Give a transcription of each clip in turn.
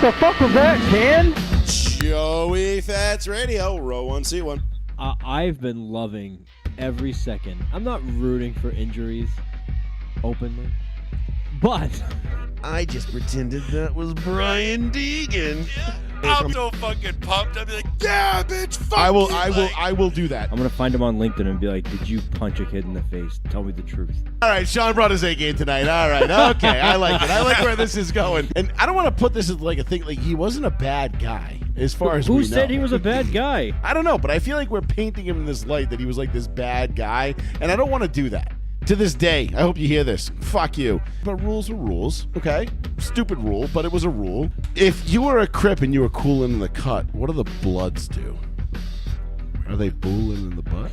The fuck was that, Ken? Joey Fats Radio, row 1C1. I've been loving every second. I'm not rooting for injuries openly, but I just pretended that was Brian Deegan. I'm so fucking pumped. I'll be like, yeah, bitch, fuck I will do that. I'm gonna find him on LinkedIn and be like, "Did you punch a kid in the face? Tell me the truth." All right, Sean brought his A game tonight. All right, okay, I like it. I like where this is going. And I don't want to put this as like a thing. Like he wasn't a bad guy, as far as Who we know. said he was a bad guy? I don't know, but I feel like we're painting him in this light that he was like this bad guy, and I don't want to do that. To this day, I hope you hear this. Fuck you. But rules are rules, okay? Stupid rule, but it was a rule. If you were a Crip and you were cooling in the cut, what do the Bloods do? Are they booling in the butt?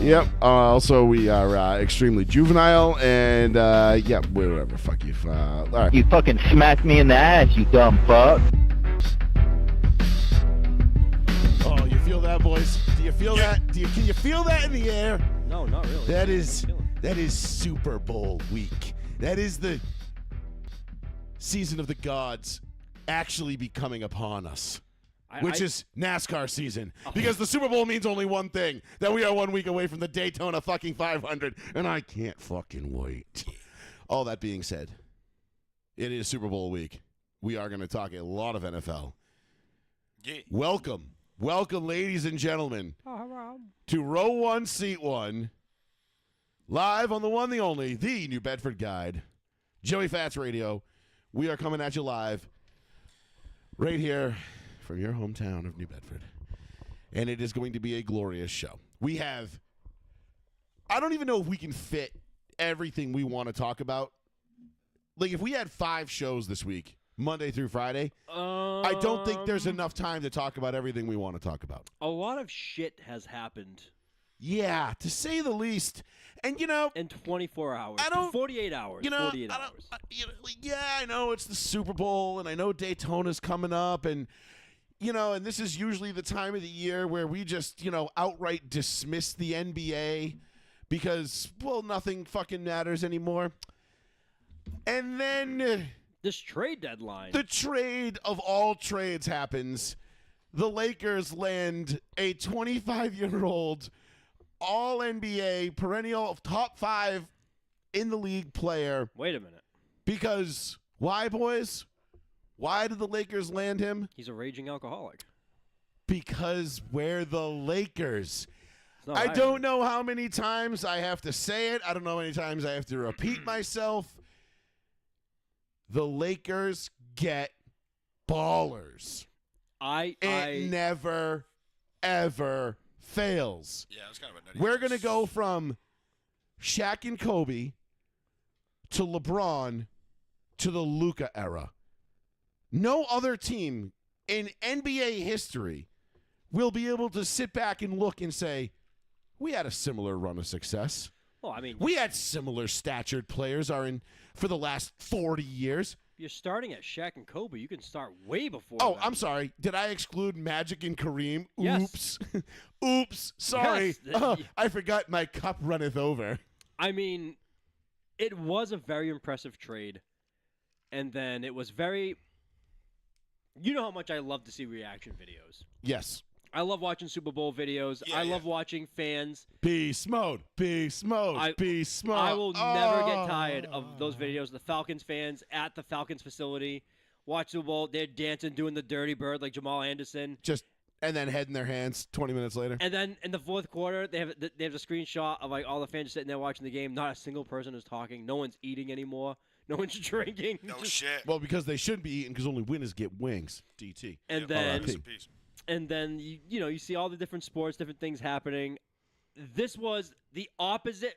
Yep. Also, we are extremely juvenile, and yeah, whatever. Fuck you. All right. You fucking smacked me in the ass, you dumb fuck. Oh, you feel that, boys? Do you feel that? Can you feel that in the air? No, not really. That is Super Bowl week. That is the season of the gods actually becoming upon us. Which is NASCAR season. Because the Super Bowl means only one thing. That we are 1 week away from the Daytona fucking 500. And I can't fucking wait. All that being said, it is Super Bowl week. We are going to talk a lot of NFL. Yeah. Welcome, ladies and gentlemen, to Row 1, Seat 1, live on the one, the only, the New Bedford Guide, Joey Fats Radio. We are coming at you live right here from your hometown of New Bedford, and it is going to be a glorious show. We have, I don't even know if we can fit everything we want to talk about. Like, if we had 5 shows this week, Monday through Friday, I don't think there's enough time to talk about everything we want to talk about. A lot of shit has happened. Yeah, to say the least. And, you know, in 24 hours. I don't, 48 hours. You know, 48 hours. Yeah, I know it's the Super Bowl, and I know Daytona's coming up, and, you know, and this is usually the time of the year where we just, you know, outright dismiss the NBA because, well, nothing fucking matters anymore. And then this trade deadline. The trade of all trades happens. The Lakers land a 25-year-old all-NBA, perennial top 5 in the league player. Wait a minute. Because why, boys? Why did the Lakers land him? He's a raging alcoholic. Because we're the Lakers. I don't know how many times I have to say it. I don't know how many times I have to repeat myself. The Lakers get ballers. It never, ever fails. Yeah, it's kind of a nutty. We're going to go from Shaq and Kobe to LeBron to the Luka era. No other team in NBA history will be able to sit back and look and say, we had a similar run of success. Well, I mean, we had similar statured players for the last 40 years. You're starting at Shaq and Kobe. You can start way before. Oh, that. I'm sorry. Did I exclude Magic and Kareem? Yes. Oops. Oops. Sorry. Yes. I forgot my cup runneth over. I mean, it was a very impressive trade. And then it was very... You know how much I love to see reaction videos. Yes. I love watching Super Bowl videos. I love watching fans. Beast mode. Beast mode. Beast mode. I will never get tired of those videos. The Falcons fans at the Falcons facility watch Super Bowl. They're dancing, doing the dirty bird like Jamal Anderson. And then head in their hands 20 minutes later. And then in the fourth quarter, they have a screenshot of like all the fans sitting there watching the game. Not a single person is talking. No one's eating anymore. No one's drinking. No shit. Well, because they shouldn't be eating because only winners get wings. DT. And then you see all the different sports, different things happening. This was the opposite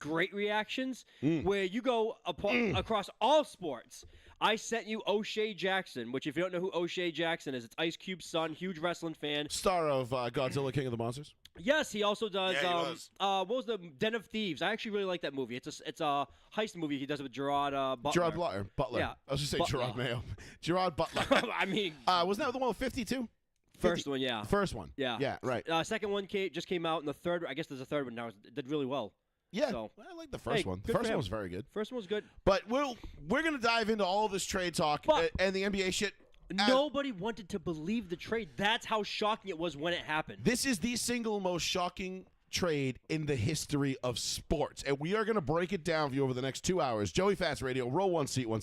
great reactions where you go across all sports. I sent you O'Shea Jackson, which if you don't know who O'Shea Jackson is, it's Ice Cube's son, huge wrestling fan. Star of Godzilla King of the Monsters. Yes, he also does. Yeah, he was. What was the Den of Thieves? I actually really like that movie. It's a heist movie he does with Gerard Butler. Gerard Butler. Yeah. I was just saying Gerard Mayo. Gerard Butler. I mean, wasn't that the one with 52? First one, yeah. First one. Yeah. Yeah, right. Second one just came out, and the third, I guess there's a third one now. It did really well. Yeah, So, I like the first hey, one. The good for first him. one was very good. First one was good. But we're going to dive into all this trade talk But- and the NBA shit. Nobody wanted to believe the trade. That's how shocking it was when it happened. This is the single most shocking trade in the history of sports. And we are going to break it down for you over the next 2 hours. Joey Fats Radio, row 1, seat 1,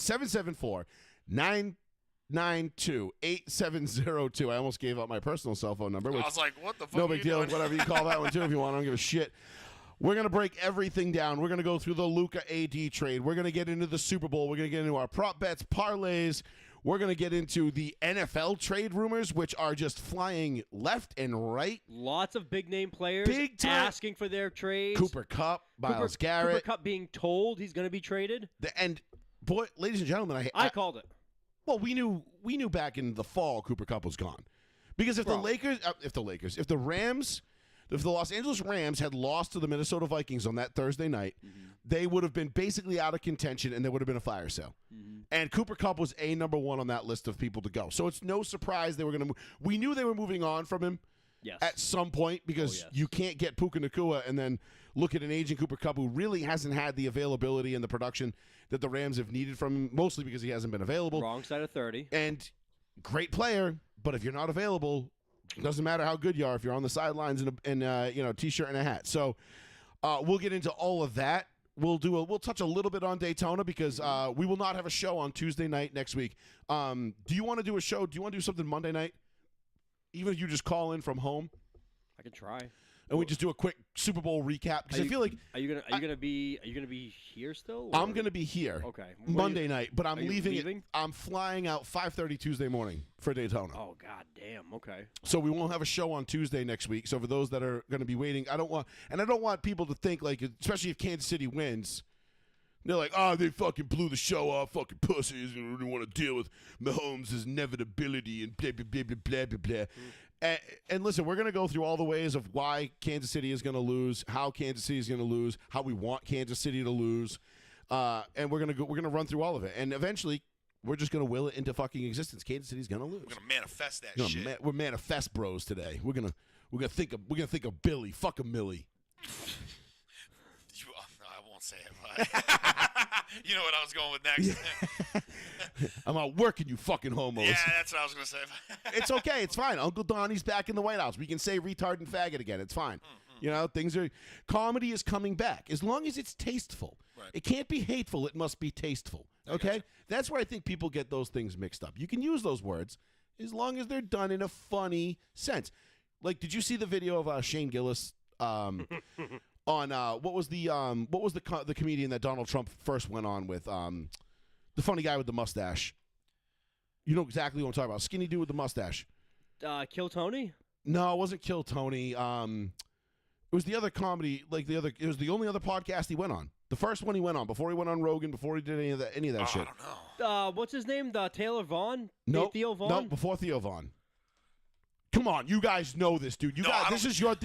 774-992-8702. I almost gave up my personal cell phone number. I Which, was like, what the fuck no are big you deal. doing? Whatever you call that one, too, if you want. I don't give a shit. We're going to break everything down. We're going to go through the Luka AD trade. We're going to get into the Super Bowl. We're going to get into our prop bets, parlays. We're going to get into the NFL trade rumors, which are just flying left and right. Lots of big name players Big time. asking for their trades. Cooper Kupp, Myles Garrett. Cooper Kupp being told he's going to be traded. And, boy, ladies and gentlemen, I called it. well, we knew back in the fall Cooper Kupp was gone. Because if the Los Angeles Rams had lost to the Minnesota Vikings on that Thursday night, they would have been basically out of contention and there would have been a fire sale. And Cooper Kupp was number one on that list of people to go. So it's no surprise they were going to we knew they were moving on from him Yes. at some point because you can't get Puka Nacua and then look at an aging Cooper Kupp who really hasn't had the availability and the production that the Rams have needed from him, mostly because he hasn't been available. Wrong side of 30. And great player, but if you're not available, it doesn't matter how good you are if you're on the sidelines in a t-shirt and a hat. So we'll get into all of that. We'll touch a little bit on Daytona because we will not have a show on Tuesday night next week. Do you want to do a show? Do you want to do something Monday night? Even if you just call in from home I can try. and we just do a quick Super Bowl recap because I feel like Are you gonna be here still? I'm or- going to be here Okay. Monday night, but I'm are you leaving. leaving? I'm flying out 5:30 Tuesday morning for Daytona. Oh god damn. Okay. So we won't have a show on Tuesday next week. So for those that are going to be waiting, I don't want people to think like, especially if Kansas City wins, they're like, oh, they fucking blew the show off, fucking pussies, and don't want to deal with Mahomes' inevitability and blah blah blah blah blah blah blah. And listen, we're going to go through all the ways of why Kansas City is going to lose, how Kansas City is going to lose, how we want Kansas City to lose, and we're going to run through all of it, and eventually. We're just gonna will it into fucking existence. Kansas City's gonna lose. We're gonna manifest that We're shit. we're manifest bros today. We're gonna think of Billy. Fuck a Millie. I won't say it, but you know what I was going with next. I'm out working you fucking homos. Yeah, that's what I was gonna say. It's okay. It's fine. Uncle Donnie's back in the White House. We can say retard and faggot again. It's fine. You know, comedy is coming back as long as it's tasteful. Right. It can't be hateful. It must be tasteful. Okay? That's where I think people get those things mixed up. You can use those words as long as they're done in a funny sense. Like, did you see the video of Shane Gillis on what was the comedian that Donald Trump first went on with, the funny guy with the mustache? You know exactly what I'm talking about. Skinny dude with the mustache. Kill Tony? No, it wasn't Kill Tony. It was the other comedy, it was the only other podcast he went on. The first one he went on before he went on Rogan, before he did any of that shit. I don't know. What's his name? Taylor Vaughn? Nope. Theo Vaughn? Nope, before Theo Vaughn. Come on, you guys know this, dude. This is your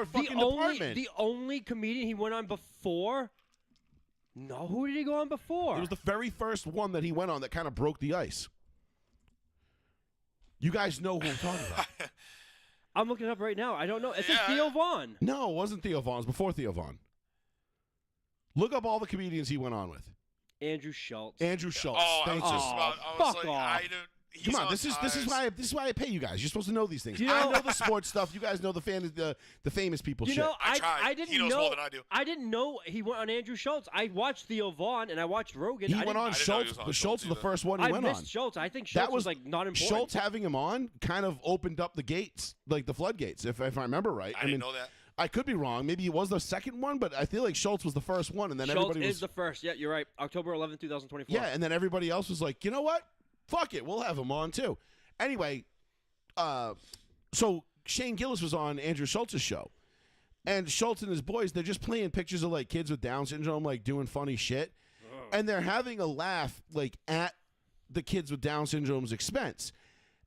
fucking department. The only comedian he went on before? No, who did he go on before? It was the very first one that he went on that kind of broke the ice. You guys know who I'm talking about. I'm looking it up right now. I don't know. It says Yeah. Theo Vaughn. No, it wasn't Theo Vaughn. It was before Theo Vaughn. Look up all the comedians he went on with. Andrew Schultz. Andrew Schultz. Oh, I was Thank you. just about. I was fuck like, off. I don't. He's Come on, this is why I pay you guys. You're supposed to know these things. You know- I know the sports stuff. You guys know the famous people You shit. know, I tried. I didn't He knows know. more than I do. I didn't know he went on Andrew Schultz. I watched Theo Vaughn and I watched Rogan. He I went didn't- on I didn't know he Schultz, was on but Schultz Schultz was the either. first one he I went missed on. Schultz. I think That Schultz was like not important. Schultz having him on kind of opened up the gates, like the floodgates, if I remember right. I didn't know that. I could be wrong. Maybe it was the second one, but I feel like Schultz was the first one, and then Schultz everybody is was the first. Yeah, you're right. October 11th, 2024. yeah, and then everybody else was like, you know what? Fuck it, we'll have him on too. Anyway, so Shane Gillis was on Andrew Schultz's show, and Schultz and his boys, they're just playing pictures of like kids with Down syndrome, like doing funny shit, and they're having a laugh like at the kids with Down syndrome's expense,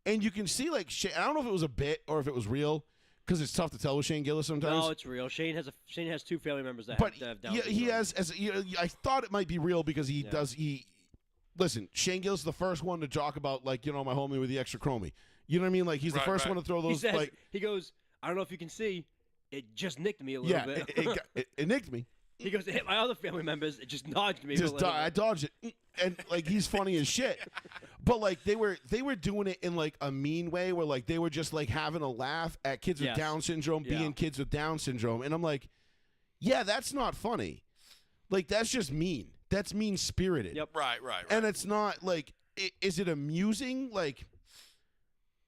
and you can see like I don't know if it was a bit or if it was real. Because it's tough to tell with Shane Gillis sometimes. No, it's real. Shane has two family members that but have Down he syndrome. has. I thought it might be real because he does. Listen, Shane Gillis is the first one to talk about like my homie with the extra chromie. You know what I mean? Like he's the Right, first right. one to throw He those. says, Like he goes, I don't know if you can see, it just nicked me a little yeah, bit. it nicked me. He goes, it hit my other family members, it just nudged me a Just little I bit. dodged it, and like he's funny as shit. But like they were doing it in like a mean way, where like they were just like having a laugh at kids with Yes. Down syndrome Yeah. being kids with Down syndrome, and I'm like, yeah, that's not funny. Like that's just mean. That's mean spirited. Yep. Right. And it's not like, is it amusing? Like,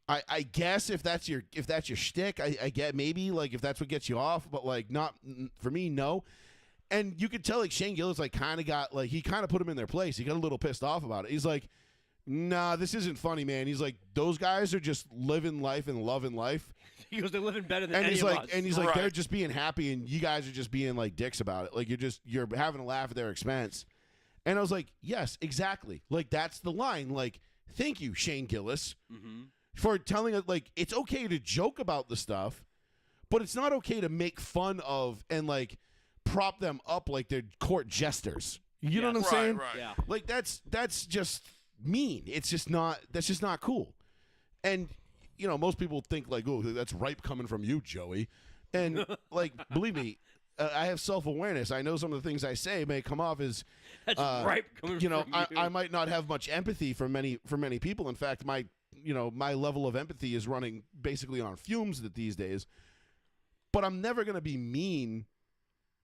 I guess if that's your shtick, I get maybe like if that's what gets you off, but like not for me, no. And you could tell like Shane Gillis like kind of got like he kind of put him in their place. He got a little pissed off about it. He's like, nah, this isn't funny, man. He's like, those guys are just living life and loving life. He goes, they're living better than And any he's of like, us. they're Right. just being happy, and you guys are just being like dicks about it. Like you're having a laugh at their expense. And I was like, yes, exactly. Like that's the line. Like, thank you, Shane Gillis, for telling us like it's okay to joke about the stuff, but it's not okay to make fun of and like prop them up like they're court jesters. You know what I'm Right, saying? right. Yeah. Like that's just mean. It's just not. That's just not cool. And you know, most people think like, oh, that's ripe coming from you, Joey. And like, believe me, I have self-awareness. I know some of the things I say may come off as, That's ripe coming you know, from you. I might not have much empathy for many people. In fact, my level of empathy is running basically on fumes these days. But I'm never going to be mean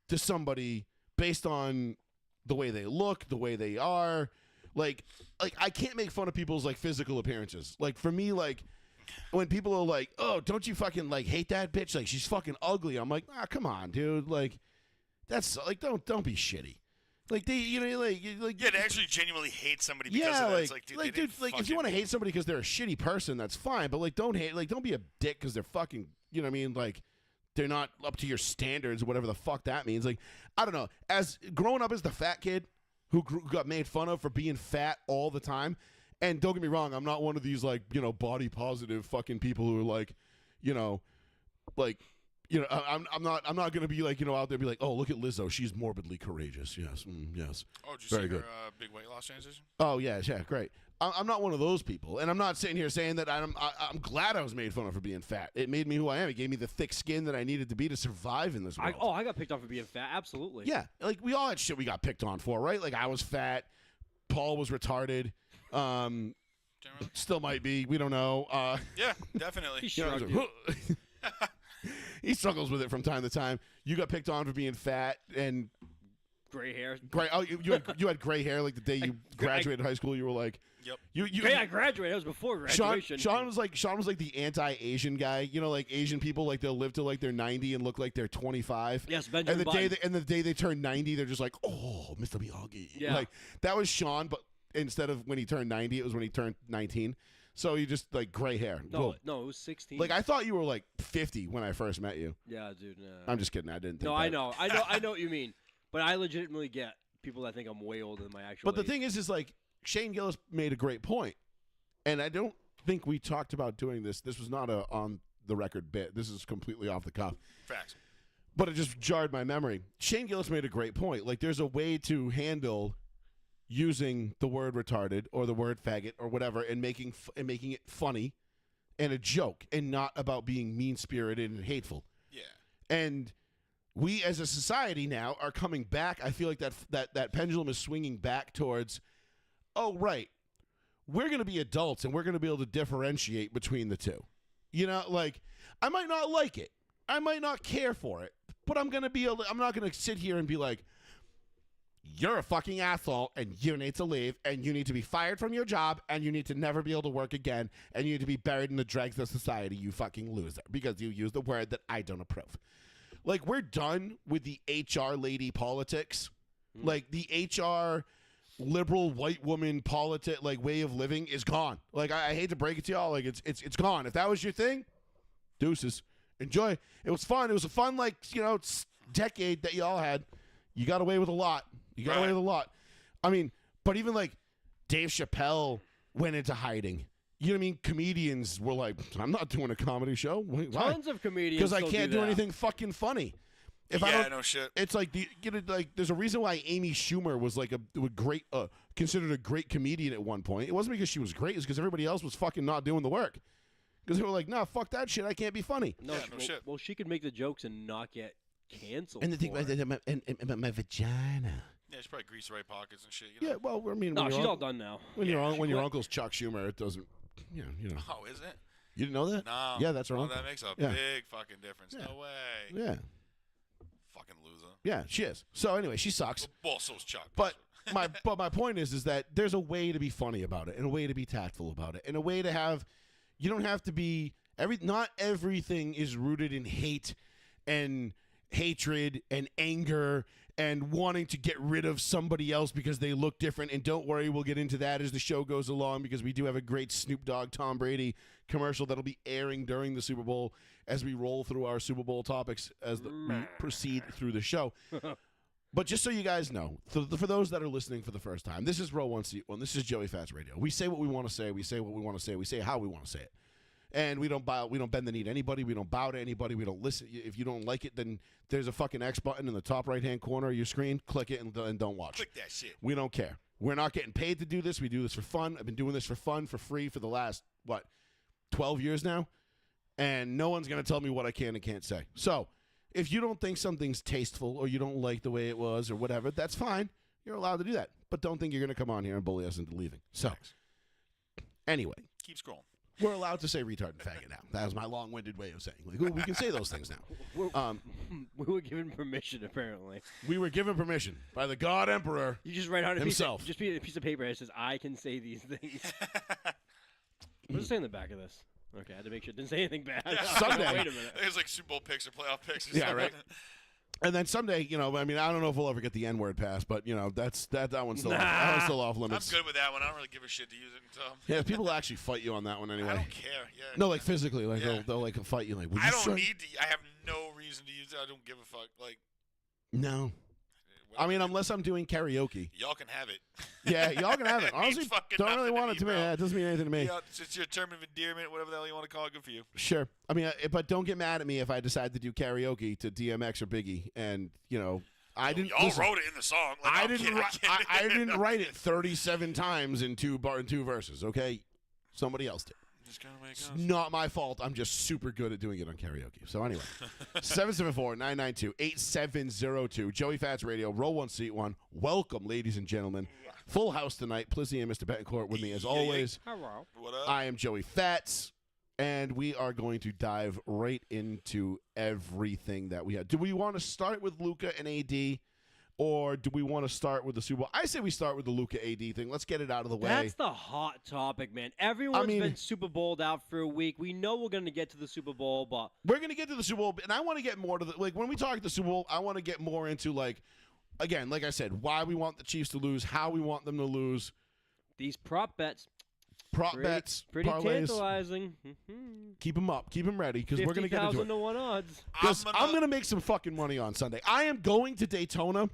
to somebody based on the way they look, the way they are. Like I can't make fun of people's like physical appearances. Like for me, like when people are like, "Oh, don't you fucking like hate that bitch? Like she's fucking ugly." I'm like, "Ah, come on, dude. Like that's like don't be shitty." Like they, you know, like Yeah, to actually genuinely hate somebody because yeah, of that. like, It's like, dude, they didn't like if fucking- you want to hate somebody because they're a shitty person, that's fine. But like, don't hate, like, don't be a dick because they're fucking, you know what I mean? Like, they're not up to your standards, whatever the fuck that means. Like, I don't know. As growing up as the fat kid who got made fun of for being fat all the time, and don't get me wrong, I'm not one of these like, you know, body positive fucking people who are like, you know, like. You know, I'm not gonna be like, you know, out there and be like, oh, look at Lizzo, she's morbidly courageous. Yes, yes. Oh, did you Very see good. her big weight loss transition? Oh yeah, great. I'm not one of those people, and I'm not sitting here saying that I'm glad I was made fun of for being fat. It made me who I am. It gave me the thick skin that I needed to be to survive in this world. I got picked on for being fat. Absolutely. Yeah, like we all had shit we got picked on for, right? Like I was fat, Paul was retarded, Generally? still might be. We don't know. Yeah, definitely. He You know, shrugged you. he struggles with it from time to time. You got picked on for being fat and Gray hair. gray. Oh, you had gray hair like the day you graduated high school. You were like, Yep. you Hey, I graduated. That was before graduation. Sean was like the anti-Asian guy. You know, like Asian people, like they'll live till like they're 90 and look like they're 25. Yes, And Benjamin the Button. day they turn 90, they're just like, oh, Mr. Miyagi. Yeah. Like that was Sean, but instead of when he turned 90, it was when he turned 19. So you just like gray hair. Boom. No, it was 16. Like I thought you were like 50 when I first met you. yeah, dude. Nah. I'm just kidding. I didn't think No, that. I know what you mean. But I legitimately get people that think I'm way older than my actual But the age. thing is like Shane Gillis made a great point, and I don't think we talked about doing this. This was not a on the record bit. This is completely off the cuff. Facts. But it just jarred my memory. Shane Gillis made a great point. Like, there's a way to handle using the word retarded or the word faggot or whatever and making it funny and a joke and not about being mean-spirited and hateful. Yeah. And we as a society now are coming back. I feel like that pendulum is swinging back towards, oh, right, we're going to be adults and we're going to be able to differentiate between the two. You know, like, I might not like it. I might not care for it, but I'm not going to sit here and be like, you're a fucking asshole and you need to leave and you need to be fired from your job and you need to never be able to work again and you need to be buried in the dregs of society, you fucking loser, because you used a word that I don't approve. Like, we're done with the HR lady politics. Like, the HR liberal white woman way of living is gone. Like, I hate to break it to y'all. Like, it's gone. If that was your thing, deuces. Enjoy. It was fun. It was a fun, decade that y'all had. You got away with a lot. I mean, but even like Dave Chappelle went into hiding. You know what I mean? Comedians were like, I'm not doing a comedy show. Why? Tons of comedians Because I still can't do do that. anything fucking funny. If I Yeah, don't, no shit. it's like there's a reason why Amy Schumer was like a great, considered a great comedian at one point. It wasn't because she was great; it's because everybody else was fucking not doing the work. Because they were like, "Nah, fuck that shit. I can't be funny." No, Yeah, sh- no well, shit. well, she could make the jokes and not get canceled. And the thing for it. about my vagina. Yeah, she probably greased the right pockets and shit. You know? Yeah, well, I mean, No, when she's your all done now. when Yeah, your she when your quit. uncle's Chuck Schumer, it doesn't. You know. Oh, is it? You didn't know that? No. Yeah, that's her Well, uncle. that makes a Yeah. big fucking difference. Yeah. No way. Yeah, Fucking loser. yeah, she is. So anyway, she sucks. Well, so's Chuck. But my point is that there's a way to be funny about it, and a way to be tactful about it, and a way to have. You don't have to be not everything is rooted in hate and hatred and anger and wanting to get rid of somebody else because they look different. And don't worry, we'll get into that as the show goes along, because we do have a great Snoop Dogg Tom Brady commercial that'll be airing during the Super Bowl as we roll through our Super Bowl topics as we proceed through the show. But just so you guys know, for those that are listening for the first time, this is Row 1 Seat 1. This is Joey Fats Radio. We say what we want to say. We say what we want to say. We say how we want to say it. And we don't bend the knee to anybody. We don't bow to anybody. We don't listen. If you don't like it, then there's a fucking X button in the top right-hand corner of your screen. Click it and don't watch. Click that shit. We don't care. We're not getting paid to do this. We do this for fun. I've been doing this for fun, for free for the last, 12 years now? And no one's going to tell me what I can and can't say. So if you don't think something's tasteful or you don't like the way it was or whatever, that's fine. You're allowed to do that. But don't think you're going to come on here and bully us into leaving. So Thanks. anyway, Keep scrolling. we're allowed to say retard and faggot now. That was my long-winded way of saying. Like, we can say those things now. We were given permission, apparently. We were given permission by the God Emperor. You just write on a Himself. a piece of paper that says, "I can say these things." What does it say in the back of this? Okay, I had to make sure it didn't say anything bad. Someday. Wait a minute. There's like Super Bowl picks or playoff picks. Or Yeah, something. right. And then someday, I mean, I don't know if we'll ever get the N-word passed, but, that one's still, that one's still off I'm limits. good with that one. I don't really give a shit to use it. So. Yeah, people actually fight you on that one anyway. I don't care. Yeah. No, like physically, like Yeah. they'll like fight you. Like, would I you don't sir-" need to. I have no reason to use it. I don't give a fuck. Like, No, I mean, unless I'm doing karaoke. y'all can have it. Yeah, y'all can have it. It means Honestly, fucking don't really nothing to want me, it to me. bro. Yeah, it doesn't mean anything to me. Yeah, it's your term of endearment, whatever the hell you want to call it. Good for you. Sure. I mean, but don't get mad at me if I decide to do karaoke to DMX or Biggie, and I didn't. Y'all listen, wrote it in the song. Like, I I'm didn't. kidding. I didn't write it 37 times in two verses. Okay, somebody else did. Just gotta make It's us. not my fault. I'm just super good at doing it on karaoke. So anyway, 774-992-8702. Joey Fats Radio, Row 1 Seat 1. Welcome, ladies and gentlemen. Full house tonight. Plissy and Mr. Betancourt with me as always. Hello. What up? I am Joey Fats, and we are going to dive right into everything that we had. Do we want to start with Luka and AD, or do we want to start with the Super Bowl? I say we start with the Luka AD thing. Let's get it out of the way. That's the hot topic, man. Everyone's mean- been Super Bowled out for a week. We know we're going to get to the Super Bowl, but We're going to get to the Super Bowl, and I want to get more to when we talk the Super Bowl, I want to get more into, again, like I said, why we want the Chiefs to lose, how we want them to lose, these prop bets, prop pretty, bets, pretty parlays. tantalizing. Keep them up. Keep them ready, because we're going to get into 50,000 it. to 1 odds. 'Cause I'm going to make some fucking money on Sunday. I am going to Daytona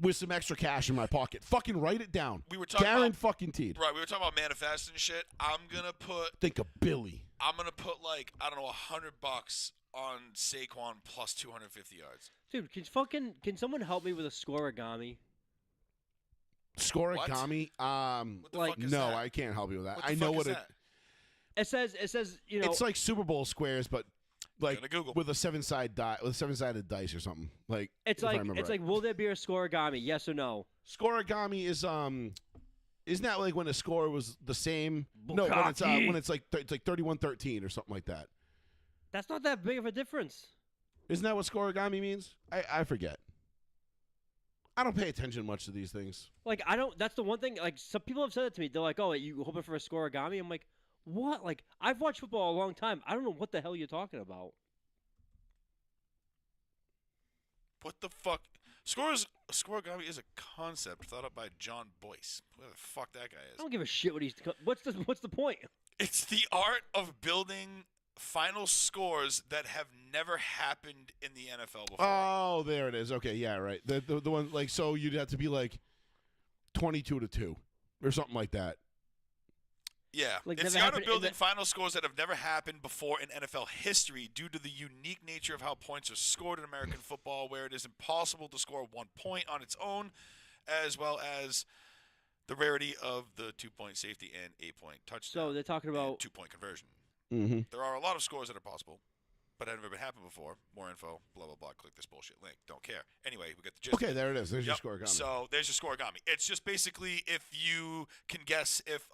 with some extra cash in my pocket. Fucking write it down. We were talking Garen about- fucking Teed. Right, we were talking about manifesting shit. I'm gonna put Think of Billy. I don't know, $100 on Saquon plus 250 yards. Dude, can someone help me with a scoreagami? Scoregami. What the fuck is No, that? I can't help you with that. What the I know fuck what is it. that? It says It's like Super Bowl squares, but Gonna Google. with a seven-sided dice or something. Like it's if I like remember it's right. like will there be a scoreagami? Yes or no? Scoregami is isn't that like when a score was the same? No, Bukkake. when it's like 31-13 or something like that. That's not that big of a difference. Isn't that what scoregami means? I forget. I don't pay attention much to these things. Like I don't. That's the one thing. Like some people have said it to me. They're like, "Oh, you hoping for a scoreagami?" I'm like, "What?" Like I've watched football a long time. I don't know what the hell you're talking about. What the fuck? Scoregami is a concept thought up by John Boyce. Who the fuck that guy I is? don't give a shit what he's. What's the point? It's the art of building final scores that have never happened in the NFL before. Oh, there it is. Okay, yeah, right. The one like so you'd have to be like 22-2 or something like that. Yeah, Like, it's never the art of happened in building the- final scores that have never happened before in NFL history due to the unique nature of how points are scored in American football, where it is impossible to score 1 point on its own, as well as the rarity of the 2-point safety and 8-point touchdown. So they're talking and about 2-point conversion. Mm-hmm. There are a lot of scores that are possible, but have never been happened before. More info, blah, blah, blah. Click this bullshit link. Don't care. Anyway, we got the gist. Okay, there it is. There's your Yep. score. So there's your scoregami. It's just basically if you can guess if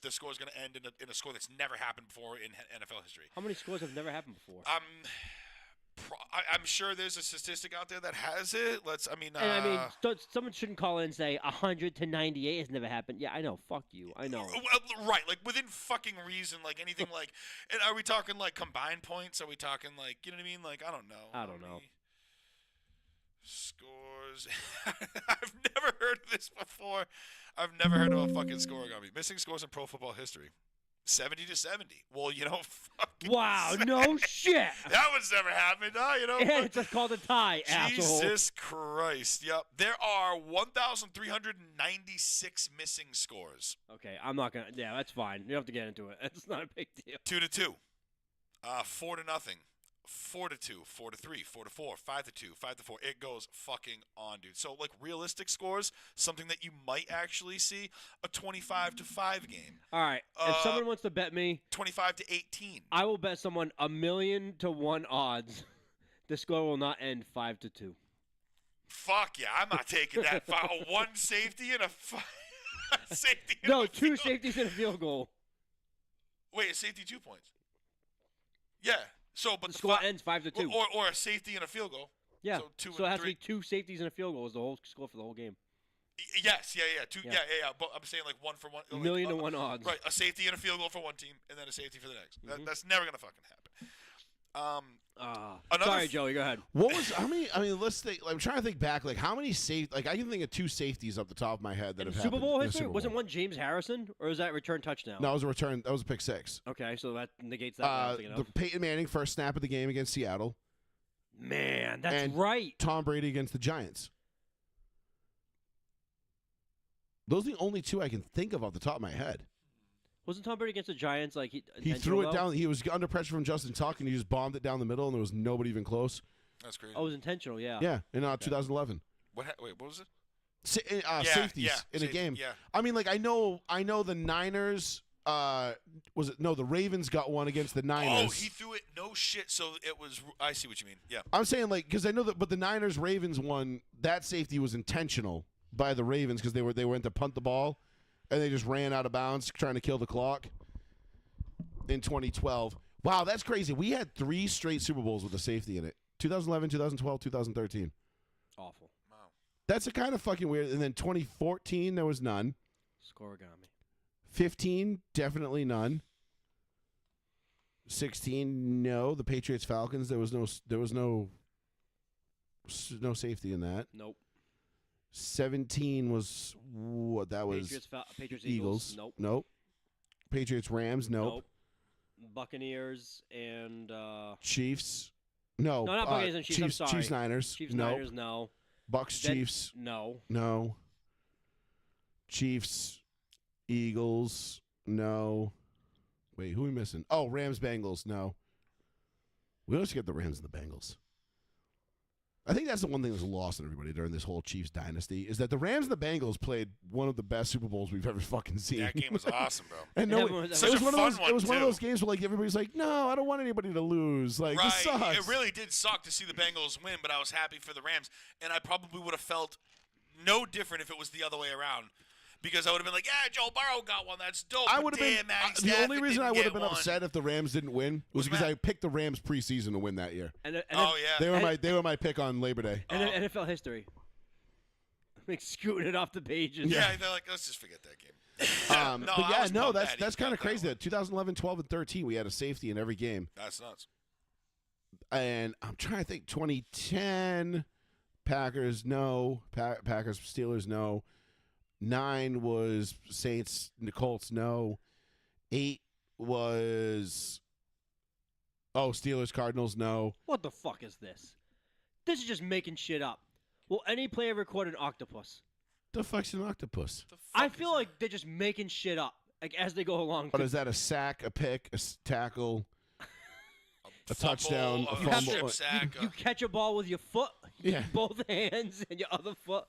the score is going to end in a score that's never happened before in NFL history. How many scores have never happened before? I'm sure there's a statistic out there that has it. Someone shouldn't call in and say 100 to 98 has never happened. Yeah, I know. Fuck you. I know. Right, like within fucking reason, like anything like. And are we talking like combined points? Are we talking like, you know what I mean? Like I don't know. I don't know. Scores. I've never heard of this before. I've never heard of a fucking scoregami. Missing scores in pro football history. 70 to 70. Well, fucking Wow, no shit. That one's never happened, huh? It's just called a tie, asshole. Jesus Christ. Yep. There are 1,396 missing scores. Okay, I'm not gonna. Yeah, that's fine. You don't have to get into it. It's not a big deal. 2-2. 4-0. 4-2, 4-3, 4-4, 5-2, 5-4. It goes fucking on, dude. So, like, realistic scores, something that you might actually see, a 25-5 game. All right. If someone wants to bet me 25-18. I will bet someone 1,000,000 to 1 odds. The score will not end 5-2. Fuck yeah, I'm not taking that. One safety and a safety. And No, a 2 field. safeties and a field goal. Wait, a safety 2 points. Yeah. So, but The score ends 5-2. Or a safety and a field goal. Yeah. So 2 So it and has to 3. be 2 safeties and a field goal is the whole score for the whole game. Yes, yeah. Yeah. Yeah. But I'm saying like 1 for 1. 1,000,000 to 1 odds. Right, a safety and a field goal for one team, and then a safety for the next. That's never gonna fucking happen. Sorry, Joey. Go ahead. What was how many? I mean, let's think. I'm trying to think back. Like how many Like I can think of 2 safeties off the top of my head that In have Super happened Bowl in the history, Super Bowl. wasn't one James Harrison, or is that return touchdown? No, it was a return. That was a pick 6. Okay, so that negates that. one I'm thinking The of. Peyton Manning first snap of the game against Seattle. Man, that's and right. Tom Brady against the Giants. Those are the only 2 I can think of off the top of my head. Wasn't Tom Brady against the Giants like He intentional, threw it though? down. He was under pressure from Justin Tuck, and he just bombed it down the middle, and there was nobody even close. That's crazy. Oh, it was intentional. Yeah. Yeah, in 2011. Wait, what was it? Safeties in a game. Yeah. I mean, like I know the Niners. The Ravens got one against the Niners. Oh, he threw it. No shit. So it was. I see what you mean. Yeah. I'm saying like because I know that, but the Niners Ravens one, that safety was intentional by the Ravens because they went to punt the ball, and they just ran out of bounds trying to kill the clock. In 2012, wow, that's crazy. We had 3 straight Super Bowls with a safety in it: 2011, 2012, 2013. Awful. Wow. That's a kind of fucking weird. And then 2014, there was none. Scoregami. 15, definitely none. 16, no. The Patriots Falcons, there was no safety in that. Nope. 17 was what that was. Patriots Eagles. Nope. Nope. Patriots Rams. Nope. Nope. Buccaneers and Chiefs. No. No, not Buccaneers and Chiefs. I'm sorry. Chiefs Niners. Chiefs nope. Niners. No. Bucks Then- Chiefs. No. No. Chiefs Eagles. No. Wait, who are we missing? Oh, Rams Bengals. No. We always get the Rams and the Bengals. I think that's the one thing that's lost on everybody during this whole Chiefs dynasty is that the Rams and the Bengals played one of the best Super Bowls we've ever fucking seen. That game was awesome, bro. And Yeah, no, everyone- it Such was a one of fun those. one, It was one of too. those games where like everybody's like, "No, I don't want anybody to lose." Like this sucks. It really did suck to see the Bengals win, but I was happy for the Rams, and I probably would have felt no different if it was the other way around. Because I would have been like, yeah, Joe Burrow got one. That's dope. I But would have damn, been Matty the Stafford only reason didn't I would have get been one. upset if the Rams didn't win was because Matt- I picked the Rams preseason to win that year. And Oh yeah. They were my pick on Labor Day. And NFL history. Like scooting it off the pages. Yeah, they're like, let's just forget that game. No, but I yeah, was no, pumped that's that he kind of got that crazy. one. That 2011, 12, and 13, we had a safety in every game. That's nuts. And I'm trying to think. 2010, Packers, no. Packers, Steelers, no. 9 was Saints, Colts, no. 8 was Steelers, Cardinals, no. What the fuck is this? This is just making shit up. Will any player record an octopus? The fuck's an octopus? The fuck I is feel like they're just making shit up, like as they go along. What is that? A sack, a pick, a tackle, a fumble, touchdown, a a fumble. strip you, sack. you catch a ball with your foot, Yeah. both hands, and your other foot,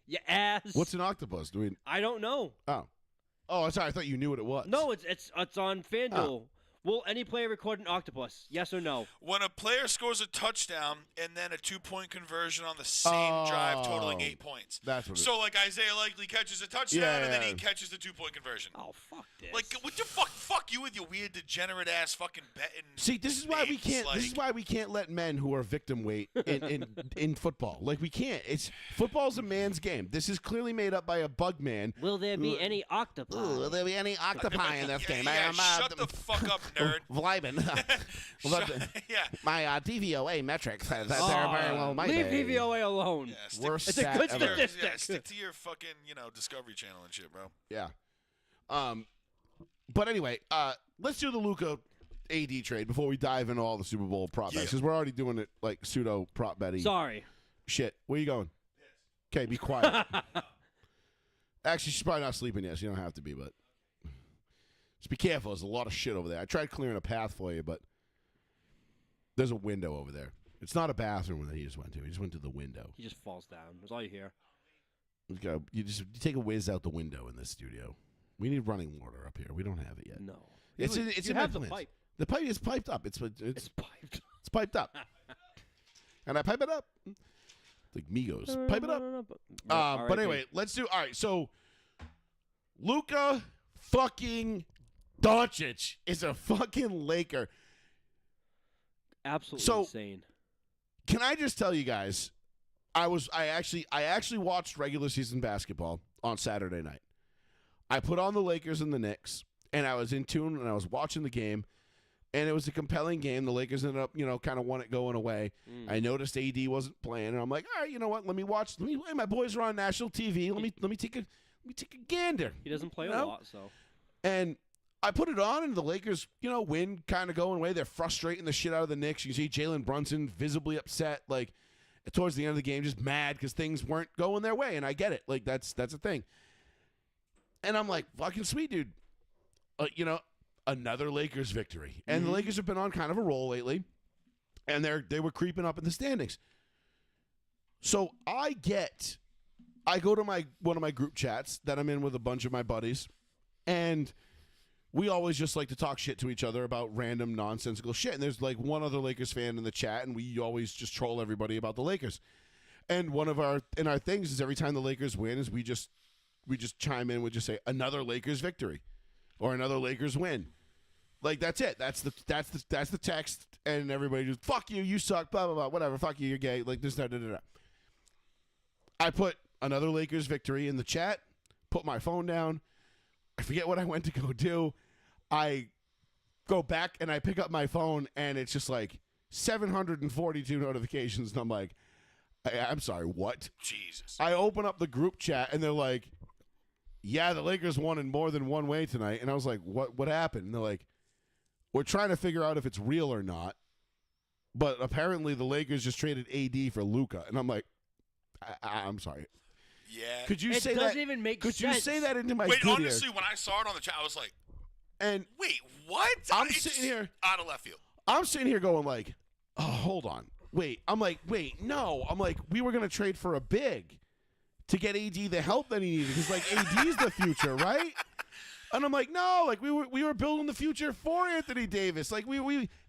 your ass. What's an octopus? I don't know. Oh, sorry. I thought you knew what it was. No, it's on FanDuel. Will any player record an octopus? Yes or no? When a player scores a touchdown and then a 2-point conversion on the same drive, totaling 8 points. That's what. So, like, Isaiah Likely catches a touchdown and then he catches the 2-point conversion. Oh, fuck this. Like, what the fuck you with your weird degenerate ass fucking betting. See, this is why we names, can't. like- This is why we can't let men who are victim weight in football. Like we can't. Football's a man's game. This is clearly made up by a bug man. Will there be any octopi? Ooh, will there be any octopi in this game? Yeah, shut the fuck up, nerd. Vlyben. Yeah. My DVOA metric says that there very well might Leave be. DVOA alone. Yeah, Worst It's a stat good ever. statistic. Yeah, stick to your fucking, Discovery Channel and shit, bro. Yeah. But anyway, let's do the Luka AD trade before we dive into all the Super Bowl prop bets because we're already doing it like pseudo prop betting. Sorry. Shit. Where you going? Okay, be quiet. Actually, she's probably not sleeping yet. So you don't have to be, but just be careful. There's a lot of shit over there. I tried clearing a path for you, but there's a window over there. It's not a bathroom that he just went to. He just went to the window. He just falls down. That's all you hear. You take a whiz out the window in this studio. We need running water up here. We don't have it yet. No. It's You in have my the plans. pipe. The pipe is piped up. It's It's piped. It's piped up. And I pipe it up. Like Migos. Pipe it up. But anyway, let's do. All right, so Luka fucking Doncic is a fucking Laker. Absolutely So- insane. Can I just tell you guys, I actually watched regular season basketball on Saturday night. I put on the Lakers and the Knicks, and I was in tune, and I was watching the game, and it was a compelling game. The Lakers ended up, kind of won it going away. I noticed AD wasn't playing, and I'm like, all right, you know what? Let me watch. My boys are on national TV. Let me take a gander. He doesn't play You a know? lot, so. And I put it on, and the Lakers, win, kind of going away. They're frustrating the shit out of the Knicks. You see Jalen Brunson visibly upset, like towards the end of the game, just mad because things weren't going their way. And I get it, like that's a thing. And I'm like, fucking sweet, dude. Another Lakers victory, and the Lakers have been on kind of a roll lately, and they were creeping up in the standings. So I go to one of my group chats that I'm in with a bunch of my buddies, and we always just like to talk shit to each other about random nonsensical shit. And there's like one other Lakers fan in the chat, and we always just troll everybody about the Lakers. And one of our things is every time the Lakers win is we just chime in, we just say another Lakers victory or another Lakers win. Like that's it. That's the text, and everybody just fuck you, you suck, blah blah blah, whatever, fuck you, you're gay, like this, da da da da. I put another Lakers victory in the chat, put my phone down. I forget what I went to go do. I go back and I pick up my phone, and it's just like 742 notifications, and I'm like, I'm sorry, what? Jesus. I open up the group chat, and they're like, yeah, the Lakers won in more than one way tonight. And I was like, what happened? And they're like, we're trying to figure out if it's real or not. But apparently the Lakers just traded AD for Luka. And I'm like, I'm sorry. Yeah. Could you It say doesn't that? even make Could sense. you say that into my Wait, good ear? honestly, when I saw it on the chat, I was like, And wait, what? I'm It's sitting here. out of left field. I'm sitting here going like, oh, hold on. Wait. I'm like, wait, no. I'm like, we were going to trade for a big to get AD the help that he needed. Because, like, AD's the future, right? And I'm like, no. Like, we were building the future for Anthony Davis. Like,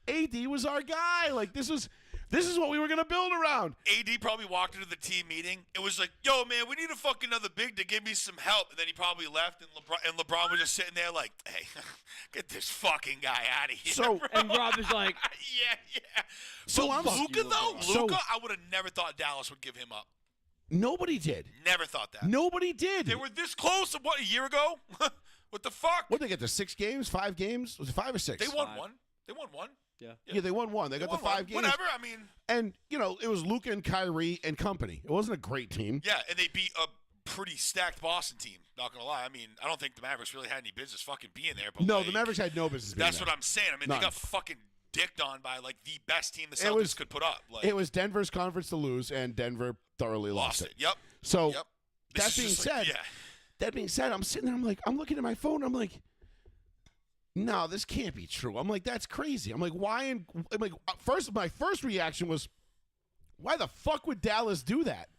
AD was our guy. Like, this is what we were going to build around. AD probably walked into the team meeting. It was like, yo, man, we need a fucking another big to give me some help. And then he probably left, and LeBron was just sitting there like, hey, get this fucking guy out of here. So- bro. And Rob is like, yeah. So But I'm- Luka, Fuck you, though, LeBron. Luka, I would have never thought Dallas would give him up. Nobody did. Never thought that. Nobody did. They were this close, what, a year ago? What the fuck? What did they get to 6 games? 5 games? Was it 5 or 6? They won Five. one. They won one. yeah. Yeah, they won one. They got Won the 5 one. games. Whatever, I mean, And, it was Luka and Kyrie and company. It wasn't a great team. yeah, and they beat a pretty stacked Boston team. Not gonna lie. I mean, I don't think the Mavericks really had any business fucking being there. But No, like, the Mavericks had no business being That's there. what I'm saying. I mean, None. they got fucking dicked on by like the best team the It was- Celtics could put up. Like, It was Denver's conference to lose, and Denver thoroughly lost it. Yep. So, Yep. This that is being just like- said, I'm sitting there, I'm looking at my phone, I'm like, no, this can't be true. I'm like, that's crazy. I'm like, why? My first reaction was, why the fuck would Dallas do that?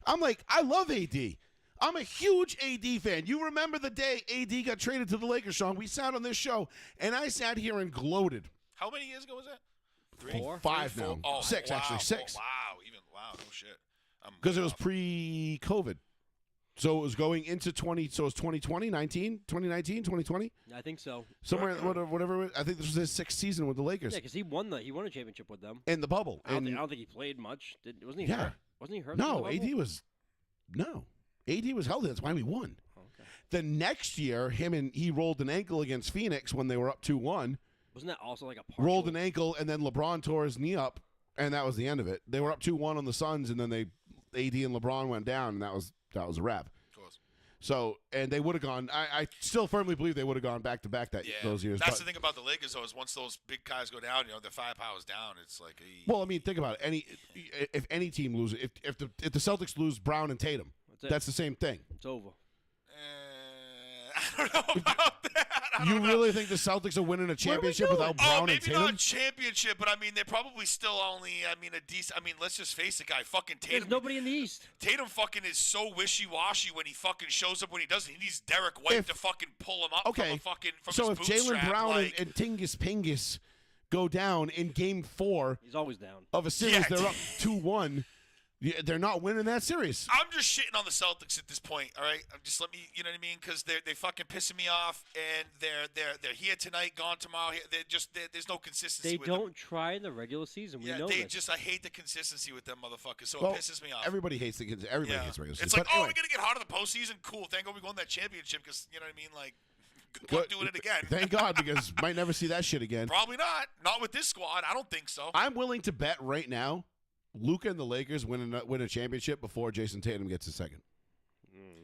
I'm like, I love AD. I'm a huge AD fan. You remember the day AD got traded to the Lakers, Sean? We sat on this show, and I sat here and gloated. How many years ago was that? 5 now. Oh, 6, wow. actually. 6. Wow, no shit. Because it was pre-COVID. So it was going into 2020, 2019, 2020? I think so. Somewhere, whatever. I think this was his 6th season with the Lakers. Yeah, because he won a championship with them. In the bubble. I don't think he played much. Wasn't he Yeah. hurt? Wasn't he hurt? in the No, bubble? AD was healthy. That's why we won. Oh, okay. The next year, he rolled an ankle against Phoenix when they were up 2-1. Wasn't that also like a partial? Rolled an ankle, and then LeBron tore his knee up, and that was the end of it. They were up 2-1 on the Suns, and then AD and LeBron went down, and that was a wrap. Of course. So, and they would have gone. I still firmly believe they would have gone back to back those years. That's but, the thing about the Lakers, though, is once those big guys go down, their firepower's down. It's like well, I mean, think about it. If any team loses, if the Celtics lose Brown and Tatum, That's the same thing. It's over. I don't know about that. You really think the Celtics are winning a championship without Brown and maybe Tatum? not championship, but I mean they're probably still only. A decent. Let's just face it, guy. Fucking Tatum. There's nobody in the East. Tatum fucking is so wishy-washy when he fucking shows up when he doesn't. He needs Derek White to fucking pull him up from so his if Jaylen bootstrap, Brown and Tingus Pingus go down in Game 4 He's always down. of a series, they're up 2-1. They're not winning that series. I'm just shitting on the Celtics at this point. All right, just let me, you know what I mean? Because they fucking pissing me off, and they're here tonight, gone tomorrow. There's no consistency. They with don't them. try in the regular season. We know this. I hate the consistency with them motherfuckers. So Well, it pisses me off. Everybody hates the kids. Everybody hates regular season. It's like, But anyway, we're gonna get hot in the postseason. Cool. Thank God we won that championship because you know what I mean. Like, good luck doing it again. Thank God, because might never see that shit again. Probably not. Not with this squad. I don't think so. I'm willing to bet right now, Luka and the Lakers win a championship before Jason Tatum gets his second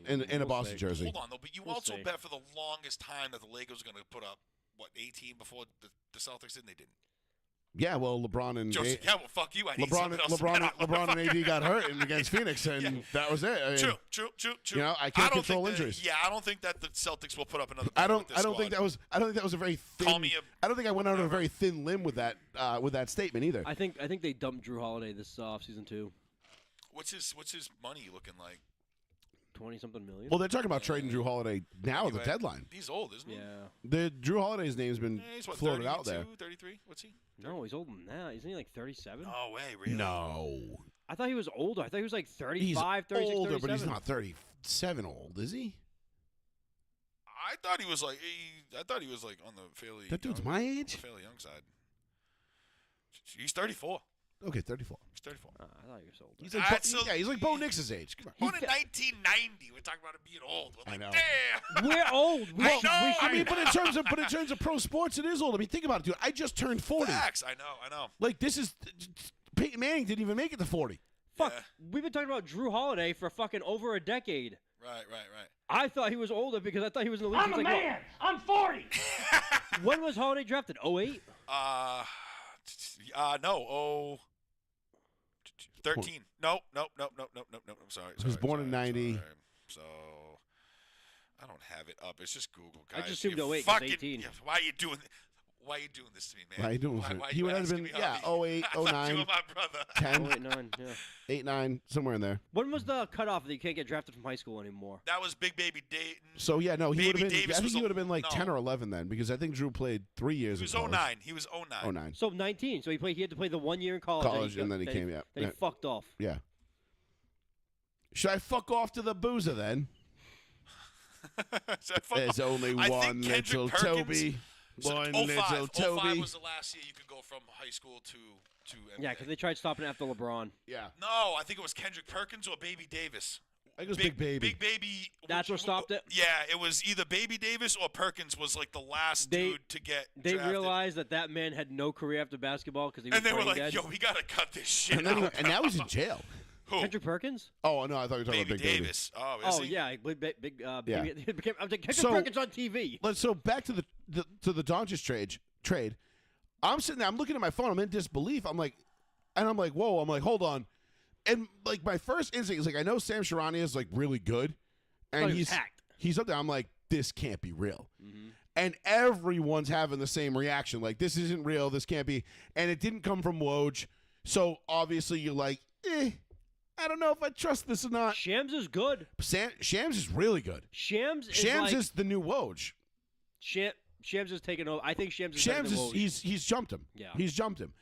in a We'll Boston see. jersey. Hold on though, but you We'll also see. bet for the longest time that the Lakers were going to put up 18 before the Celtics did. And they didn't. Yeah, well, LeBron and Joseph, yeah, well, fuck you. I need LeBron something else to bet on, LeBron and motherfucker. AD got hurt against Phoenix, and that was it. I mean, True. You know, I can't don't control think injuries. I don't think that the Celtics will put up another. I bet with don't. this I don't think squad. that was a very thin. Call me I don't think I went out on a very thin limb with that statement either. I think they dumped Drew Holiday this offseason too. What's his money looking like? 20-something million. Well, they're talking about trading Drew Holiday now at the Anyway, deadline. He's old, isn't he? yeah. The Drew Holiday's name's been Yeah, he's what, floated out 32, there. 33? What's he? No, he's older than that. Isn't he like 37? No way, really? No, I thought he was older. I thought he was like he's 35, 36, older, 37. but he's not 37 old, is he? I thought he was like on the fairly. That dude's young, my on the age. fairly young side. He's 34. Okay, 34. He's 34. I thought he was older. He's like That's he's like Bo Nix's age. Come on. Born in 1990. We're talking about him being old. We're I like, know. damn. We're old. We I should, know. we should I mean, but in terms of pro sports, it is old. I mean, think about it, dude. I just turned 40. Facts. I know. Like this is Peyton Manning didn't even make it to 40. Fuck. Yeah. We've been talking about Drew Holiday for fucking over a decade. Right. I thought he was older because I thought he was in the league. I'm a man. I'm 40. When was Holiday drafted? 08? No. 13. No. I'm sorry. He was born in 90. sorry. So I don't have it up. It's just Google, guys. I just assumed You 08 'cause fucking- 18. yeah, why are you doing this to me, man? Why you doing Why, this? why He you would have asking been me, yeah, homie? 08, I thought you 09, were my brother. 10, 08, 9, yeah. 8, 9, somewhere in there. When was the cutoff that you can't get drafted from high school anymore? That was Big Baby Dayton. So yeah, no, he would Baby have been. Davis I think was he a- would have been like no. 10 or 11 then, because I think Drew played 3 years. He was in college. 09. He was 09. 09. So 19. So he had to play the 1 year in college. And then he came. Yeah, Then he fucked off. yeah. Should I fuck off to the boozer then? So I fuck- There's only I one think Kendrick little Perkins- Toby. So One 05. little 05 Toby. was the last year you could go from high school to NBA. Yeah, because they tried stopping after LeBron. Yeah, No, I think it was Kendrick Perkins or Baby Davis. I think it was Big Baby. Big Baby. That's what stopped it? Yeah, it was either Baby Davis or Perkins was like the last dude to get They drafted. realized that man had no career after basketball because he was And they were brain like, dead. yo, we got to cut this shit and then out. and now he's in jail. Who? Kendrick Perkins? Oh no, I thought you were talking Baby about Big Davis. Oh, is Oh he? yeah, big. Yeah. Kendrick So- Perkins on TV. So back to the Doncic trade. I'm sitting there. I'm looking at my phone. I'm in disbelief. I'm like, whoa. I'm like, hold on. And like my first instinct is like, I know Sam Sharania is like really good, thought and he was hacked. he's up there. I'm like, this can't be real. Mm-hmm. And everyone's having the same reaction. Like, this isn't real. This can't be. And it didn't come from Woj. So obviously you're like, I don't know if I trust this or not. Shams is good. Shams is really good. Shams Shams like, is the new Woj. Shams is taking over. I think Shams is Shams better than Woj. he's jumped him. Yeah. He's jumped him.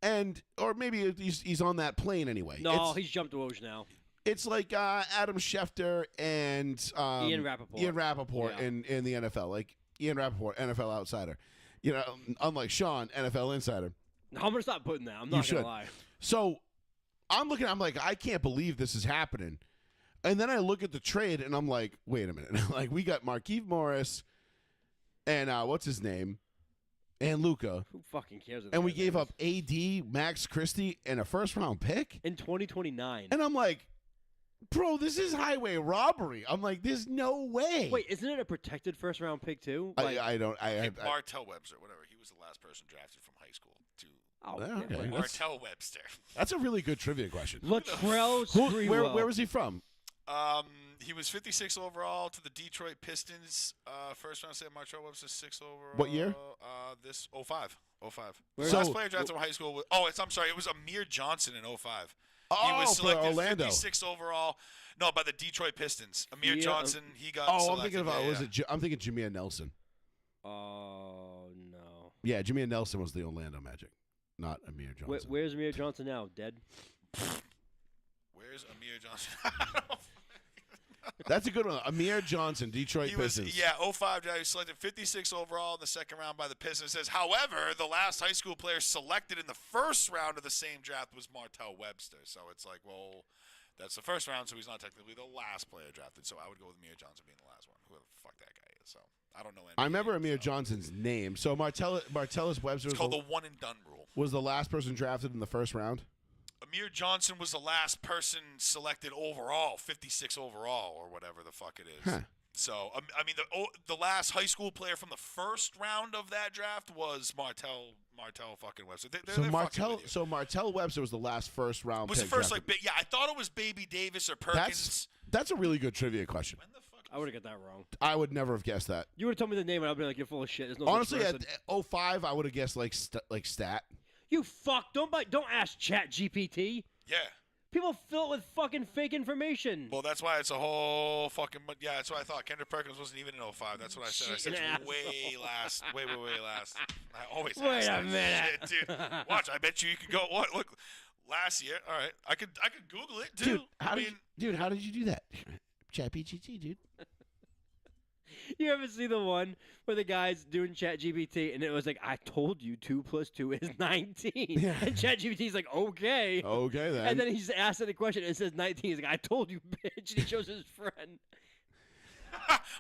And or maybe he's on that plane anyway. No, he's jumped to Woj now. It's like Adam Schefter and Ian Rappaport. Ian Rappaport Yeah. in the NFL. Like Ian Rappaport, NFL outsider. You know, unlike Sean, NFL insider. I'm gonna stop putting that. I'm not should. gonna lie. So I'm like, I can't believe this is happening. And then I look at the trade and I'm like, wait a minute. Like we got Markieff Morris and what's his name? And Luca. Who fucking cares? what And we that gave is? up AD, Max Christie, and a first round pick. in 2029. And I'm like, bro, this is highway robbery. I'm like, there's no way. Wait, isn't it a protected first round pick too? I don't. Martell Webster, whatever. He was the last person drafted from high school. Oh, Yeah, yeah, okay. whatever. Martell Webster. That's a really good trivia question. Latrell Where was he from? He was 56 overall to the Detroit Pistons. First round set, Martell Webster 6 overall. What year? This 05. 05. Where- So- Last player drafted from high school. I'm sorry. It was Amir Johnson in 05. Oh, He was for selected Orlando. 56 overall. No, by the Detroit Pistons. Amir Yeah, Johnson, he got Oh, selected. I'm thinking about Yeah. I'm thinking Jameer Nelson. Oh no. Yeah, Jameer Nelson was the Orlando Magic, not Amir Johnson. Where's Amir Johnson now? Dead. Where's Amir Johnson? That's a good one. Amir Johnson, Detroit He was, Pistons. 05 draft. He was selected 56 overall in the second round by the Pistons. It says, however, the last high school player selected in the first round of the same draft was Martell Webster. So it's like, well, that's the first round, so he's not technically the last player drafted. So I would go with Amir Johnson being the last one. Whoever the fuck that guy is. So I don't know any. I remember Amir Johnson's name. So Martellus Webster It's called the one and done rule. was the last person drafted in the first round. Amir Johnson was the last person selected overall, 56 overall, or whatever the fuck it is. Huh. So, I mean, the last high school player from the first round of that draft was Martell fucking Webster. They're fucking with you. Martell Webster was the last first round Was pick. the first drafted. I thought it was Baby Davis or Perkins. That's a really good trivia question. When the fuck? I would have got that wrong. I would never have guessed that. You would have told me the name, and I'd be like, "You're full of shit." There's no Honestly, such at person. 05, I would have guessed like stat. You fuck! Don't ask Chat GPT. Yeah. People fill it with fucking fake information. Well, that's why it's a whole fucking. Yeah, that's what I thought. Kendrick Perkins wasn't even in 05. That's what I said. I said Shit it's ass. way last. Way last. I always Wait ask a that minute. shit, dude. Watch. I bet you could go. What? Look. Last year. All right. I could Google it too. Dude, how did you do that? ChatGPT, dude. You ever see the one where the guy's doing Chat GPT and it was like, "I told you 2 + 2 is 19," Yeah. and Chat GPT's like, "Okay." Okay then. And then he's asking the question and it says 19. He's like, "I told you, bitch." And he shows his friend.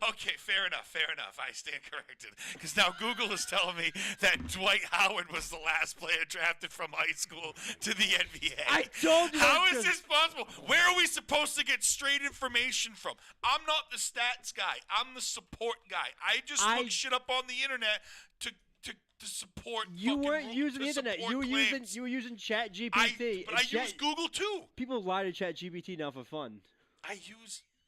Okay, fair enough. I stand corrected. Because now Google is telling me that Dwight Howard was the last player drafted from high school to the NBA. I told you. How that is this possible? Where are we supposed to get straight information from? I'm not the stats guy. I'm the support guy. I just look shit up on the internet to support. You fucking weren't using the to internet. support You were claims. using Chat GPT. But I use Google too. People lie to Chat GPT now for fun.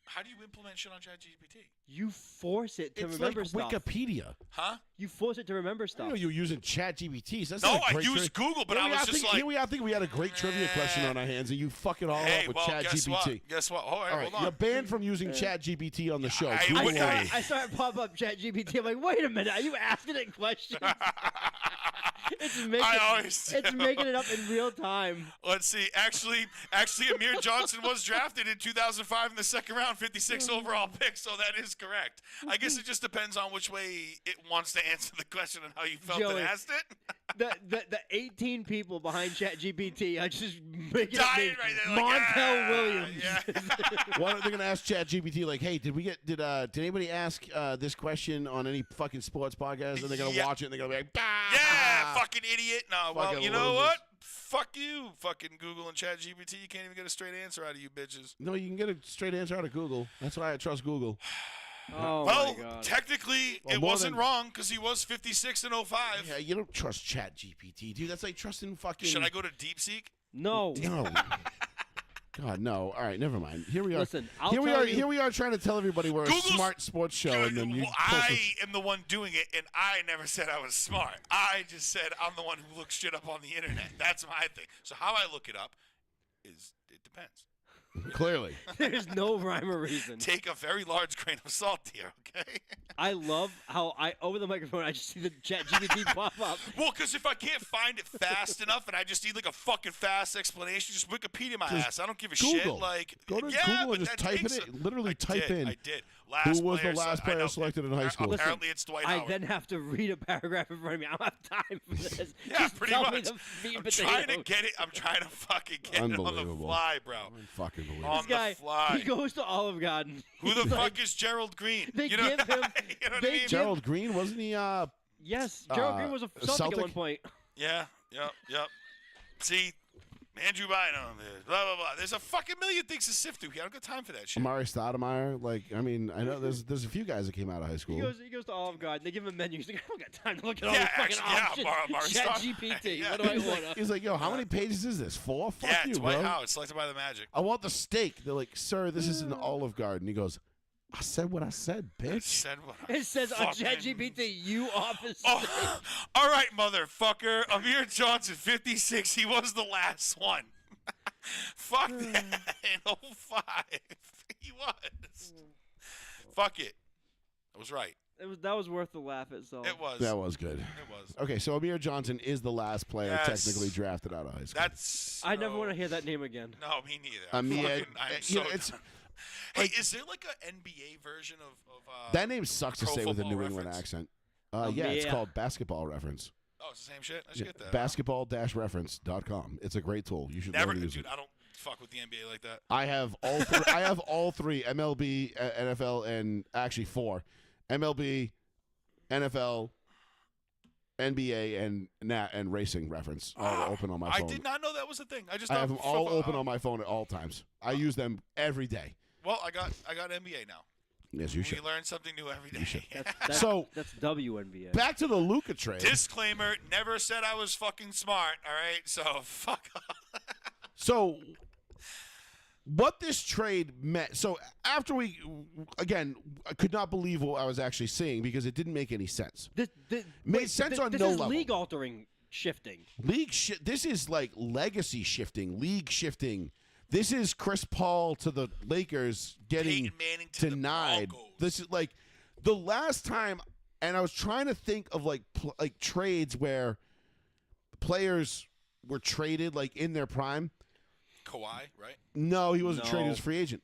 How do you implement shit on ChatGPT? You force it to it's remember like stuff. Wikipedia. Huh? You force it to remember I stuff. know you're using ChatGPT. So that's No, not a I great use Google, but I was just like, here we are thinking we had a great trivia question on our hands, and you fuck it all hey, up with well, guess ChatGPT. what? Guess what? All right, All right, hold on. you're banned from using ChatGPT on the show. I Google would- only. I saw it pop up Chat GPT. I'm like, wait a minute, are you asking it questions? It's making it up in real time. Let's see. Actually, Amir Johnson was drafted in 2005 in the second round, 56 overall pick. So that is correct. I guess it just depends on which way it wants to answer the question and how you felt Joey, it asked it. The 18 people behind Chat GPT are just making Dying up names. right there, like, Montel Williams. Why don't they gonna ask ChatGPT like, hey, did anybody ask this question on any fucking sports podcast? And they're gonna watch it and they're gonna be like, bah! Yeah, fucking idiot. No, well, Fucking you know losers. what? Fuck you, fucking Google and ChatGPT. You can't even get a straight answer out of you bitches. No, you can get a straight answer out of Google. That's why I trust Google. Oh Well, my God. technically, Well, it more wasn't than- wrong because he was 56 and 05. Yeah, you don't trust ChatGPT, dude. That's like trusting fucking. Should I go to DeepSeek? No. No. God, no. All right, never mind. Here we are. Listen, I'll here we tell are. you- Here we are trying to tell everybody we're Google's- a smart sports show, and then you. Well, I am the one doing it, and I never said I was smart. I just said I'm the one who looks shit up on the internet. That's my thing. So how I look it up is it depends. Clearly. There's no rhyme or reason. Take a very large grain of salt here, okay? I love how over the microphone I just see the ChatGPT pop up. Well, because if I can't find it fast enough and I just need like a fucking fast explanation, just Wikipedia my ass. I don't give a shit. Google. Like, Go to yeah, Google but and just that type takes it in. Literally type in. I did. Who was the last player selected in high school? Apparently, it's Dwight I Howard. then have to read a paragraph in front of me. I don't have time for this. Yeah, Just pretty tell me much. the meat and I'm trying to potatoes. get it. I'm trying to fucking get it on the Unbelievable. fly, bro. Fucking believe On This guy, the fly. he goes to Olive Garden. Who the He's fuck like, is Gerald Green? They you know, give him- you know what they I mean? give- Gerald Green, wasn't he? Yes, Gerald Green was a Celtic, Celtic? at one point. Yeah, yep. See, Andrew Bynum, blah, blah, blah. There's a fucking million things to sift through here. I don't got time for that shit. Amari Stoudemire. Like, I mean, I know there's a few guys that came out of high school. He goes to Olive Garden. They give him a menu. He's like, I don't got time to look at all Yeah, these fucking actually, yeah, options. Amari ChatGPT. Stoudemire. What do I He's order? like, he's like, yo, how many pages is this? 4? Fuck Yeah, you, Dwight bro. Howard, selected by the Magic. I want the steak. They're like, sir, this is an Olive Garden. He goes, I said what I said, bitch. Said what I It says on fucking- ChatGPT, you office. Oh, all right, motherfucker. Amir Johnson, 56. He was the last one. Fuck that. In 05. He was. Fuck it. I was right. That was worth the laugh itself. It was. That was good. It was. Okay, so Amir Johnson is the last player Yes. technically drafted out of high school. That's. I never want to hear that name again. No, me neither. Amir, I'm you so know, it's done. Hey, is there like an NBA version of that name sucks to Pro say with a Football New England Reference? accent. Yeah, it's Amir. called Basketball Reference. Oh, it's the same shit. I should Yeah, get that. basketball-reference.com. It's a great tool. You should Never, learn to use dude. it. I don't fuck with the NBA like that. I have all three. I have all three: MLB, NFL, and actually 4: MLB, NFL, NBA, and racing reference all open on my I phone. did not know that was a thing. I just I thought have them all football- open on my phone at all times. I use them every day. Well, I got NBA now. Yes, you We should. learn something new every day. That's, So- that's WNBA. Back to the Luka trade. Disclaimer: never said I was fucking smart. All right, so fuck off. So, what this trade meant. So, after we, again, I could not believe what I was actually seeing because it didn't make any sense. This, Made sense on this no is level. league altering shifting. This is like legacy shifting, league shifting. This is Chris Paul to the Lakers getting Peyton Manning to the denied. Broncos. This is like the last time, and I was trying to think of like trades where players were traded like in their prime. Kawhi, right? No, he wasn't No. traded as free agent.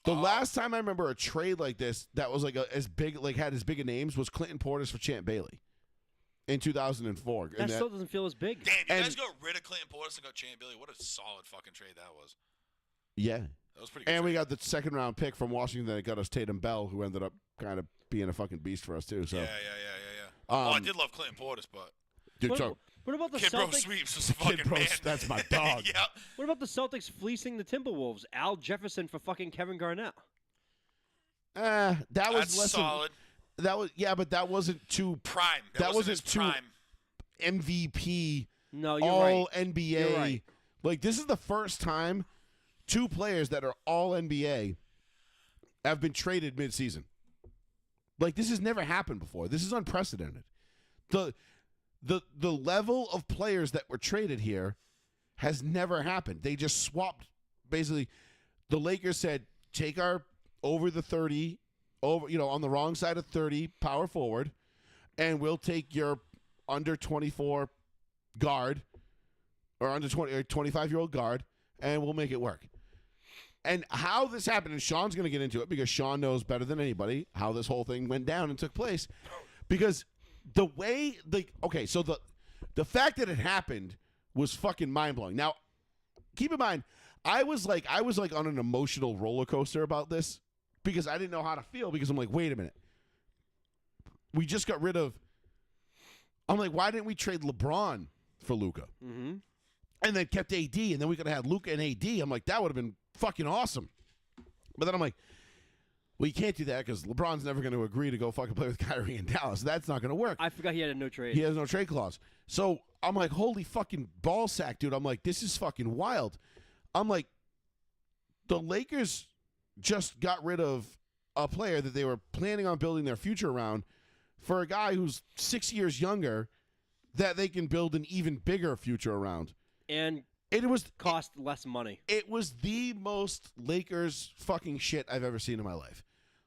The last time I remember a trade like this that was like as big, like had as big a names was Clinton Portis for Champ Bailey in 2004. That still doesn't feel as big. Damn, you And- guys got rid of Clinton Portis and got Champ Bailey. What a solid fucking trade that was. yeah. That was pretty good. And we trade. got the second round pick from Washington that got us Tatum Bell, who ended up kind of being a fucking beast for us too. So, Yeah. Well, I Um, did love Clinton Portis, but dude, What, so what about the Kid Bro Celtics? Sweeps was a Kid fucking Bro, man. that's my dog. yeah. What about the Celtics fleecing the Timberwolves? Al Jefferson for fucking Kevin Garnett. that was That's less solid. that was but that wasn't too Prime. that wasn't wasn't his too- prime. MVP No, you're all right. NBA. You're right. Like this is the first time 2 players that are all NBA have been traded midseason. Like this has never happened before. This is unprecedented. The level of players that were traded here has never happened. They just swapped basically. The Lakers said, "Take our over the 30 on the wrong side of 30 power forward, and we'll take your under 24 guard or under 20 or 25-year-old guard, and we'll make it work." And how this happened, and Sean's going to get into it because Sean knows better than anybody how this whole thing went down and took place. Because the way, so the fact that it happened was fucking mind-blowing. Now, keep in mind, I was like on an emotional roller coaster about this because I didn't know how to feel because I'm like, wait a minute. We just got rid of, I'm like, why didn't we trade LeBron for Luka? Mm-hmm. And then kept AD, and then we could have had Luka and AD. I'm like, that would have been fucking awesome. But then I'm like, well, you can't do that because LeBron's never going to agree to go fucking play with Kyrie in Dallas. That's not going to work. I forgot he had a no trade. He has no trade clause. So I'm like, holy fucking ball sack, dude. I'm like, this is fucking wild. I'm like, the Lakers just got rid of a player that they were planning on building their future around for a guy who's 6 years younger that they can build an even bigger future around. And It was cost less money. It was the most Lakers fucking shit I've ever seen in my life.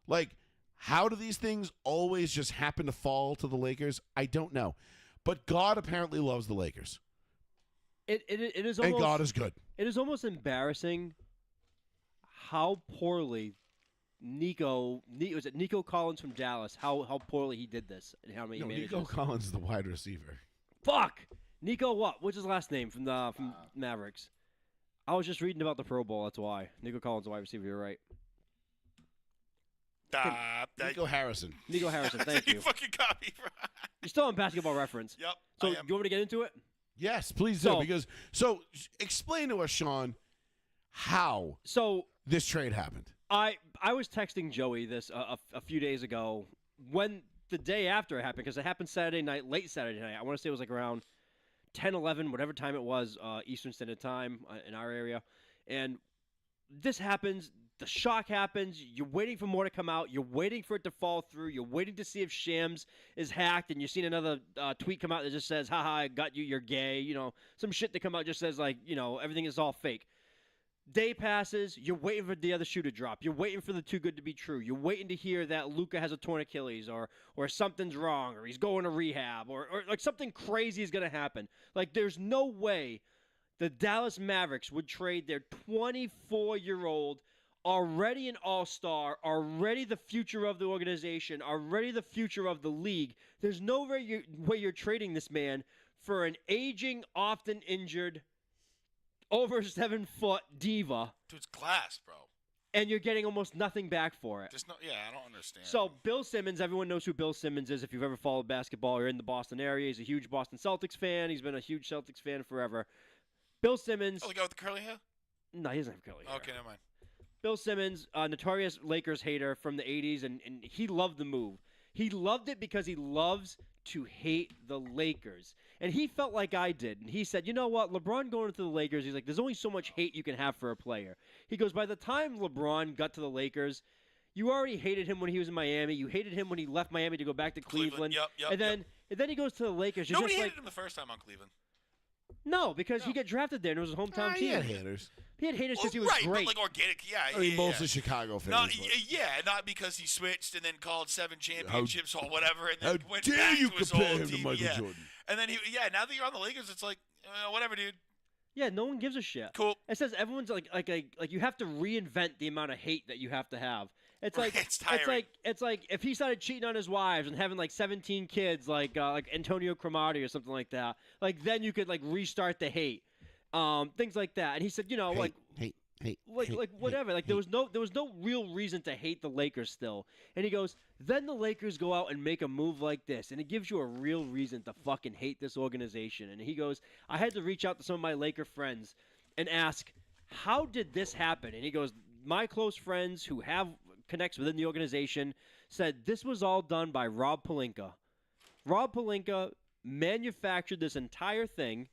Like, how do these things always just happen to fall to the Lakers? I don't know. But God apparently loves the Lakers. It is And almost, God is good. It is almost embarrassing how poorly Nico Collins from Dallas, how poorly he did this and how many No, managers. Nico Collins is the wide receiver. Fuck! Nico what? What's his last name from Mavericks? I was just reading about the Pro Bowl, that's why. Nico Collins, the wide receiver, you're right. Nico Harrison. Nico Harrison, thank you. You fucking got me. You're still on Basketball Reference. Yep. So, I you am. want me to get into it? Yes, please do. So- Explain to us, Sean, how So, this trade happened. I was texting Joey this a few days ago when the day after it happened, because it happened Saturday night, late Saturday night. I want to say it was like around 10, 11, whatever time it was, Eastern Standard Time in our area. And this happens. The shock happens. You're waiting for more to come out. You're waiting for it to fall through. You're waiting to see if Shams is hacked. And you've seen another tweet come out that just says, haha, I got you, you're gay. You know, some shit that come out just says, like, you know, everything is all fake. Day passes. You're waiting for the other shoe to drop. You're waiting for the too good to be true. You're waiting to hear that Luka has a torn Achilles or something's wrong or he's going to rehab or like something crazy is going to happen. Like, there's no way the Dallas Mavericks would trade their 24-year-old, already an all-star, already the future of the organization, already the future of the league. There's no way you're trading this man for an aging, often injured, over 7-foot diva, Dude's glass, bro. and you're getting almost nothing back for it. There's no. Yeah, I don't understand. So Bill Simmons, everyone knows who Bill Simmons is if you've ever followed basketball or in the Boston area. He's a huge Boston Celtics fan. He's been a huge Celtics fan forever. Bill Simmons. Oh, the guy with the curly hair. No, he doesn't have curly hair. Okay, never mind. Bill Simmons, notorious Lakers hater from the 80s, and he loved the move. He loved it because he loves to hate the Lakers. And he felt like I did. And he said, you know what, LeBron going into the Lakers, he's like, there's only so much hate you can have for a player. He goes, by the time LeBron got to the Lakers, you already hated him when he was in Miami. You hated him when he left Miami to go back to Cleveland. Yep. And then he goes to the Lakers. You're Nobody just hated like, him the first time on Cleveland. no, because he got drafted there and it was his hometown He team. had haters. He had haters because he was right, great. but like organic, yeah. I mean, yeah, mostly yeah. Chicago fans. Not, but- yeah, not because he switched and then called 7 championships or whatever, and How then went dare back you to his compare old him to team. Michael yeah. Jordan? And then now that you're on the Lakers, it's like whatever, dude. Yeah, no one gives a shit. Cool. It says everyone's like you have to reinvent the amount of hate that you have to have. It's like It's tiring. it's like if he started cheating on his wives and having like 17 kids, like Antonio Cromartie or something like that. Like then you could like restart the hate, things like that. And he said, you know, hate, whatever. Like there was no real reason to hate the Lakers still. And he goes, then the Lakers go out and make a move like this, and it gives you a real reason to fucking hate this organization. And he goes, I had to reach out to some of my Laker friends and ask, how did this happen? And he goes, my close friends who have connects within the organization said this was all done by Rob Pelinka. Rob Pelinka manufactured this entire thing.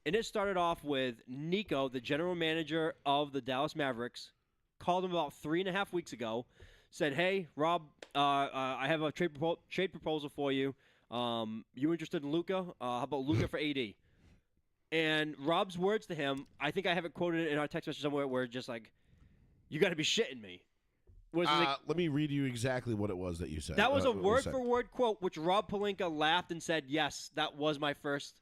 And it started off with Nico, the general manager of the Dallas Mavericks, called him about 3.5 weeks ago, said, hey, Rob, I have a trade proposal for you. You interested in Luka? How about Luka for AD? And Rob's words to him, I think I have it quoted in our text message somewhere, where just like, you got to be shitting me. Was like, let me read you exactly what it was that you said. that was a what was said. word-for-word quote, which Rob Pelinka laughed and said, yes, that was my first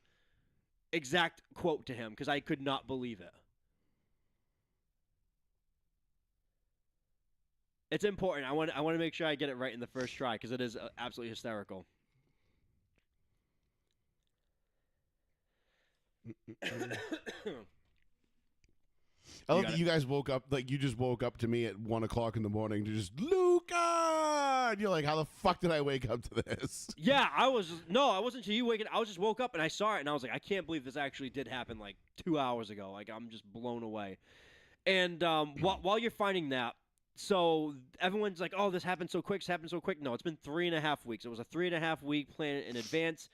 exact quote to him, because I could not believe it. It's important. I want to make sure I get it right in the first try, because it is absolutely hysterical. I love got that it. you guys woke up, like you just woke up to me at 1 o'clock in the morning to just, Luka! And you're like, how the fuck did I wake up to this? Yeah, I wasn't until you waking. I was just woke up and I saw it and I was like, I can't believe this actually did happen like 2 hours ago. Like I'm just blown away. And while you're finding that, so everyone's like, oh, this happened so quick. No, it's been 3.5 weeks. It was a 3.5 week plan in advance.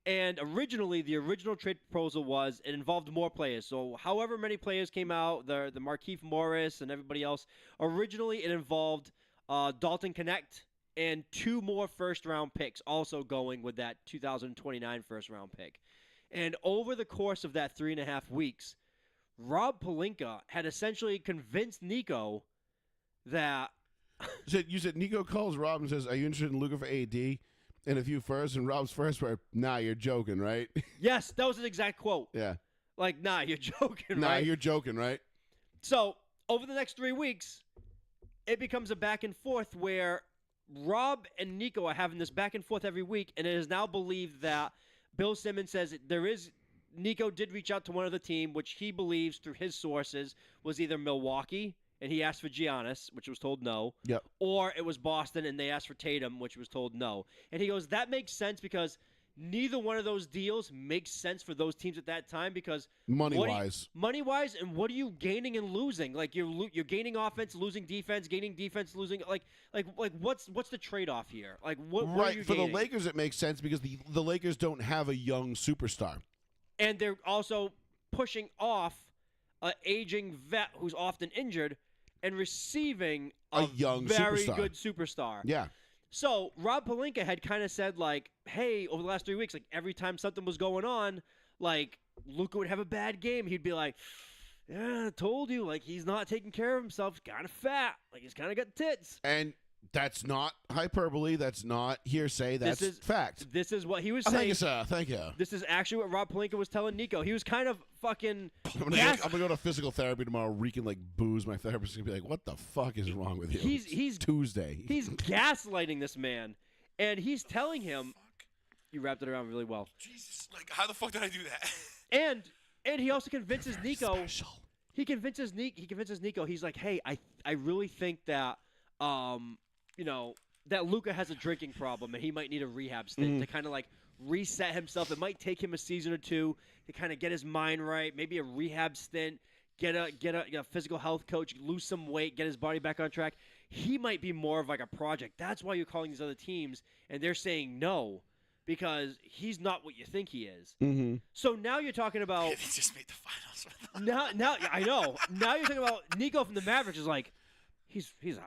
And originally, the original trade proposal was it involved more players. So however many players came out, the Markieff Morris and everybody else, originally it involved Dalton Connect and 2 more first-round picks also going with that 2029 first-round pick. And over the course of that 3.5 weeks, Rob Pelinka had essentially convinced Nico that You said Nico calls Rob and says, "Are you interested in Luka for AD?" And a few first, and Rob's first were, "Nah, you're joking, right?" yes, that was an exact quote. Yeah. Like, nah, you're joking, Nah, right? you're joking, right? So over the next 3 weeks, it becomes a back and forth where Rob and Nico are having this back and forth every week, and it is now believed that Bill Simmons says Nico did reach out to one other team, which he believes through his sources was either Milwaukee, and he asked for Giannis, which was told no. Yep. Or it was Boston, and they asked for Tatum, which was told no. And he goes, that makes sense because neither one of those deals makes sense for those teams at that time because Money-wise. Money-wise, and what are you gaining and losing? Like you're gaining offense, losing defense, gaining defense, losing like what's the trade-off here? Like what are Right. you For gaining? the Lakers, it makes sense because the Lakers don't have a young superstar. And they're also pushing off an aging vet who's often injured and receiving A young very superstar. good superstar. Yeah. So Rob Pelinka had kind of said like, hey, over the last 3 weeks, like every time something was going on, like Luka would have a bad game, he'd be like, yeah, I told you, like he's not taking care of himself, he's kind of fat, like he's kind of got tits. And that's not hyperbole. That's not hearsay. That's fact. This is what he was Thank saying. you, sir. Thank you. This is actually what Rob Pelinka was telling Nico. He was kind of fucking. I'm gonna go to physical therapy tomorrow, reeking like booze. My therapist is gonna be like, "What the fuck is wrong with you?" He's Tuesday. He's gaslighting this man, and he's telling him. You wrapped it around really well. Jesus, like how the fuck did I do that? And he also convinces Nico. Special. He convinces Nico. He's like, hey, I really think that that Luka has a drinking problem and he might need a rehab stint to kind of like reset himself. It might take him a season or two to kind of get his mind right. Maybe a rehab stint, get a physical health coach, lose some weight, get his body back on track. He might be more of like a project. That's why you're calling these other teams and they're saying no because he's not what you think he is. Mm-hmm. So now you're talking about They just made the finals. now I know. Now you're talking about Nico from the Mavericks is like he's This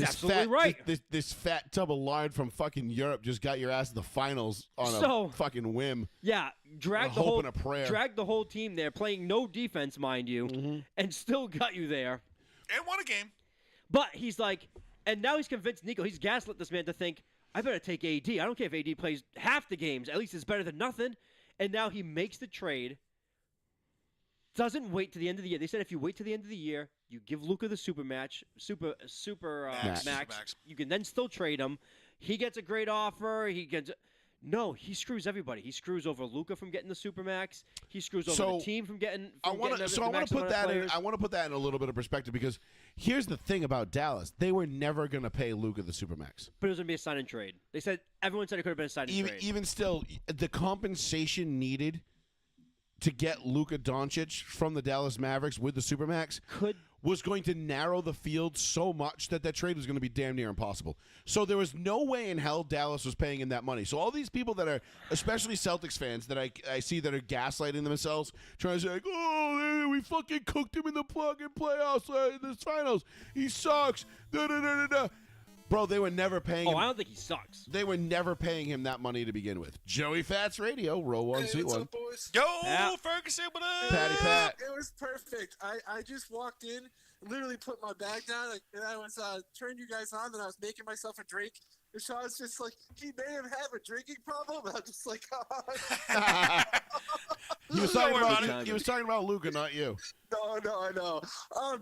absolutely fat, right. This fat tub of lard from fucking Europe just got your ass to the finals on So- a fucking whim. Yeah, drag A the hope whole and a prayer. drag the whole team there, playing no defense, mind you, and still got you there. And won a game. But he's like, and now he's convinced Nico. He's gaslit this man to think, I better take AD. I don't care if AD plays half the games. At least it's better than nothing. And now he makes the trade. Doesn't wait to the end of the year. They said if you wait to the end of the year, you give Luka the super max. Max. You can then still trade him. He gets a great offer. No, he screws everybody. He screws over Luka from getting the supermax. He screws over the team from getting. I want to put that in. I want to put that in a little bit of perspective because here's the thing about Dallas: they were never going to pay Luka the supermax. But it was going to be a sign and trade. They said everyone said it could have been a sign and trade. Even still, the compensation to get Luka Doncic from the Dallas Mavericks with the supermax was going to narrow the field so much that trade was going to be damn near impossible. So there was no way in hell Dallas was paying him that money. So all these people that are, especially Celtics fans, that I see that are gaslighting themselves, trying to say, like, oh, we fucking cooked him in the fucking playoffs, in the finals. He sucks. Da-da-da-da-da. Bro, they were never paying him. I don't think he sucks. They were never paying him that money to begin with. Joey Fats Radio, row one, seat what's one. up, boys? Yo, Yeah. Ferguson, what up? Patty Pat. It was perfect. I just walked in, literally put my bag down, and I was turning you guys on, and I was making myself a drink. And Sean's just like, he may have a drinking problem. And I'm just like, He was talking about Luka, not you. no, I know.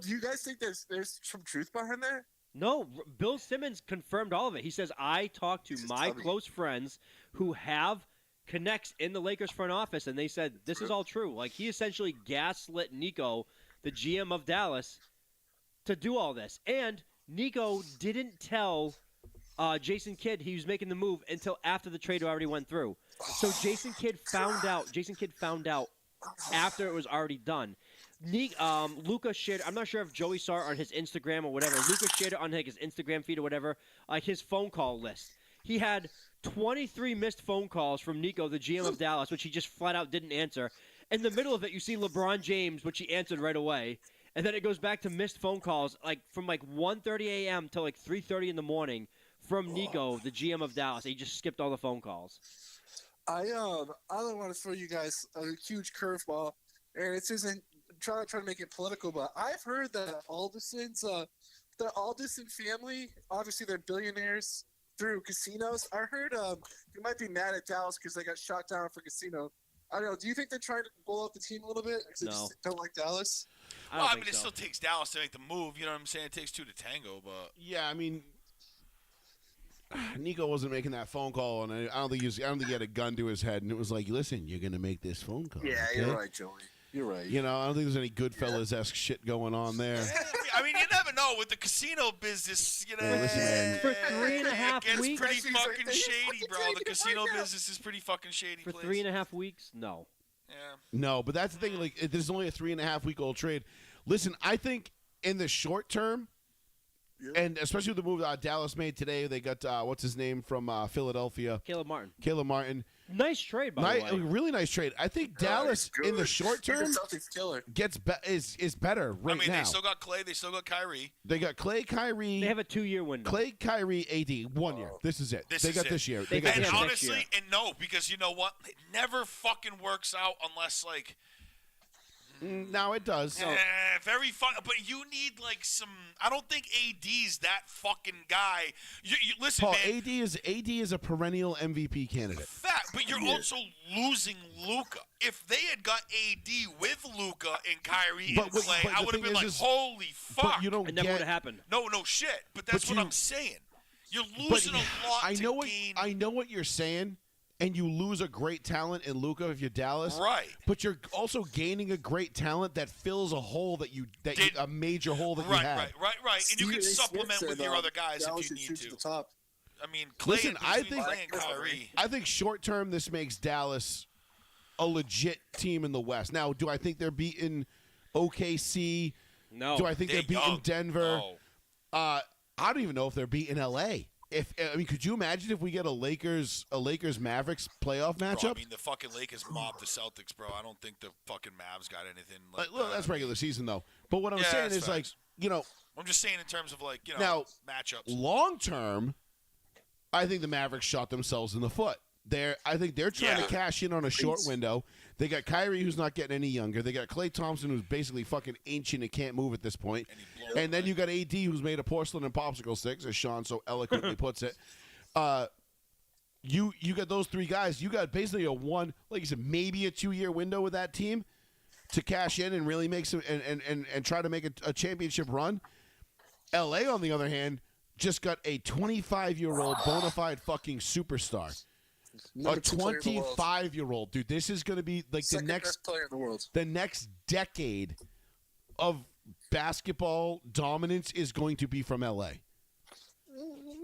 Do you guys think there's some truth behind that? No, Bill Simmons confirmed all of it. He says, I talked to my close friends who have connects in the Lakers front office, and they said this is all true. Like, he essentially gaslit Nico, the GM of Dallas, to do all this. And Nico didn't tell Jason Kidd he was making the move until after the trade already went through. So Jason Kidd found out after it was already done. Luka shared, I'm not sure if Joey saw it on his Instagram or whatever. Luka shared it on his Instagram feed or whatever, his phone call list. He had 23 missed phone calls from Nico, the GM of Dallas, which he just flat out didn't answer. In the middle of it, you see LeBron James, which he answered right away. And then it goes back to missed phone calls, from 1:30 a.m. till 3:30 in the morning from Nico, the GM of Dallas. He just skipped all the phone calls. I don't want to throw you guys a huge curveball, and it isn't trying to make it political, but I've heard that the Alderson family, obviously they're billionaires through casinos. I heard they might be mad at Dallas because they got shot down for casino. I don't know. Do you think they're trying to blow up the team a little bit? Because they No. just don't like Dallas? Well, I think mean, it so. still takes Dallas to make the move. You know what I'm saying? It takes two to tango, but Yeah, I mean, Nico wasn't making that phone call, and I don't think he had a gun to his head, and it was like, listen, you're gonna make this phone call. Yeah, okay? you're right, Joey. You're right. You know, I don't think there's any Goodfellas-esque shit going on there. I mean, you never know with the casino business. You know, Hey, listen, man. For 3.5 it gets weeks? pretty He's like, fucking "Hey, shady, fucking bro. taking The it casino right now." business is pretty fucking shady. For place. 3.5 weeks? No. Yeah. No, but that's the thing. Like, this is only a 3.5-week-old trade. Listen, I think in the short term, and especially with the move Dallas made today, they got what's his name from Philadelphia, Caleb Martin. Caleb Martin. Nice trade, by the A way. really nice trade. I think Dallas he's in the good. short He's a term Celtics killer. is better right I mean, now. they still got Clay. They still got Kyrie. They got Clay, Kyrie. They have a 2-year window. Clay, Kyrie, AD, 1 year. This is it. This they is got it. this year. They They got got this And him year. next year. honestly, and no, because you know what? It never fucking works out unless like. Now it does. Very fun, but you need like some. I don't think AD's that fucking guy. You listen, Paul, man. AD is a perennial MVP candidate. Fact, but you're also losing Luka. If they had got AD with Luka and Kyrie But and what- Clay, but I the would have thing been is- like, "Holy fuck!" But you don't It never get. would have happened. No shit. But that's what you- I'm saying. You're But losing a lot I to know what gain. I know what you're saying, and you lose a great talent in Luka if you're Dallas. Right. But you're also gaining a great talent that fills a hole a major hole that you Right, had. right. And you can Stephen A. supplement Smith with said, your other guys Dallas if you should need shoot to to. the top. I mean, Clay Listen, and I between think- Clay and Kyrie. I think short term this makes Dallas a legit team in the West. Now, do I think they're beating OKC? No. Do I think they're beating young. Denver? No. I don't even know if they're beating LA. Could you imagine if we get a Lakers Mavericks playoff Bro, matchup? I mean, the fucking Lakers mobbed the Celtics, bro. I don't think the fucking Mavs got anything like Well, that. that's regular season though. But what I'm Yeah, saying that's is like, facts. I'm just saying in terms of like, Now, matchups. long term, I think the Mavericks shot themselves in the foot. I think they're trying Yeah. to cash in on a short window. They got Kyrie, who's not getting any younger. They got Klay Thompson, who's basically fucking ancient and can't move at this point. And he blows And then away. you got AD, who's made of porcelain and popsicle sticks, as Sean so eloquently puts it. You got those three guys. You got basically like you said, maybe a 2-year window with that team to cash in and really make some and try to make a championship run. LA, on the other hand, just got a 25-year-old bona fide fucking superstar. Number 2 player in the world. 25-year-old, dude. This is going to be like Second the next best player in the world. decade of basketball dominance is going to be from LA.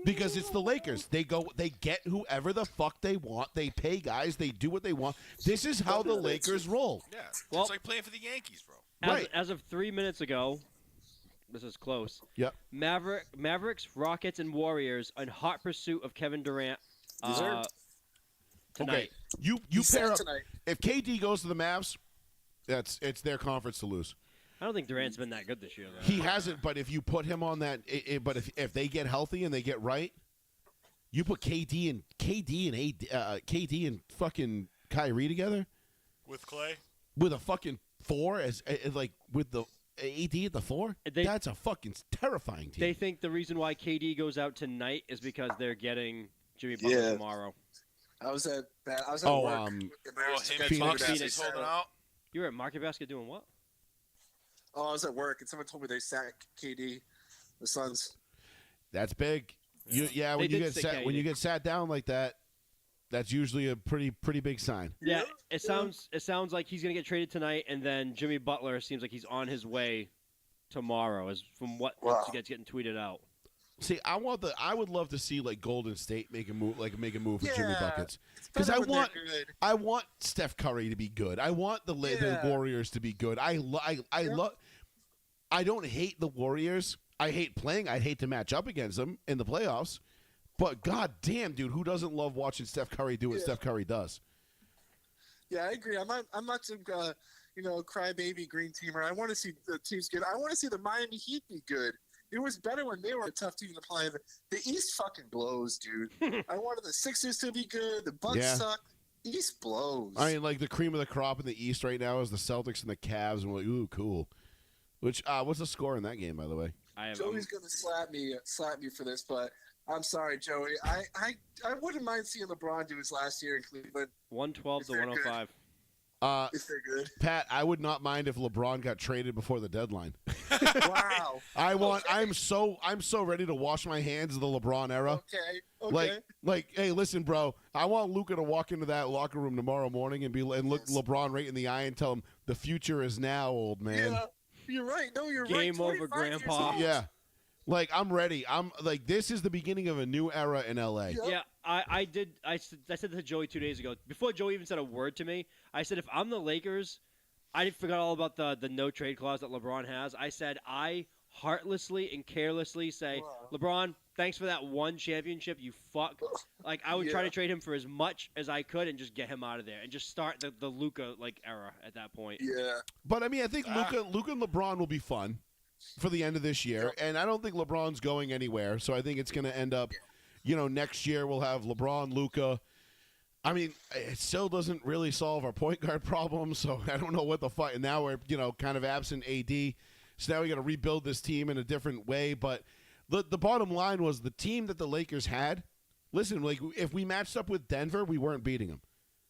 Because it's the Lakers. They get whoever the fuck they want. They pay guys. They do what they want. This is how the Lakers roll. Yeah, Well- it's like playing for the Yankees, bro. Right. As of 3 minutes ago, this is close. Yep. Mavericks, Rockets, and Warriors in hot pursuit of Kevin Durant Deserved. tonight. Okay. You He's pair set up. tonight. If KD goes to the Mavs, it's their conference to lose. I don't think Durant's been that good this year, though. He hasn't, but if you put him on that, but if they get healthy and they get right, you put KD and fucking Kyrie together With Clay? with a fucking 4 as like with the AD at the 4. That's a fucking terrifying team. They think the reason why KD goes out tonight is because they're getting Jimmy Butler Yeah. tomorrow. I was at work. Oh, him and Phoenix. Bucks holding out? You were at Market Basket doing what? Oh, I was at work, and someone told me they sacked KD, the Suns. That's big. They When you did get say sat when KD. you get sat down like that, that's usually a pretty big sign. Yeah, it sounds like he's gonna get traded tonight, and then Jimmy Butler seems like he's on his way tomorrow, as from what gets getting tweeted out. See, I would love to see like Golden State make a move for Jimmy Yeah, buckets, it's because better when they're good. I want Steph Curry to be good. I want the Warriors to be good. I don't hate the Warriors. I hate to match up against them in the playoffs. But god damn, dude, who doesn't love watching Steph Curry do what Steph Curry does? Yeah, I agree. I'm not some crybaby green teamer. I want to see the teams good. I want to see the Miami Heat be good. It was better when they were a tough team to play. The East fucking blows, dude. I wanted the Sixers to be good. The Bucks Yeah. suck. East blows. I mean, like the cream of the crop in the East right now is the Celtics and the Cavs, and we're like, ooh, cool. Which, what's the score in that game, by the way? Joey's gonna slap me for this, but I'm sorry, Joey. I wouldn't mind seeing LeBron do his last year in Cleveland. 112 to If they're 105. If they're good. Pat, I would not mind if LeBron got traded before the deadline. Wow. I'm so ready to wash my hands of the LeBron era. Okay. Like, hey, listen, bro. I want Luka to walk into that locker room tomorrow morning and look LeBron right in the eye and tell him the future is now, old man. Yeah, you're right. No, you're right. Game over, 25 years Grandpa. old. Yeah. Like, I'm ready. I'm like, this is the beginning of a new era in LA. Yeah, I did. I said that to Joey 2 days ago. Before Joey even said a word to me, I said if I'm the Lakers, I forgot all about the no trade clause that LeBron has. I said I heartlessly and carelessly say, LeBron, thanks for that one championship, you fuck. Like I would try to trade him for as much as I could and just get him out of there and just start the Luka era at that point. Yeah. But I mean, I think Luka and LeBron will be fun for the end of this year, and I don't think LeBron's going anywhere. So I think it's going to end up, next year we'll have LeBron, Luka. I mean, it still doesn't really solve our point guard problem. So I don't know what the fuck. And now we're kind of absent AD. So now we got to rebuild this team in a different way. But the bottom line was the team that the Lakers had. Listen, like if we matched up with Denver, we weren't beating them.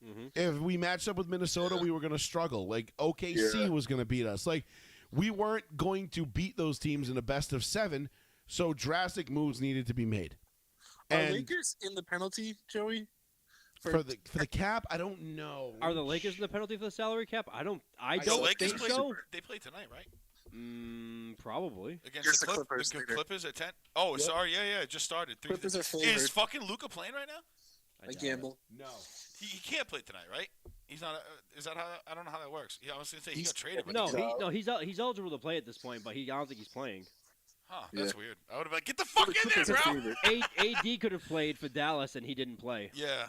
Mm-hmm. If we matched up with Minnesota, we were going to struggle. Like OKC was going to beat us. Like we weren't going to beat those teams in a best of 7. So drastic moves needed to be made. Are Lakers in the penalty, Joey? For the cap, I don't know. Are the Lakers in the penalty for the salary cap? I don't The Lakers think so. They play tonight, right? Probably. Against the Clippers. The Clippers at 10. Oh, sorry. Yeah. It just started. Clippers are favored. Is fucking Luka playing right now? I gamble. No. He can't play tonight, right? He's not. Is that how? I don't know how that works. Yeah, I was gonna say he got traded. But he's eligible to play at this point, but I don't think he's playing. Huh? That's weird. I would have been like, get the fuck in there, bro. AD could have played for Dallas and he didn't play. Yeah.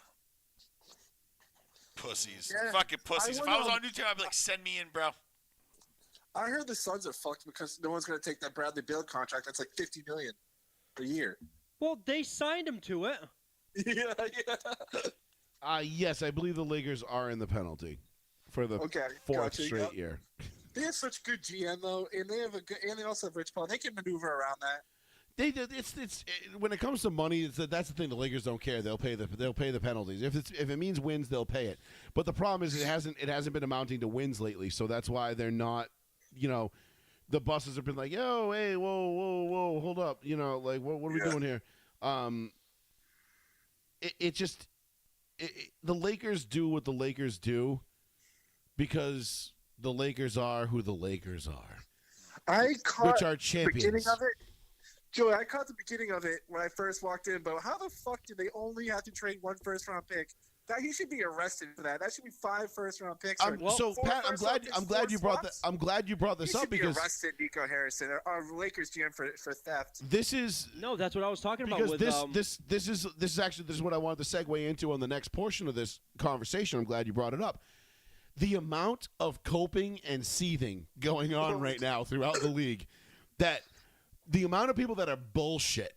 Pussies. Yeah. Fucking pussies. If I was on New Town, I'd be like, send me in, bro. I heard the Suns are fucked because no one's going to take that Bradley Beal contract. That's like $50 million a year. Well, they signed him to it. Yeah. Yes, I believe the Lakers are in the penalty for the fourth straight year. They have such good GM though, and they also have Rich Paul. They can maneuver around that. They it's when it comes to money, that's the thing. The Lakers don't care. They'll pay the penalties. If it means wins, they'll pay it. But the problem is it hasn't been amounting to wins lately. So that's why they're not. The bosses have been like, yo, hey, whoa, hold up. Like what are we doing here? The Lakers do what the Lakers do because the Lakers are who the Lakers are. I caught which are champions. The beginning of it. Joey, I caught the beginning of it when I first walked in, but how the fuck do they only have to trade one first-round pick? That he should be arrested for that. That should be 5 first-round picks. Pat, I'm glad you brought that. I'm glad you brought this up because be arrested, Nico Harrison, our Lakers GM for theft. This is that's what I was talking about. Because this is what I wanted to segue into on the next portion of this conversation. I'm glad you brought it up. The amount of coping and seething going on right now throughout the league, that the amount of people that are bullshit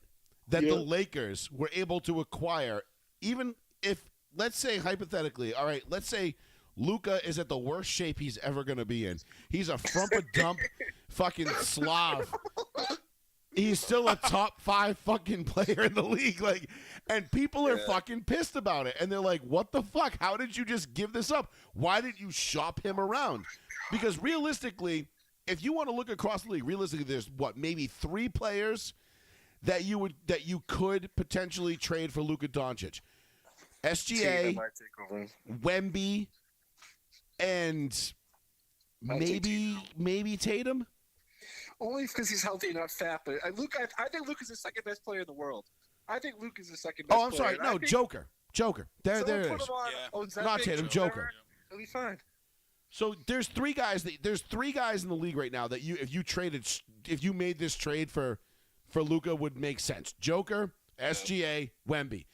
that the Lakers were able to acquire, even if. Let's say, hypothetically, all right, let's say Luka is at the worst shape he's ever going to be in. He's a frumpa-dump fucking Slav. He's still a top 5 fucking player in the league. Like, and people are fucking pissed about it. And they're like, what the fuck? How did you just give this up? Why did you shop him around? Because realistically, if you want to look across the league, realistically, there's, maybe 3 players that you could potentially trade for Luka Doncic. SGA, Wemby, and maybe Tatum. Only because he's healthy and not fat. But I think Luke is the second best player in the world. I think Luke is the second best. Oh, I'm sorry. No, Joker. There it is. Not Tatum. Joker. He'll be fine. So there's 3 guys. There's 3 guys in the league right now that if you made this trade for Luka would make sense. Joker, SGA, Wemby.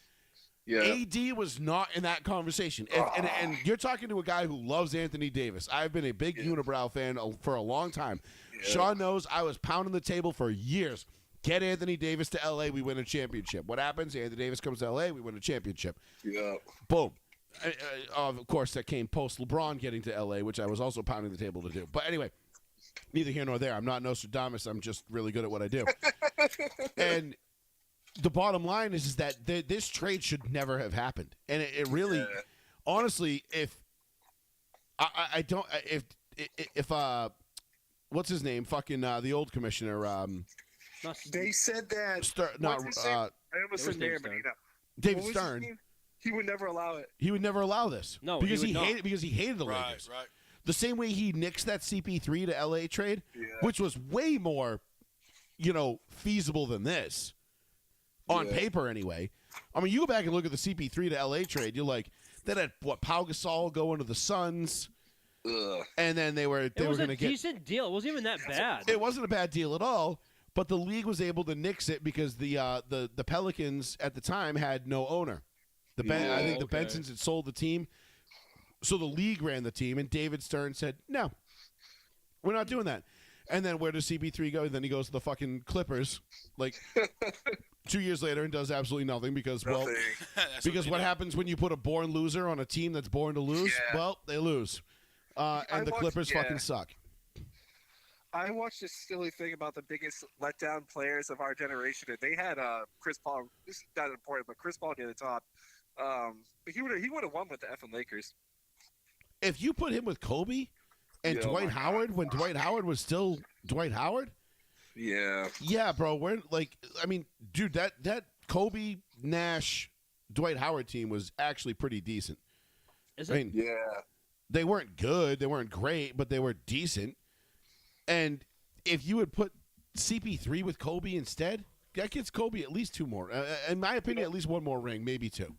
Yeah. AD was not in that conversation. And you're talking to a guy who loves Anthony Davis. I've been a big unibrow fan for a long time. Yeah. Sean knows I was pounding the table for years. Get Anthony Davis to L.A., we win a championship. What happens? Anthony Davis comes to L.A., we win a championship. Yeah. Boom. of course, that came post LeBron getting to LA, which I was also pounding the table to do. But anyway, neither here nor there. I'm not Nostradamus. I'm just really good at what I do. And the bottom line is that this trade should never have happened. And it really, honestly, if what's his name? Fucking the old commissioner. They said that. Not what's his name? I almost said David name, but Stern. David what was his Stern. name? He would never allow it. He would never allow this. No, because he would not. he hated the Lakers. Right. The same way he nixed that CP3 to LA trade, Yeah. which was way more, feasible than this. On Yeah. paper, anyway. I mean, you go back and look at the CP3 to LA trade. You're like, that had Pau Gasol going to the Suns, Ugh. and then they were It going was a to get. decent deal. It wasn't even that bad. It wasn't a bad deal at all, but the league was able to nix it because the Pelicans at the time had no owner. I think the okay. Bensons had sold the team, so the league ran the team, and David Stern said, "No, we're not doing that." And then where does CP3 go? Then he goes to the fucking Clippers, like 2 years later, and does absolutely nothing because Nothing. what happens when you put a born loser on a team that's born to lose? Yeah. Well, they lose, and the Clippers fucking suck. I watched this silly thing about the biggest letdown players of our generation, and they had Chris Paul. This is not important, but Chris Paul near the top. But he would have won with the effing Lakers. If you put him with Kobe and Yeah, oh Dwight my Howard when Dwight Howard was still Dwight Howard, Yeah. bro, we're like, I mean, dude, that Kobe, Nash, Dwight Howard team was actually pretty decent. Is I it? mean, Yeah. they weren't good, they weren't great, but they were decent. And if you would put CP3 with Kobe instead, that gets Kobe at least two more. In my opinion, at least one more ring, maybe two.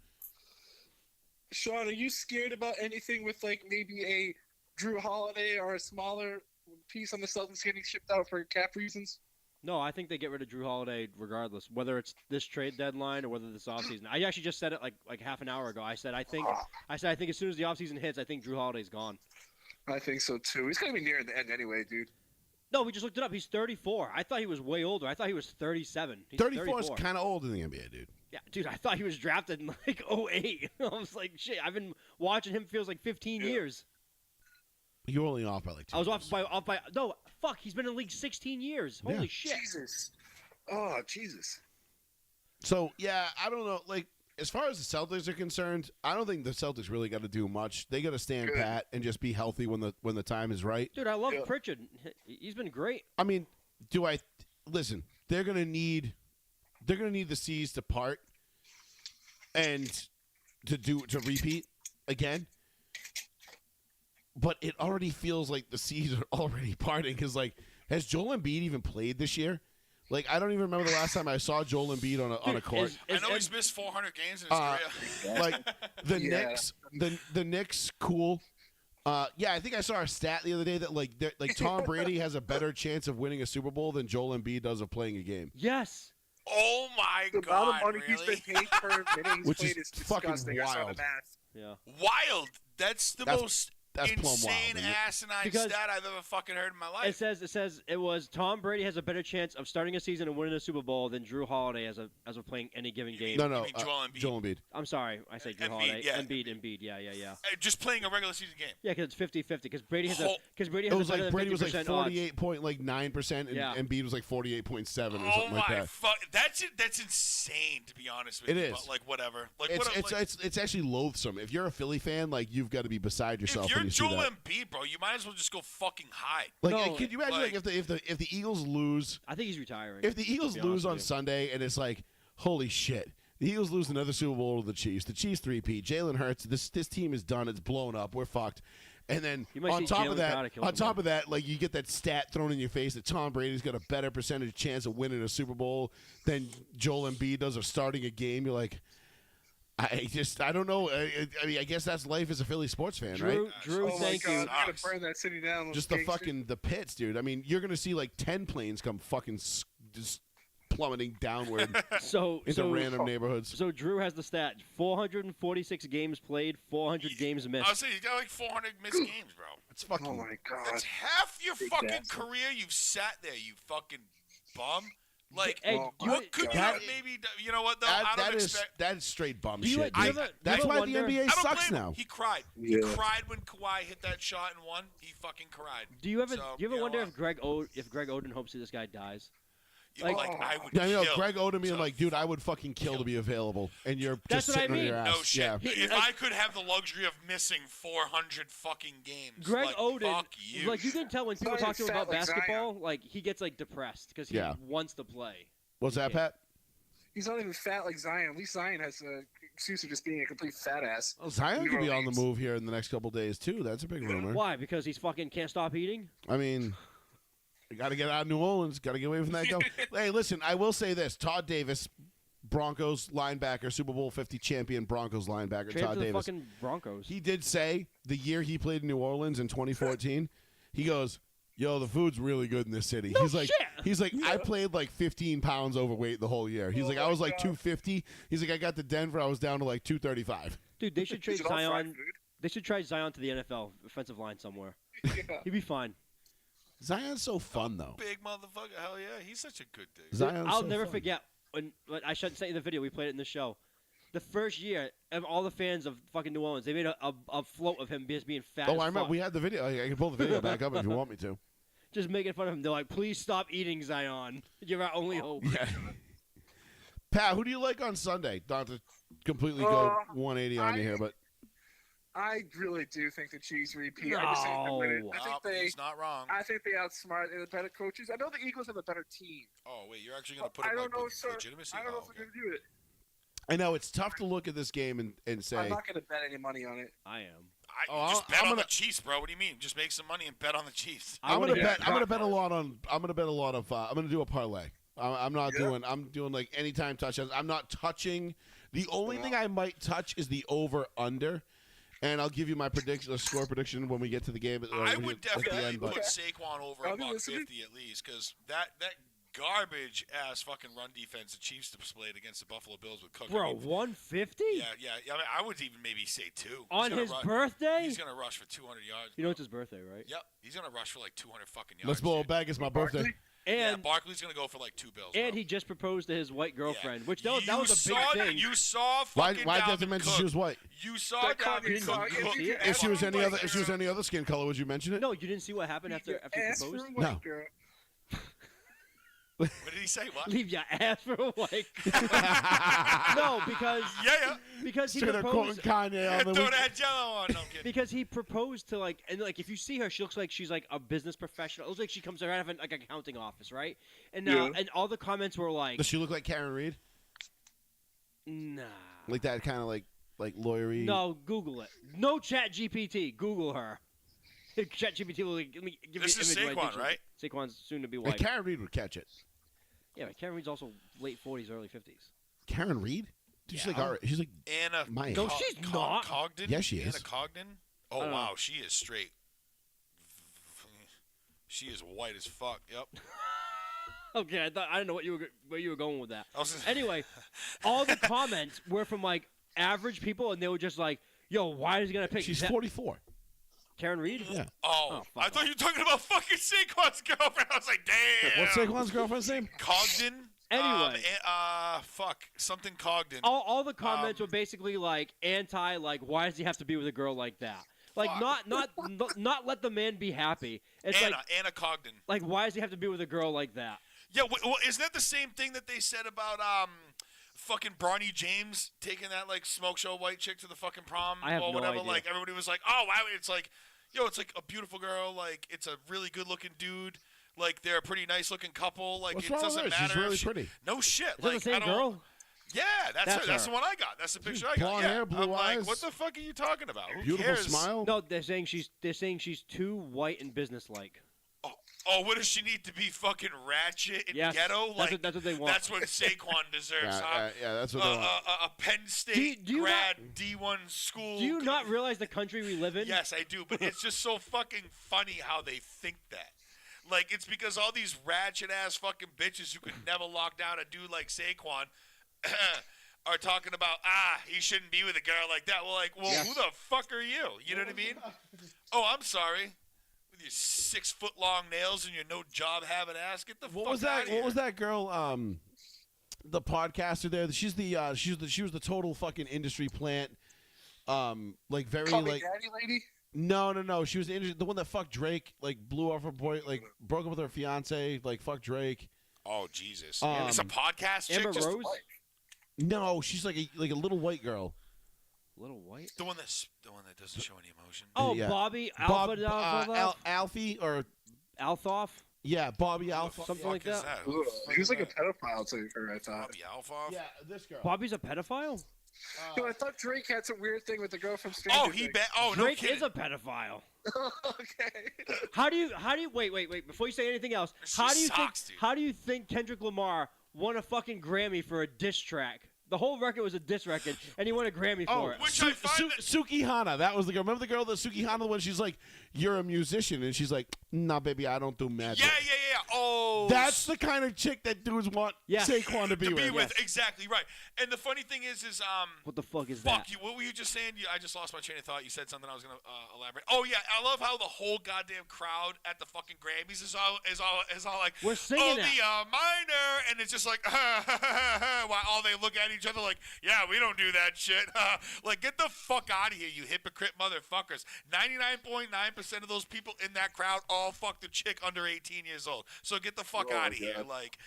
Sean, are you scared about anything with like maybe a Drew Holiday or a smaller piece on the Celtics getting shipped out for cap reasons? No, I think they get rid of Drew Holiday regardless, whether it's this trade deadline or whether this offseason. I actually just said it like half an hour ago. I said I think as soon as the offseason hits, I think Drew Holiday's gone. I think so too. He's gonna be near the end anyway, dude. No, we just looked it up. He's 34. I thought he was way older. I thought he was 37. He's 34 is kind of old in the NBA, dude. Yeah, dude, I thought he was drafted in like 08. I was like, shit, I've been watching him feels like 15 years. You're only off by like 2 I was years. off by no, fuck, he's been in the league 16 years. Holy Yeah. shit. Jesus. Oh, Jesus. So, yeah, I don't know. Like, as far as the Celtics are concerned, I don't think the Celtics really got to do much. They got to stand Good. pat and just be healthy when the time is right. Dude, I love Yeah. Pritchard. He's been great. I mean, listen? They're gonna need the C's to part and to repeat again. But it already feels like the C's are already parting because, like, has Joel Embiid even played this year? Like, I don't even remember the last time I saw Joel Embiid on a court. I know he's missed 400 games in his career. Like the Yeah. Knicks, the Knicks, cool. Yeah, I think I saw a stat the other day that like Tom Brady has a better chance of winning a Super Bowl than Joel Embiid does of playing a game. Yes. Oh my The God! amount of money really? he's been paid per minute he's Which played is is fucking disgusting. I saw the wild. math. Yeah. Wild. That's the most That's plumb wild, insane isn't it? asinine Because stat I've ever fucking heard in my It life. says it was Tom Brady has a better chance of starting a season and winning a Super Bowl than Drew Holiday as of playing any given game. No, mean Joel Embiid? Joel Embiid. I'm sorry, I say Drew Embiid, Holiday. yeah. Embiid, yeah. Just playing a regular season game. Yeah, because it's 50-50. Because Brady has Oh. It was a better like than Brady was like 50% odds. 48.9%, and Yeah. Embiid was like 48.7 or Oh something like my that. fuck! That's insane to be honest with It you. is. But like whatever. Like It's actually loathsome. If you're a Philly fan, like you've got to be beside yourself if you're when you see Joel that. Embiid, bro, you might as well just go fucking hide. Like, No, could you imagine like- if the Eagles lose? I think he's retiring. If the Eagles to be honest lose on with you. Sunday and it's like, holy shit, the Eagles lose another Super Bowl to the Chiefs. The Chiefs three-peat. Jalen Hurts. This team is done. It's blown up. We're fucked. And then You might on see top Jalen of Carter that, kill on top someone. of that, like you get that stat thrown in your face that Tom Brady's got a better percentage chance of winning a Super Bowl than Joel Embiid does of starting a game. You're like, I don't know. I mean, I guess that's life as a Philly sports fan, right? Drew, Oh my thank God, you. I'm gonna Sucks. burn that city down. those Just the gangsters. fucking the pits, dude. I mean, you're gonna see like 10 planes come fucking just plummeting downward So into random neighborhoods. So Drew has the stat: 446 games played, 400 games I missed. was saying he's got like 400 missed games, bro. It's fucking. Oh my God. That's half your Big fucking asshole. career you've sat there, you fucking bum. Like, Hey, Well, do you- what could you that- maybe? You know what though? I don't expect. that is straight bum Do you- shit. do you dude. ever- do you That's ever why wonder- the NBA I don't sucks blame him. now. He cried. Yeah. He cried when Kawhi hit that shot and won. He fucking cried. Do you ever So, do you ever know wonder what? if Greg Oden hopes that this guy dies? Like, like- I would. Yeah, you know, kill Greg Oden being to like, dude, I would fucking kill to be available, and you're That's just what I sitting on your mean. ass. No shit. Yeah. If I could have the luxury of missing 400 fucking games, Greg like, Oden, fuck you. like you can tell when people Not talk to him even about fat like basketball, like he gets like depressed because he Yeah. wants to play. What's that, Yeah. Pat? He's not even fat like Zion. At least Zion has the excuse of just being a complete fat ass. Well, Zion New could be on the Orleans. move here in the next couple days too. That's a big rumor. Why? Because he's fucking can't stop eating. I mean, you got to get out of New Orleans. Got to get away from that. Go. Hey, listen, I will say this: Todd Davis, Broncos linebacker, Super Bowl 50 champion Broncos linebacker. Trade Todd for the Davis. fucking Broncos. He did say the year he played in New Orleans in 2014, he goes, "Yo, the food's really good in this city." No he's like, shit. he's like, I played like 15 pounds overweight the whole year. He's Oh like, I my was like God. 250. He's like, I got to Denver, I was down to like 235. Dude, they should trade Is it all fried Zion. food? They should trade Zion to the NFL offensive line somewhere. Yeah. He'd be fine. Zion's so fun though. Big motherfucker. Hell yeah. He's such a good dude. Zion's I'll so never fun. forget when I shouldn't say in the video. We played it in the show. The first year of all the fans of fucking New Orleans, they made a float of him just being fat. Oh, as I remember. fuck. We had the video. I can pull the video back up if you want me to. Just making fun of him. They're like, please stop eating, Zion. You're our only hope. Yeah. Pat, who do you like on Sunday? Not to completely go 180 on you here, but I really do think the Chiefs repeat. I just think they win it. No. I think they. He's not wrong. I think they outsmart the better coaches. I know the Eagles have a better team. Oh wait, you're actually gonna put I him don't like know, with sir. legitimacy? I don't know Oh, if okay. they're going to do it. I know it's tough to look at this game and I'm say, not going to bet any money on it. I am. Oh, Just bet I'm on gonna- the Chiefs, bro. What do you mean? Just make some money and bet on the Chiefs. I I'm wanna gonna get bet. I'm gonna bet a lot on. I'm gonna bet a lot of. I'm gonna do a parlay. I'm not Yeah. doing. I'm doing like anytime touchdowns. I'm not touching. The only thing I might touch is the over under, and I'll give you my prediction, a score prediction when we get to the game. I at would the end, definitely but- put Saquon over I'll a be buck listening. 50 at least, because that garbage ass fucking run defense the Chiefs displayed against the Buffalo Bills with Cook. Bro, I mean, 150? yeah. I mean, I would even maybe say 2 On He's gonna his rush- birthday? He's gonna rush for 200 yards. You know it's his birthday, right? Yep, he's gonna rush for like 200 fucking yards. Let's blow dude. it back. It's my birthday. Barkley? Yeah, And Barkley's gonna go for like 2 bills. and bro. he just proposed to his white Yeah. girlfriend, which that was You a big saw- thing. You saw Why? fucking Why did you have Dalvin to mention Cook. she was white? You saw That Cook Dalvin is Cook. not- cook if you every If she was any White other, if she was girl. any other skin color, would you mention it? No, you didn't see what happened after he Ask for a proposed? white No. girl. What did he say? What? Leave your ass for a white. No, because Yeah. because he Straight up quoting proposed Kanye on the Throw week. that jello on. No, I'm kidding. because he proposed to like and like if you see her, she looks like she's like a business professional. It looks like she comes out of like an accounting office, right? And now Yeah. and all the comments were like, Does she look like Karen Reed? nah. Like that kind of like lawyery? No, Google it. No Chat GPT. Google her. Chat GPT will give me give This me is an image Saquon, diction. right? Saquon's soon to be And white. Karen Reed would catch it. Yeah, but Karen Reed's also late 40s, early 50s. Karen Reed? Dude, she's like Yeah. our, she's like Anna. My No, age. she's not. Cogden. Yes, she Anna is. Cogden. I Oh don't know. wow, she is straight. She is white as fuck. Yep. Okay, I didn't know where you were going with that. I was just- Anyway, all the comments were from like average people, and they were just like, "Yo, why is he gonna pick she's that- 44. Karen Reed?" Yeah. Oh, fuck I thought off. you were talking about fucking Saquon's girlfriend. I was like, damn. What's Saquon's girlfriend's name? Cogden? Anyway. Fuck. Something Cogden. All the comments were basically like anti, like, why does he have to be with a girl like that? Like, Fuck. not let the man be happy. It's Anna Cogden. like, why does he have to be with a girl like that? Yeah, well, isn't that the same thing that they said about fucking Bronny James taking that like smoke show white chick to the fucking prom I have or no whatever? idea. Like everybody was like, oh, wow, it's like, yo, it's like a beautiful girl, like it's a really good looking dude, like they're a pretty nice looking couple, like What's it wrong with doesn't her? matter. She's if really she- pretty. No shit. Is like that the same I don't, girl? Yeah, that's That's her. That's her. the one I got. That's the picture I got. blonde Yeah. hair, blue I'm like, eyes. what the fuck are you talking about? Who Beautiful cares? smile. No, they're saying she's too white and businesslike. Oh, what does she need to be fucking ratchet and Yes, ghetto? that's what they want. That's what Saquon deserves, Yeah, huh? yeah, that's what they want. A Penn State do you grad D1 school. Do you not realize the country we live in? Yes, I do, but it's just so fucking funny how they think that. Like, it's because all these ratchet ass fucking bitches who could never lock down a dude like Saquon are talking about, he shouldn't be with a girl like that. Well, like, who the fuck are you? You know what I mean? Oh, I'm sorry. with your 6-foot-long nails and your no job having ass. Get the What fuck was out that? of here. What was that girl? The podcaster there. She was the total fucking industry plant. Like very Call me like. daddy lady. No. She was the one that fucked Drake. Like blew off her boy. Like broke up with her fiance. Like fucked Drake. Oh Jesus! Um, It's a podcast chick. Amber Just Rose, No, she's like a little white girl. little white. the one that doesn't show any emotion. Oh, Yeah. Bobby Bob, Alpha, Alfie or Althoff, yeah, Bobby Who the Alpha. something fuck like is that. Who the Ugh, fuck he was is like a that? pedophile to her, I thought. Bobby Alpha. Yeah, this girl. Bobby's a pedophile. No, I thought Drake had some weird thing with the girl from Stranger Oh, he Things. bet. Oh, no Drake kidding. is a pedophile. Okay. How do you wait before you say anything else? She How do you sucks, think dude. how do you think Kendrick Lamar won a fucking Grammy for a diss track? The whole record was a diss record, and he won a Grammy for it. Which I find that- Suki Hana. That was the girl. Remember the girl that Suki Hana when she's like, "You're a musician," and she's like, "Nah, baby, I don't do magic." Yeah. Oh, That's the kind of chick that dudes want Yes. Saquon to be with. with. Exactly right. And the funny thing is What the fuck is fuck that? you. What were you just saying? I just lost my train of thought. You said something I was gonna elaborate. Oh yeah, I love how the whole goddamn crowd at the fucking Grammys is all like, We're singing the minor, and it's just like, while all they look at each other like, yeah, we don't do that shit. Like, get the fuck out of here, you hypocrite motherfuckers. 99.9% of those people in that crowd all fucked a chick under 18 years old. So get the fuck Oh, out of here, God. like.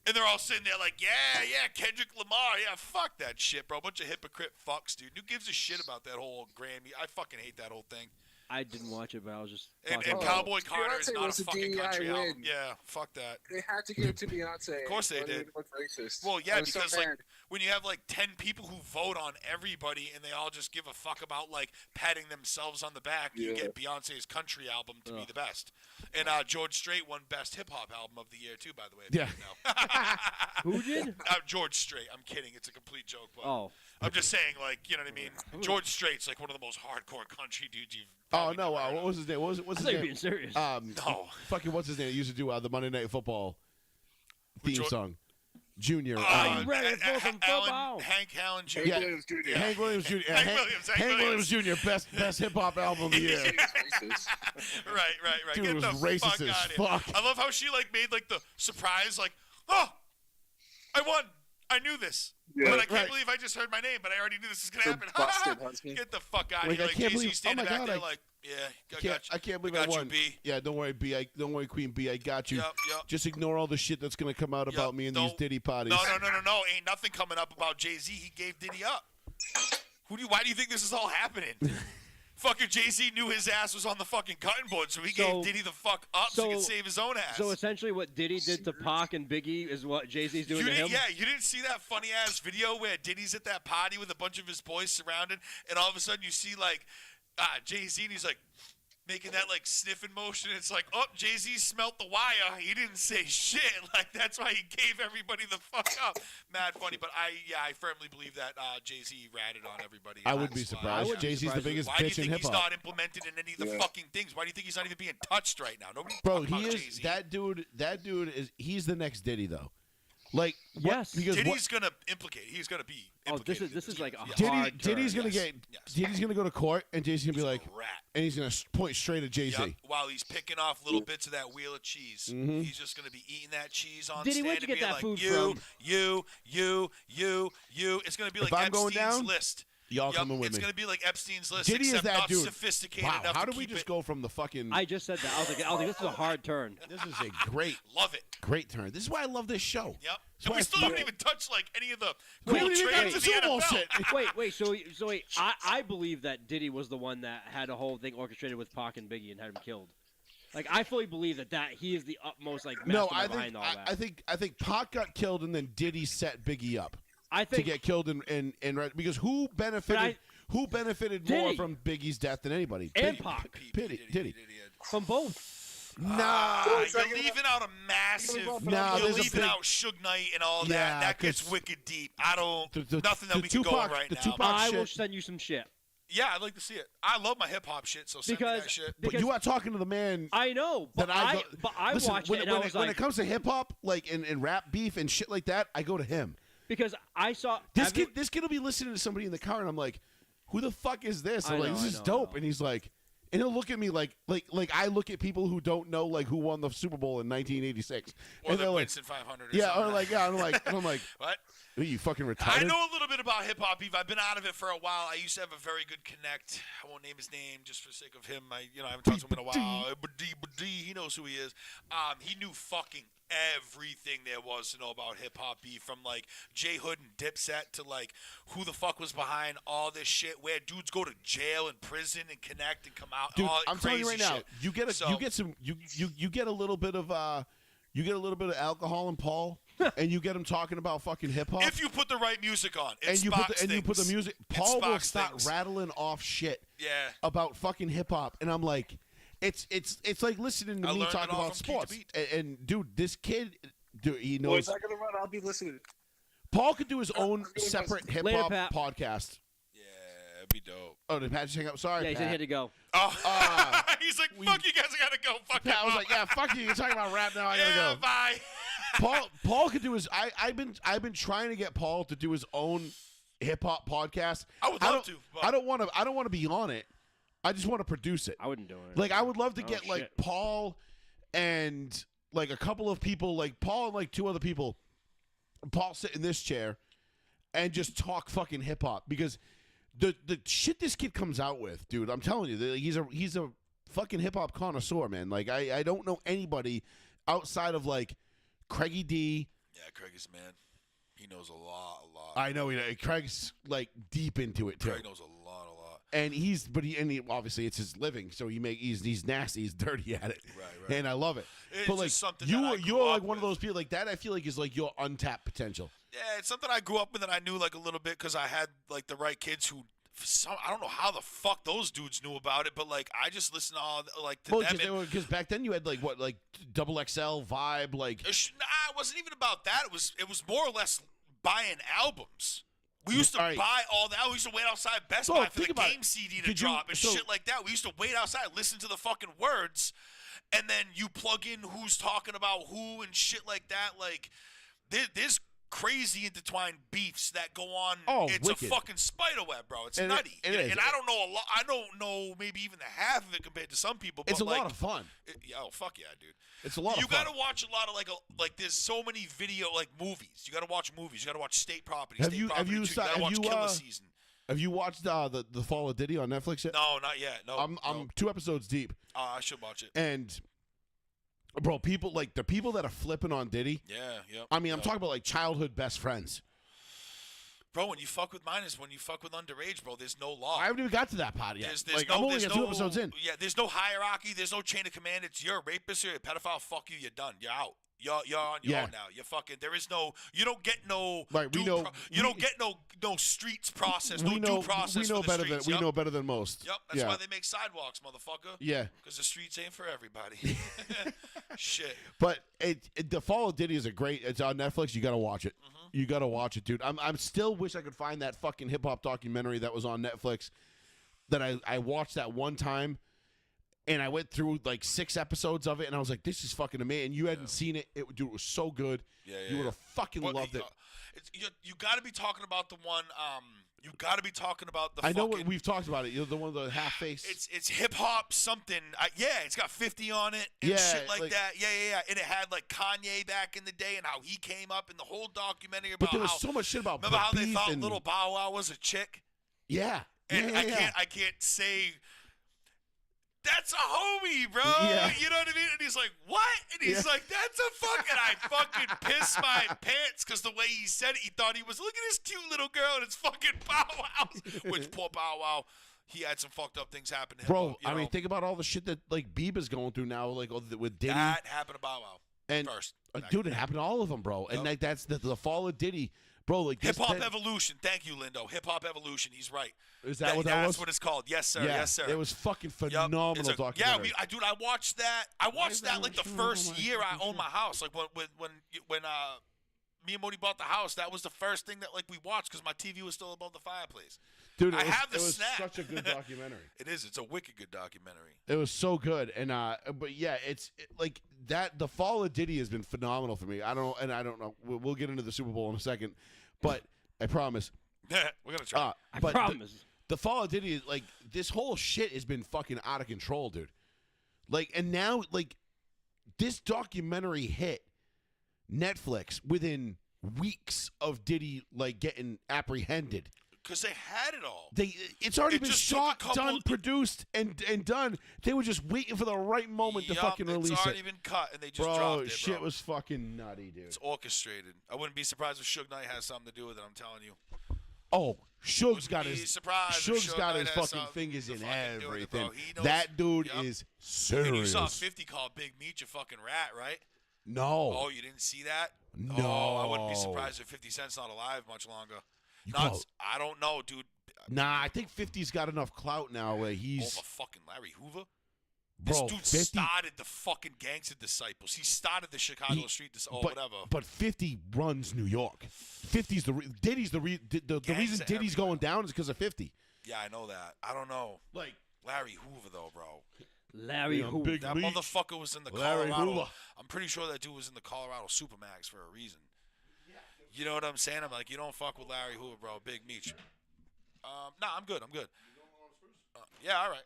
And they're all sitting there like, yeah, Kendrick Lamar, yeah, fuck that shit, bro. Bunch of hypocrite fucks, dude. Who gives a shit about that whole Grammy? I fucking hate that whole thing. I didn't watch it, but I was just And, talking and Oh, about Cowboy Carter is Beyonce not was a a fucking DEI country win. album. Yeah, fuck that. They had to give it to Beyonce. Of course they Or did. would look racist. Well, yeah, I was so because like mad. when you have like 10 people who vote on everybody and they all just give a fuck about like patting themselves on the back, you Yeah. get Beyonce's country album to be Ugh. the best. And George Strait won best hip hop album of the year too, by the way. if you Yeah. didn't know. who did? George Strait. I'm kidding. It's a complete joke, but Oh, I'm just saying, like, you know what I mean. George Strait's like one of the most hardcore country dudes you've. Oh probably no! never heard What of. was his name? What's I his thought you were name? being serious. No. Fucking what's his name? He used to do the Monday Night Football theme Which one? song. Junior. Are you ready for some football? Hank Allen Jr. Yeah. Williams Jr. Hank Williams Jr. Hank Williams, Jr. Best hip hop album of the year. Racist. Right. Dude Get was the racist fuck as outta here. fuck. I love how she like made like the surprise, like, oh, I won. I knew this. Yeah. But I can't Right. believe I just heard my name, but I already knew this was gonna The happen. busted husband. Get the fuck out of Like, here. I Like can't Jay-Z believe- standing oh my back God, there I like, yeah, I got you. I can't believe I I got won. you, B. Yeah, don't worry, B. Don't worry, Queen B. I got you. Yep. Just ignore all the shit that's gonna come out Yep. about me in these Don't- Diddy parties. No. Ain't nothing coming up about Jay-Z. He gave Diddy up. Why do you think this is all happening? Fucking Jay-Z knew his ass was on the fucking cutting board, so he So- gave Diddy the fuck up so he could save his own ass. So essentially, what Diddy did to Pac and Biggie is what Jay-Z's doing to him. You didn't see that funny ass video where Diddy's at that party with a bunch of his boys surrounded, and all of a sudden you see like Jay-Z, and he's like making that like sniffing motion. It's like, oh, Jay-Z smelt the wire. He didn't say shit. Like that's why he gave everybody the fuck up. Mad funny, but I firmly believe that Jay-Z ratted on everybody. I on would be this live. surprised. wouldn't be Jay-Z's the surprised. biggest Why do you bitch in think hip he's hop. not implemented in any of the Yeah. fucking things? Why do you think he's not even being touched right now? Nobody. Bro, talking he about is Jay-Z. that dude. That dude is. He's the next Diddy though. Like what- Yes. because Diddy's gonna implicate. He's gonna be. Oh, this implicated is in like a Yeah. hard Diddy's turn. gonna Yes. get. Yes. Diddy's gonna go to court, and Jay-Z's gonna be like, He's a rat. and he's gonna point straight at Jay-Z. Yep, while he's picking off little bits of that wheel of cheese. He's just going to be eating that cheese on Diddy, stand where'd you and get being that like, food you, from? you. It's going to be If like I'm going Epstein's down, list. Y'all Yep, coming with it's me. going to be like Epstein's list, Diddy is except that not dude. sophisticated Wow, enough how to do we keep just it. go from the fucking? I just said that. I was like, this is a hard turn. This is a Love it. great turn. This is why I love this show. Yep. That's And why we I still feel- haven't even touched like any of the We cool haven't even got trades to of the the Super Bowl NFL. shit. wait. I believe that Diddy was the one that had a whole thing orchestrated with Pac and Biggie and had him killed. Like I fully believe that he is the utmost like No, mastermind I behind think all that. I think Pac got killed, and then Diddy set Biggie up I to think get killed, and because who benefited more Diddy. from Biggie's death than anybody? And Biggie. Pac. Diddy. from both. Nah. You're leaving out a massive. Nah, you're there's a leaving big- out Suge Knight and all Yeah, that. That gets 'cause wicked deep. I don't. the nothing that we Tupac- can go right the now. Tupac- I will shit. send you some shit Yeah, I'd like to see it. I love my hip hop shit, so send me because that shit. But you are talking to the man. I know, but I Listen, watched when, it and when I was when like, it comes to hip hop, like and rap beef and shit like that, I go to him. because I saw This kid will be listening to somebody in the car, and I'm like, "Who the fuck is this?" I I'm like, know, "This I is know, I dope," know. and he's like, And he'll look at me like I look at people who don't know like who won the Super Bowl in 1986. Or And the they're like, Winston 500 or yeah, something. or like, yeah, I'm like, What? are you fucking I retarded? know a little bit about hip hop, Eve. I've been out of it for a while. I used to have a very good connect. I won't name his name just for the sake of him. I haven't talked to him in a while. He knows who he is. He knew fucking everything there was to know about hip hop, Eve, from like J Hood and Dipset to like who the fuck was behind all this shit, where dudes go to jail and prison and connect and come out. Dude, all I'm telling you right crazy now, shit. you get a little bit of alcohol in Paul, and you get him talking about fucking hip hop. If you put the right music on, it and you sparks put the things. music, It Paul will sparks start things. rattling off shit Yeah. about fucking hip hop, and I'm like, it's like listening to I me learned talk it all about from Keith sports. Beat. And dude, this kid, dude, he Boys, knows. I gotta run. I'll be listening. Paul could do his own I'm gonna separate hip Later, hop Pat. podcast. Yeah, it'd be dope. Oh, did Pat just hang up? Sorry, Yeah, he said he Pat. had to go. Oh, he's like, fuck you guys, I gotta go. Fuck Pat, I was you. like, yeah, fuck you. You're talking about rap now. I gotta yeah, go. bye. Paul could do his. I've been trying to get Paul to do his own hip hop podcast. I would love to, but- I don't want to be on it. I just want to produce it. I wouldn't do it. Like I would love to Oh, get like shit. Paul and like a couple of people, like Paul and like two other people. Paul sit in this chair and just talk fucking hip hop because the shit this kid comes out with, dude. I'm telling you, he's a fucking hip hop connoisseur, man. Like I don't know anybody outside of like Craigie D. Yeah, Craig is man. He knows a lot. I know, Craig's like deep into it too. Craig knows a lot. And obviously it's his living, so he's nasty, he's dirty at it, Right. and I love it. It's but like just something that I grew you're like up one of with. those people like that. I feel like is like your untapped potential. Yeah, it's something I grew up with and I knew like a little bit because I had like the right kids who. I don't know how the fuck those dudes knew about it, but like I just listened to all like to Well, them. and- because back then you had like what, like double XL vibe, like Nah, it wasn't even about that. It was more or less buying albums. We used to All right. buy all that. We used to wait outside Best Well, Buy for think the about game it. CD to Did you- drop and so- shit like that. We used to wait outside, listen to the fucking words, and then you plug in who's talking about who and shit like that. Like, there's crazy intertwined beefs that go on. Oh, it's wicked. a fucking spider web, bro. It's And nutty. it is. And I don't know a lot. I don't know maybe even the half of it compared to some people. But it's a like, lot of fun. Oh fuck yeah, dude! It's a lot You of fun. gotta watch a lot of like there's so many video like movies. You gotta watch movies. You gotta watch State Property. Have State you- Property have you 2. sa- gotta have watch you, Killer Season. Have you watched the Fall of Diddy on Netflix yet? No, not yet. No, I'm no. 2 episodes deep, I should watch it. and bro, people like the people that are flipping on Diddy. Yeah, yeah. I mean, I'm talking about like childhood best friends. Bro, when you fuck with minors, when you fuck with underage, bro, there's no law. I haven't even got to that part yet. There's Like no, I'm only there's got 2 no- episodes in. Yeah, there's no hierarchy. There's no chain of command. It's you're a rapist or a pedophile. Fuck you. You're done. You're out. You're on your Yeah. own now. You're fucking. There is no. You don't get no. Right, we due know- you don't we- get no streets process. we No know due process. we know for the better streets. than Yep. we know better than most. Yep, that's yeah. why they make sidewalks, motherfucker. Yeah, Because the streets ain't for everybody. Shit. but the Fall of Diddy is a great. It's on Netflix. You got to watch it. Mm-hmm. You got to watch it, dude. I'm still wish I could find that fucking hip hop documentary that was on Netflix that I watched that one time, and I went through like 6 episodes of it, and I was like, this is fucking amazing. You hadn't seen it, dude. It was so good. Yeah, You would have fucking But, loved it. You got to be talking about the one. You got to be talking about the. I know fucking, we've talked about it. You're the one with the half face. It's hip hop something. Yeah, it's got 50 on it and Yeah, shit like like- that. Yeah. And it had like Kanye back in the day and how he came up and the whole documentary But about there was how. so much shit about Remember how they beef thought and, Little Bow Wow was a chick? Yeah. And yeah. I can't say that's a homie, bro. Yeah. You know what I mean? And he's like, what? And he's Yeah. like, that's a fucking. I fucking pissed my pants because the way he said it, he thought he was, look at this cute little girl and it's fucking Bow Wow. Which poor Bow Wow, he had some fucked up things happen to him. Bro, you I mean, know. think about all the shit that like Bieber's going through now, like with Diddy. That happened to Bow Wow and first. dude, it happened to all of them, bro. And Yep. like that's the Fall of Diddy, bro. Like Hip this, Hop that- Evolution. Thank you, Lindo. Hip Hop Evolution. He's right. Is that what that was? That's what it's called. Yes, sir. Yeah, Yes, sir. it was fucking Yup. phenomenal It's a- documentary. Yeah, dude, I watched that. I watched is that that like the one showing first on my year I fucking owned my house. Like when me and Modi bought the house, that was the first thing that like we watched because my TV was still above the fireplace. Dude, I it was, have the it was snap. such a good documentary. It is. It's a wicked good documentary. It was so good, and but yeah, like that. The Fall of Diddy has been phenomenal for me. I don't know. We'll get into the Super Bowl in a second, but I promise. We're gonna try. I but promise. The fall of Diddy is like this whole shit has been fucking out of control, dude. Like, and now like this documentary hit Netflix within weeks of Diddy like getting apprehended. Because they had it all. It's already It been just took a shot, couple- done, produced, and done. They were just waiting for the right moment to Yup, fucking release it's already it. been cut, and they just Bro, dropped it, shit bro. was fucking nutty, dude. It's orchestrated. I wouldn't be surprised if Suge Knight has something to do with it, I'm telling you. Oh, Suge's Wouldn't got be his surprised if Suge's Suge got Knight his has fucking something fingers to in fucking do with it, everything. bro. He knows- That dude Yup. is And you serious. saw 50 call Big Meech a fucking rat, right? No. Oh, you didn't see that? No. Oh, I wouldn't be surprised if 50 Cent's not alive much longer. You Not, call- I don't know, dude. Nah, I think 50's got enough clout now where he's Over fucking Larry Hoover? bro. This dude 50, started the fucking Gangster Disciples. He started the Chicago Street or but, whatever. But 50 runs New York. 50's Diddy's the reason Gangsta Diddy's going everywhere. down is because of 50. Yeah, I know that. I don't know. Like Larry Hoover, though, bro. Larry Yeah, Hoover. big That Meech. motherfucker was in the Larry Colorado. Hoover. I'm pretty sure that dude was in the Colorado Supermax for a reason. You know what I'm saying? I'm like, you don't fuck with Larry Hoover, bro. Big Meech. Nah, I'm good. Yeah, all right.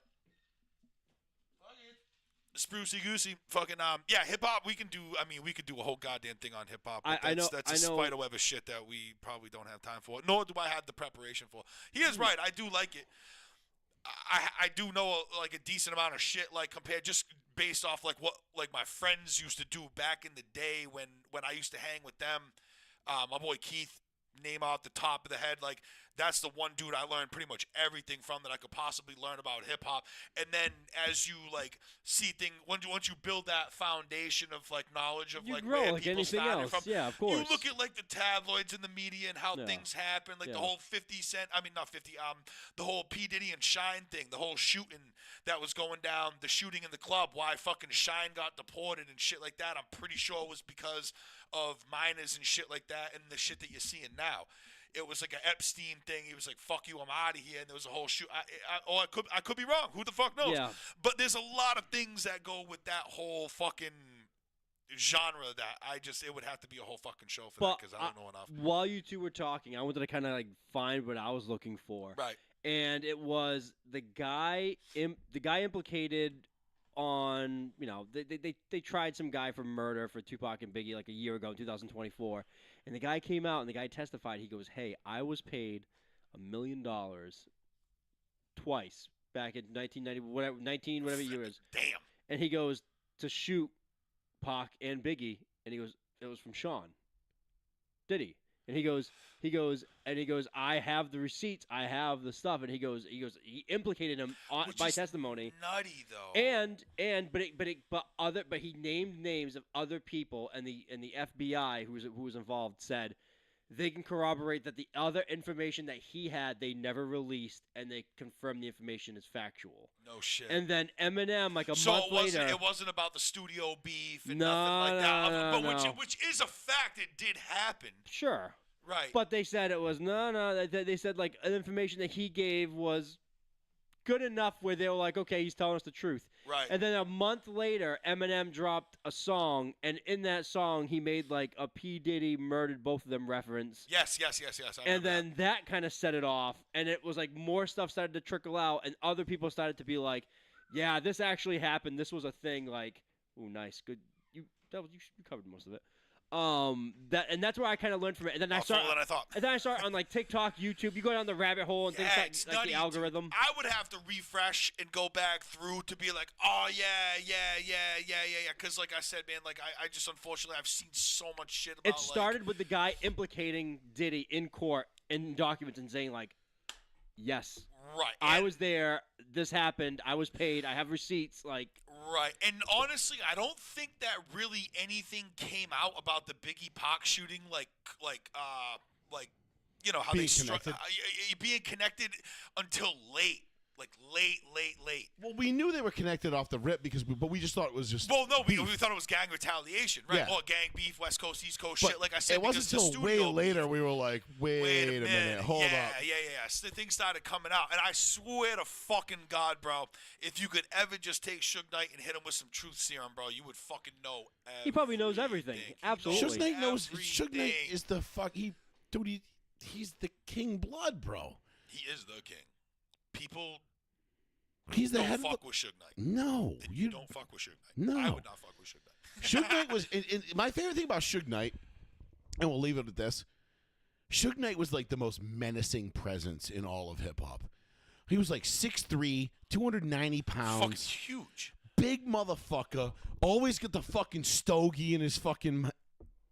Sprucey goosey, fucking yeah, hip hop. We can do. I mean, we could do a whole goddamn thing on hip hop. I know- That's I a know- spiderweb of shit that we probably don't have time for. Nor do I have the preparation for. He is right. I do like it. I do know like a decent amount of shit like compared just based off like what like my friends used to do back in the day when I used to hang with them. My boy Keith, name off the top of the head, like that's the one dude I learned pretty much everything from that I could possibly learn about hip hop. And then as you like see things, once you build that foundation of like knowledge of You like grow where like people anything started else. from, Yeah, of you course. look at like the tabloids and the media and how Yeah. things happen, like the Yeah. whole 50 Cent. I mean, not 50. The whole P Diddy and Shine thing, the whole shooting that was going down, the shooting in the club, why fucking Shine got deported and shit like that. I'm pretty sure it was because of minors and shit like that, and the shit that you're seeing now. It was like an Epstein thing. He was like, "Fuck you, I'm out of here," and there was a whole shoot. I could be wrong. Who the fuck knows? Yeah. But there's a lot of things that go with that whole fucking genre that it would have to be a whole fucking show for that But because I don't know enough. While you two were talking, I wanted to kind of like find what I was looking for. Right. And it was the guy implicated on, you know, they tried some guy for murder for Tupac and Biggie like a year ago in 2024, and the guy came out and the guy testified. He goes, "Hey, I was paid $1 million twice back in 1990 whatever year it is," Damn. and he goes to shoot Pac and Biggie, and he goes, "It was from Sean Diddy." And he goes, "I have the receipts, I have the stuff," and he he implicated him Which by is testimony, Nutty though. but he named names of other people, and the FBI who was involved said they can corroborate that the other information that he had they never released, and they confirmed the information is factual. No shit. And then Eminem, like a so month later, it wasn't about the studio beef and No, nothing like that. no, but no. which is a fact. It did happen. sure. Right. But they said it was no. They said like the information that he gave was good enough where they were like, okay, he's telling us the truth. right. And then a month later, Eminem dropped a song, and in that song, he made like a P Diddy murdered both of them reference. Yes. I And remember then that kind of set it off, and it was like more stuff started to trickle out, and other people started to be like, yeah, this actually happened. This was a thing. Like, ooh, nice, good. You covered most of it. That's where I kind of learned from it, and then I More started. full than I thought. And then I start on like TikTok, YouTube. You go down the rabbit hole and Yeah, things it's like nutty, the dude. algorithm. I would have to refresh and go back through to be like, oh yeah. Because like I said, man, like I just unfortunately I've seen so much shit about. It started with the guy implicating Diddy in court in documents and saying like, yes, right. I and- was there. This happened. I was paid. I have receipts. Like, Right, and honestly, I don't think that really anything came out about the Biggie Pac shooting, like you know how Being they connected. being connected until late. Well, we knew they were connected off the rip but we just thought it was just. Well, no, we beef. thought it was gang retaliation, right? Yeah. Or gang beef, West Coast, East Coast But shit. Like I said, it wasn't because the until way studio later we were like, wait a minute, hold yeah, up. Yeah. So the things started coming out, and I swear to fucking God, bro, if you could ever just take Suge Knight and hit him with some truth serum, bro, you would fucking know. He probably knows everything. He Absolutely. Suge Knight knows. Suge Knight everything. is the fuck. He's the king blood, bro. He is the king. people He's the don't head fuck of the... with Suge Knight. No, You don't fuck with Suge Knight. No. I would not fuck with Suge Knight. Suge Knight was my favorite thing about Suge Knight, and we'll leave it at this. Suge Knight was like the most menacing presence in all of hip hop. He was like 6'3", 290 Fucking pounds, huge. big motherfucker. Always got the fucking stogie in his fucking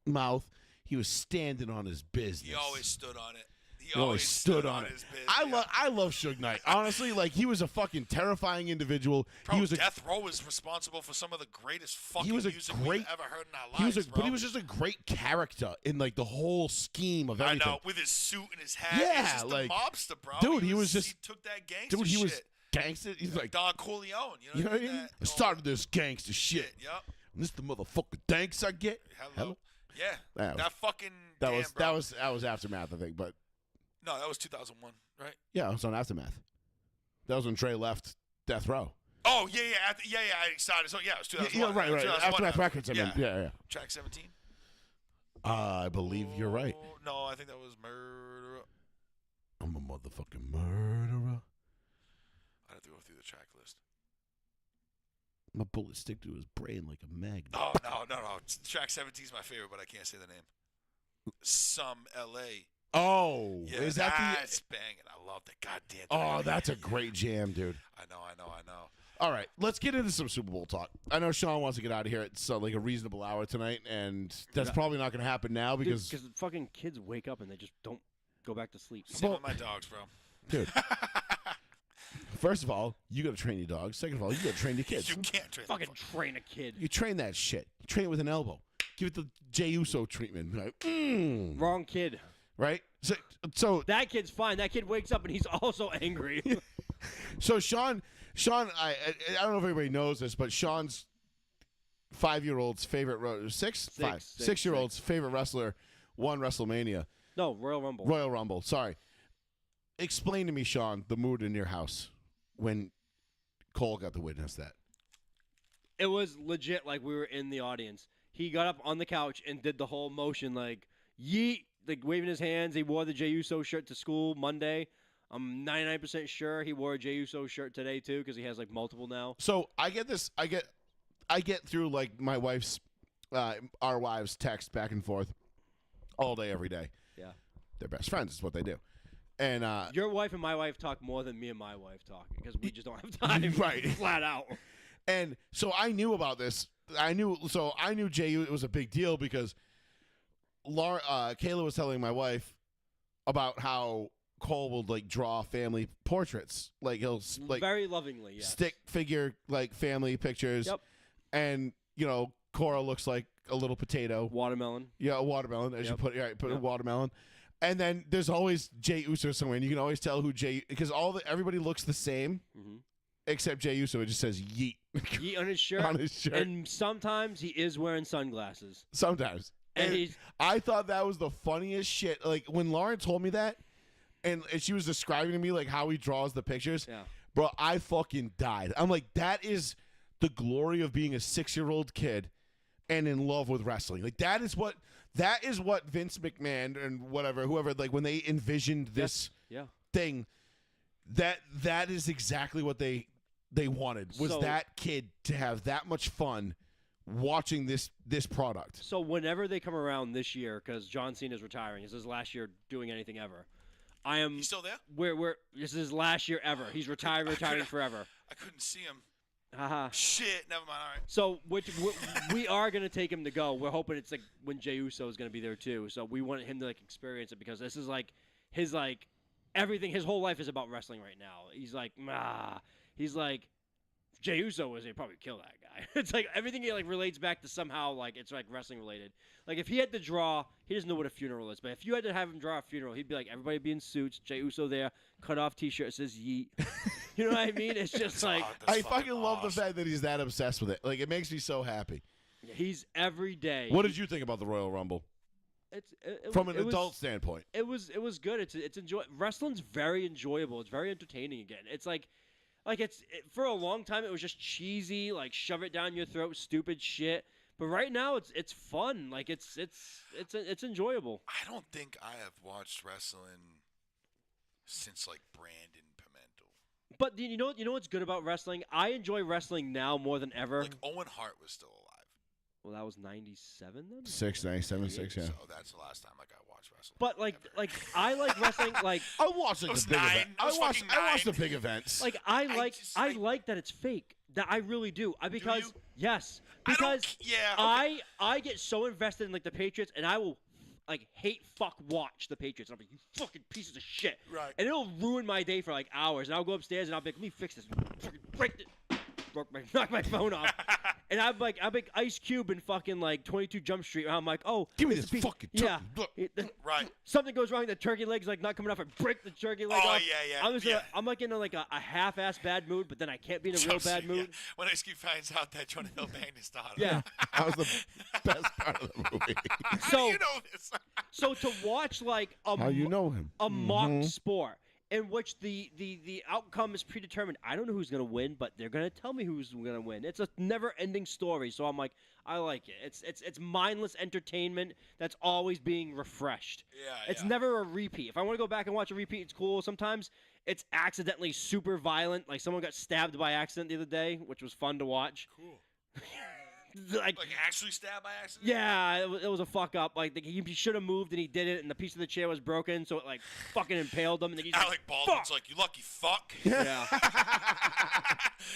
mouth. He was standing on his business. He always stood on it. He always stood on it. his biz. I love Suge Knight. Honestly, like he was a fucking terrifying individual. Bro, he was a Death Row was responsible for some of the greatest fucking was a music great- we've ever heard in our he lives, was a, bro. but he was just a great character in like the whole scheme of I everything. know, with his suit and his hat. Yeah, He's just like- a mobster, bro. Dude, he was just- he took that gangster Dude, he shit. was gangster. He's like, Don Corleone. you know what I mean? I started this gangster shit. Yep. And this the motherfucker thanks I get. Hello. Yeah. That was- That fucking. That damn, was bro. that was Aftermath, I think. But No, that was 2001, right? yeah, it was on Aftermath. That was when Trey left Death Row. Oh yeah, yeah, I started. So yeah, it was 2001. Yeah, right. 2001, Aftermath Records. I mean, yeah. Track 17. I believe you're right. Oh, no, I think that was Murder. I'm a motherfucking murderer. I'd have to go through the track list. My bullets stick to his brain like a magnet. Oh no. Track 17 is my favorite, but I can't say the name. Some L.A. Oh, Yeah, is that that's banging. I love that. Goddamn. Oh, that's a great jam, dude. I know. All right, let's get into some Super Bowl talk. I know Sean wants to get out of here at like a reasonable hour tonight, and that's probably not going to happen now because, Because fucking kids wake up and they just don't go back to sleep. Same with my dogs, bro. dude, first of all, you got to train your dogs. Second of all, you got to train your kids. You can't train Fucking them. train a kid. You train that shit. You train it with an elbow. Give it the Jey Uso treatment. Like, Wrong kid. right? So That kid's fine. That kid wakes up and he's also angry. Sean, I don't know if everybody knows this, but Sean's 5-year-old's favorite six-year-old's favorite wrestler won WrestleMania, No, Royal Rumble. Royal Rumble. Sorry. Explain to me, Sean, the mood in your house when Cole got to witness that. It was legit like we were in the audience. He got up on the couch and did the whole motion like yeet, like waving his hands. He wore the Jey Uso shirt to school Monday. I'm 99% sure he wore a Jey Uso shirt today too because he has like multiple now. So I get through like my wife's, our wives text back and forth all day, every day. Yeah. They're best friends. It's what they do. And Your wife and my wife talk more than me and my wife talk because we just don't have time. Right. Flat out. And so I knew about this. I knew Jey. It was a big deal because Kayla was telling my wife about how Cole would like draw family portraits. Like he'll like Very lovingly, yes. stick figure like family pictures. Yep. And Cora looks like a little potato. Watermelon. Yeah, a watermelon. As you Yep. put a Yep. watermelon. And then there's always Jey Uso somewhere, and you can always tell who because everybody looks the same. Mm-hmm. Except Jey Uso, it just says yeet Yeet on his shirt. on his shirt. And sometimes he is wearing sunglasses. Sometimes. And he's I thought that was the funniest shit. Like when Lauren told me that, and she was describing to me like how he draws the pictures, yeah. bro, I fucking died. I'm like, that is the glory of being a 6-year-old kid and in love with wrestling. Like that is what Vince McMahon and whoever, like when they envisioned this Yeah. thing, that is exactly what they wanted, was So- that kid to have that much fun watching this product. So whenever they come around this year, because John Cena's retiring, this is his last year doing anything ever. I am. He's still there? This is his last year ever. He's retiring forever. I couldn't see him. Haha. Shit. Never mind. All right. So we are gonna take him to go. We're hoping it's like when Jey Uso is gonna be there too. So we want him to like experience it because this is like his like everything. His whole life is about wrestling right now. He's like, he's like, Jey Uso was, he'd probably kill that guy. It's like everything he like relates back to somehow like it's like wrestling related. Like if he had to draw, he doesn't know what a funeral is, but if you had to have him draw a funeral, he'd be like everybody be in suits, Jey Uso there, cut off T-shirt says yeet. You know what I mean? It's just like I fucking love the awesome. fact that he's that obsessed with it. Like it makes me so happy. he's every day. What did you think about the Royal Rumble It from an it was- adult standpoint? It was good. It's wrestling's very enjoyable. It's very entertaining again. It's like for a long time it was just cheesy, like shove it down your throat, stupid shit. But right now it's fun. Like it's enjoyable. I don't think I have watched wrestling since like Brandon Pimento. But you know what's good about wrestling? I enjoy wrestling now more than ever. Like Owen Hart was still alive. Well, that was 97 then. 97, 6, yeah. So that's the last time like I watched wrestling. But like I like wrestling like I watched like I was the big 9. event. I was fucking I watched the 9. big events. like I just, like that it's fake. That I really do. Because you? yes, I don't- because yeah, okay. I get so invested in like the Patriots, and I will like hate fuck watch the Patriots. And I'm like, you fucking pieces of shit. Right. And it'll ruin my day for like hours. And I'll go upstairs and I'll be like, let me fix this. Fucking break it. Knock my phone off. And I'm like Ice Cube in fucking like 22 Jump Street. And I'm like, oh, Give me it's this a piece- fucking yeah. turkey. Right. Something goes wrong. The turkey leg's like not coming off. I break the turkey leg Oh, off. yeah. I'm just Yeah. I'm like in like a half-ass bad mood, but then I can't be in a real bad Yeah. mood. When Ice Cube finds out that Jonah Hill banged his daughter. Yeah. That was the best part of the movie. How So- do you know this? So to watch like How you know him? a mock sport in which the outcome is predetermined. I don't know who's gonna win, but they're gonna tell me who's gonna win. It's a never-ending story, so I'm like, I like it. It's mindless entertainment that's always being refreshed. Yeah, It's yeah. never a repeat. If I want to go back and watch a repeat, it's cool. Sometimes it's accidentally super violent, like someone got stabbed by accident the other day, which was fun to watch. Cool. Like Like actually stabbed by accident? yeah, it was a fuck up. Like he should have moved and he did it, and the piece of the chair was broken, so it like fucking impaled him. And then he's Alec like, Baldwin's fuck. like, you lucky fuck. Yeah.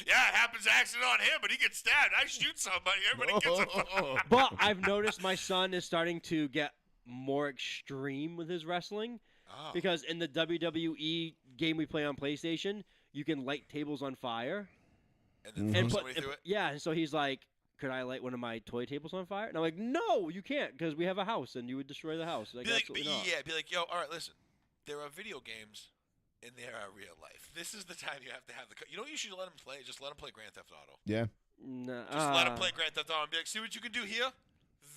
Yeah, it happens accident on him, but he gets stabbed. I shoot somebody. Everybody gets a But I've noticed my son is starting to get more extreme with his wrestling Oh. because in the WWE game we play on PlayStation, you can light tables on fire. And then And throw put, somebody through it? yeah, and so he's like, could I light one of my toy tables on fire? And I'm like, no, you can't, because we have a house, and you would destroy the house. Like, Be like, absolutely not. yeah, be like, yo, all right, listen. There are video games, and there are real life. This is the time you have to have the. You know what you should let him play? Just let him play Grand Theft Auto. Yeah. Nah, Just let him play Grand Theft Auto and be like, see what you can do here?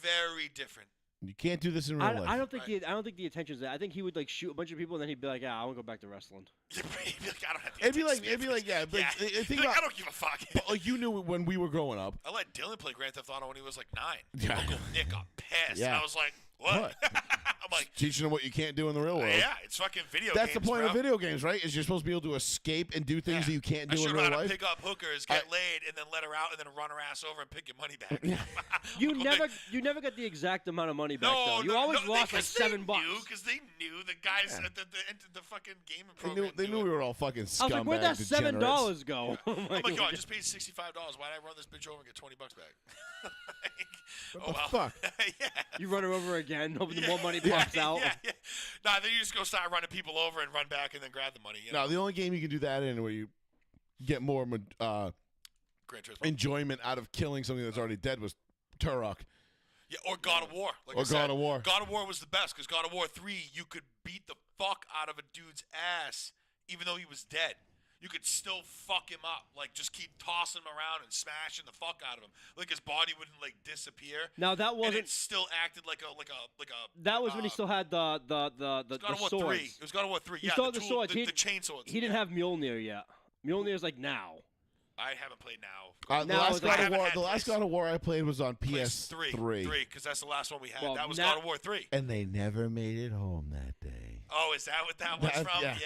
Very different. You can't do this in real life. I don't think Right. I don't think the intention's that. I think he would like shoot a bunch of people, and then he'd be like, yeah, I want to go back to wrestling. You'd be like, I don't have to. It'd be like, yeah. But yeah. think Be like, about, I don't give a fuck. but like you knew when we were growing up. I let Dylan play Grand Theft Auto when he was like 9. Yeah. Uncle Nick got pissed. Yeah. I was like, what? What? I'm like, Teaching them what you can't do in the real world. yeah, it's fucking video That's games, the point bro. of video games, right? Is you're supposed to be able to escape and do things Yeah. that you can't I do in showed real her how to life. pick up hookers, get laid, and then let her out, and then run her ass over and pick your money back. You Uncle never Nick- you never got the exact amount of money back No, though. You no, always no, lost like because they $7. Because they knew the guys at the fucking gaming They program. knew do we it. were all fucking I was scumbags. like, where'd that degenerates. $7 go? I'm Oh my like, god, I just paid $65. Why'd I run this bitch over and get $20 back? What oh the well. fuck? Yeah. you run her over again, hoping the Yeah, more money yeah, pops out. Yeah, yeah. Nah, then you just go start running people over and run back and then grab the money. You know? No, the only game you can do that in where you get more Gran Turismo. enjoyment out of killing something that's already dead was Turok. Yeah, or God of War. Like Or I said, God of War. God of War was the best because God of War 3, you could beat the fuck out of a dude's ass even though he was dead. You could still fuck him up. Like, just keep tossing him around and smashing the fuck out of him. Like, his body wouldn't, like, disappear. Now that And wasn't it still acted like a that was when he still had the God of War 3. swords. It was God of War 3. He Yeah, still the had the tool, swords. the He- chainswords. He didn't have Mjolnir yet. Mjolnir's like now. I haven't played now. The Now last it's God like- of I haven't War, had the last this. God of War I played was on PS3. PS3. Because that's the last one we had. Well, that was now- God of War 3. And they never made it home that day. Oh, is that what that was That- from? yeah.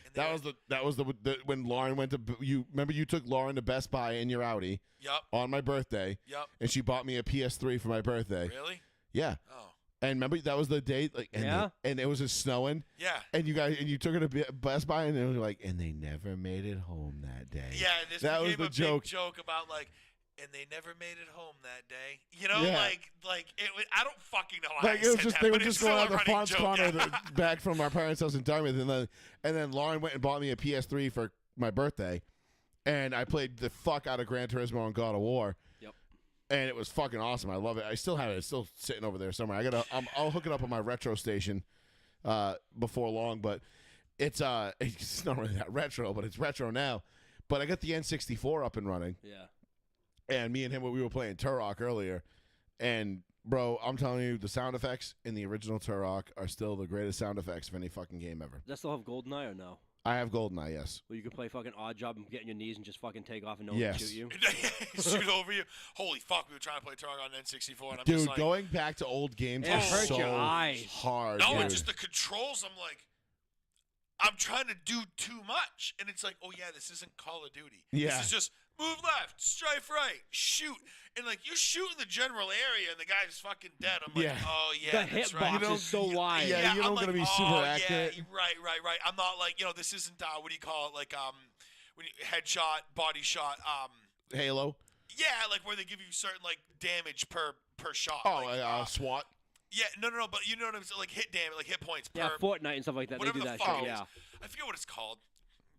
And they That was the when Lauren went to you. Remember you took Lauren to Best Buy in your Audi Yup. on my birthday, Yup. and she bought me a PS3 for my birthday. Really? Yeah, Oh. and remember that was the day, like, and, Yeah. and it was just snowing, Yeah. and you took her to Best Buy, and it was like, and they never made it home that day. Yeah, and this That was became the a joke. big joke about like, and they never made it home that day. You know, Yeah. like it was, I don't fucking know how Like I it was said just that, they were but just it's going still out a the running Fonz joke. Corner Yeah. back from our parents' house in Dartmouth, and then Lauren went and bought me a PS3 for my birthday, and I played the fuck out of Gran Turismo and God of War. Yep. And it was fucking awesome. I love it. I still have it. It's still sitting over there somewhere. I'll hook it up on my retro station before long, but it's not really that retro, but it's retro now. But I got the N64 up and running, Yeah. and me and him we were playing Turok earlier, and bro, I'm telling you, the sound effects in the original Turok are still the greatest sound effects of any fucking game ever. Does that still have GoldenEye or no? I have GoldenEye, yes. Where you can play fucking Odd Job and get on your knees and just fucking take off and no one Yes. can shoot you? Shoot over you. Holy fuck, we were trying to play Turok on N64, and I'm Dude, just like, going back to old games It is hurts so your eyes. hard, no, dude. it's just the controls. I'm like, I'm trying to do too much. And it's like, oh, yeah, this isn't Call of Duty. Yeah. This is just move left, strafe right, shoot. And, like, you shoot in the general area, and the guy's fucking dead. I'm like, Yeah. oh, yeah, The that's hitbox right. is so wide. Yeah, you I'm don't like, gotta be super oh, accurate. Yeah, right. I'm not like, this isn't, what do you call it, like, when you headshot, body shot, Halo. yeah, like where they give you certain, like, damage per shot. Oh, like, SWAT. yeah, no, but you know what I'm saying, like hit damage, like hit points Yeah, per. Fortnite and stuff like that. They Whatever do the that fuck shit. it is. Yeah. I forget what it's called.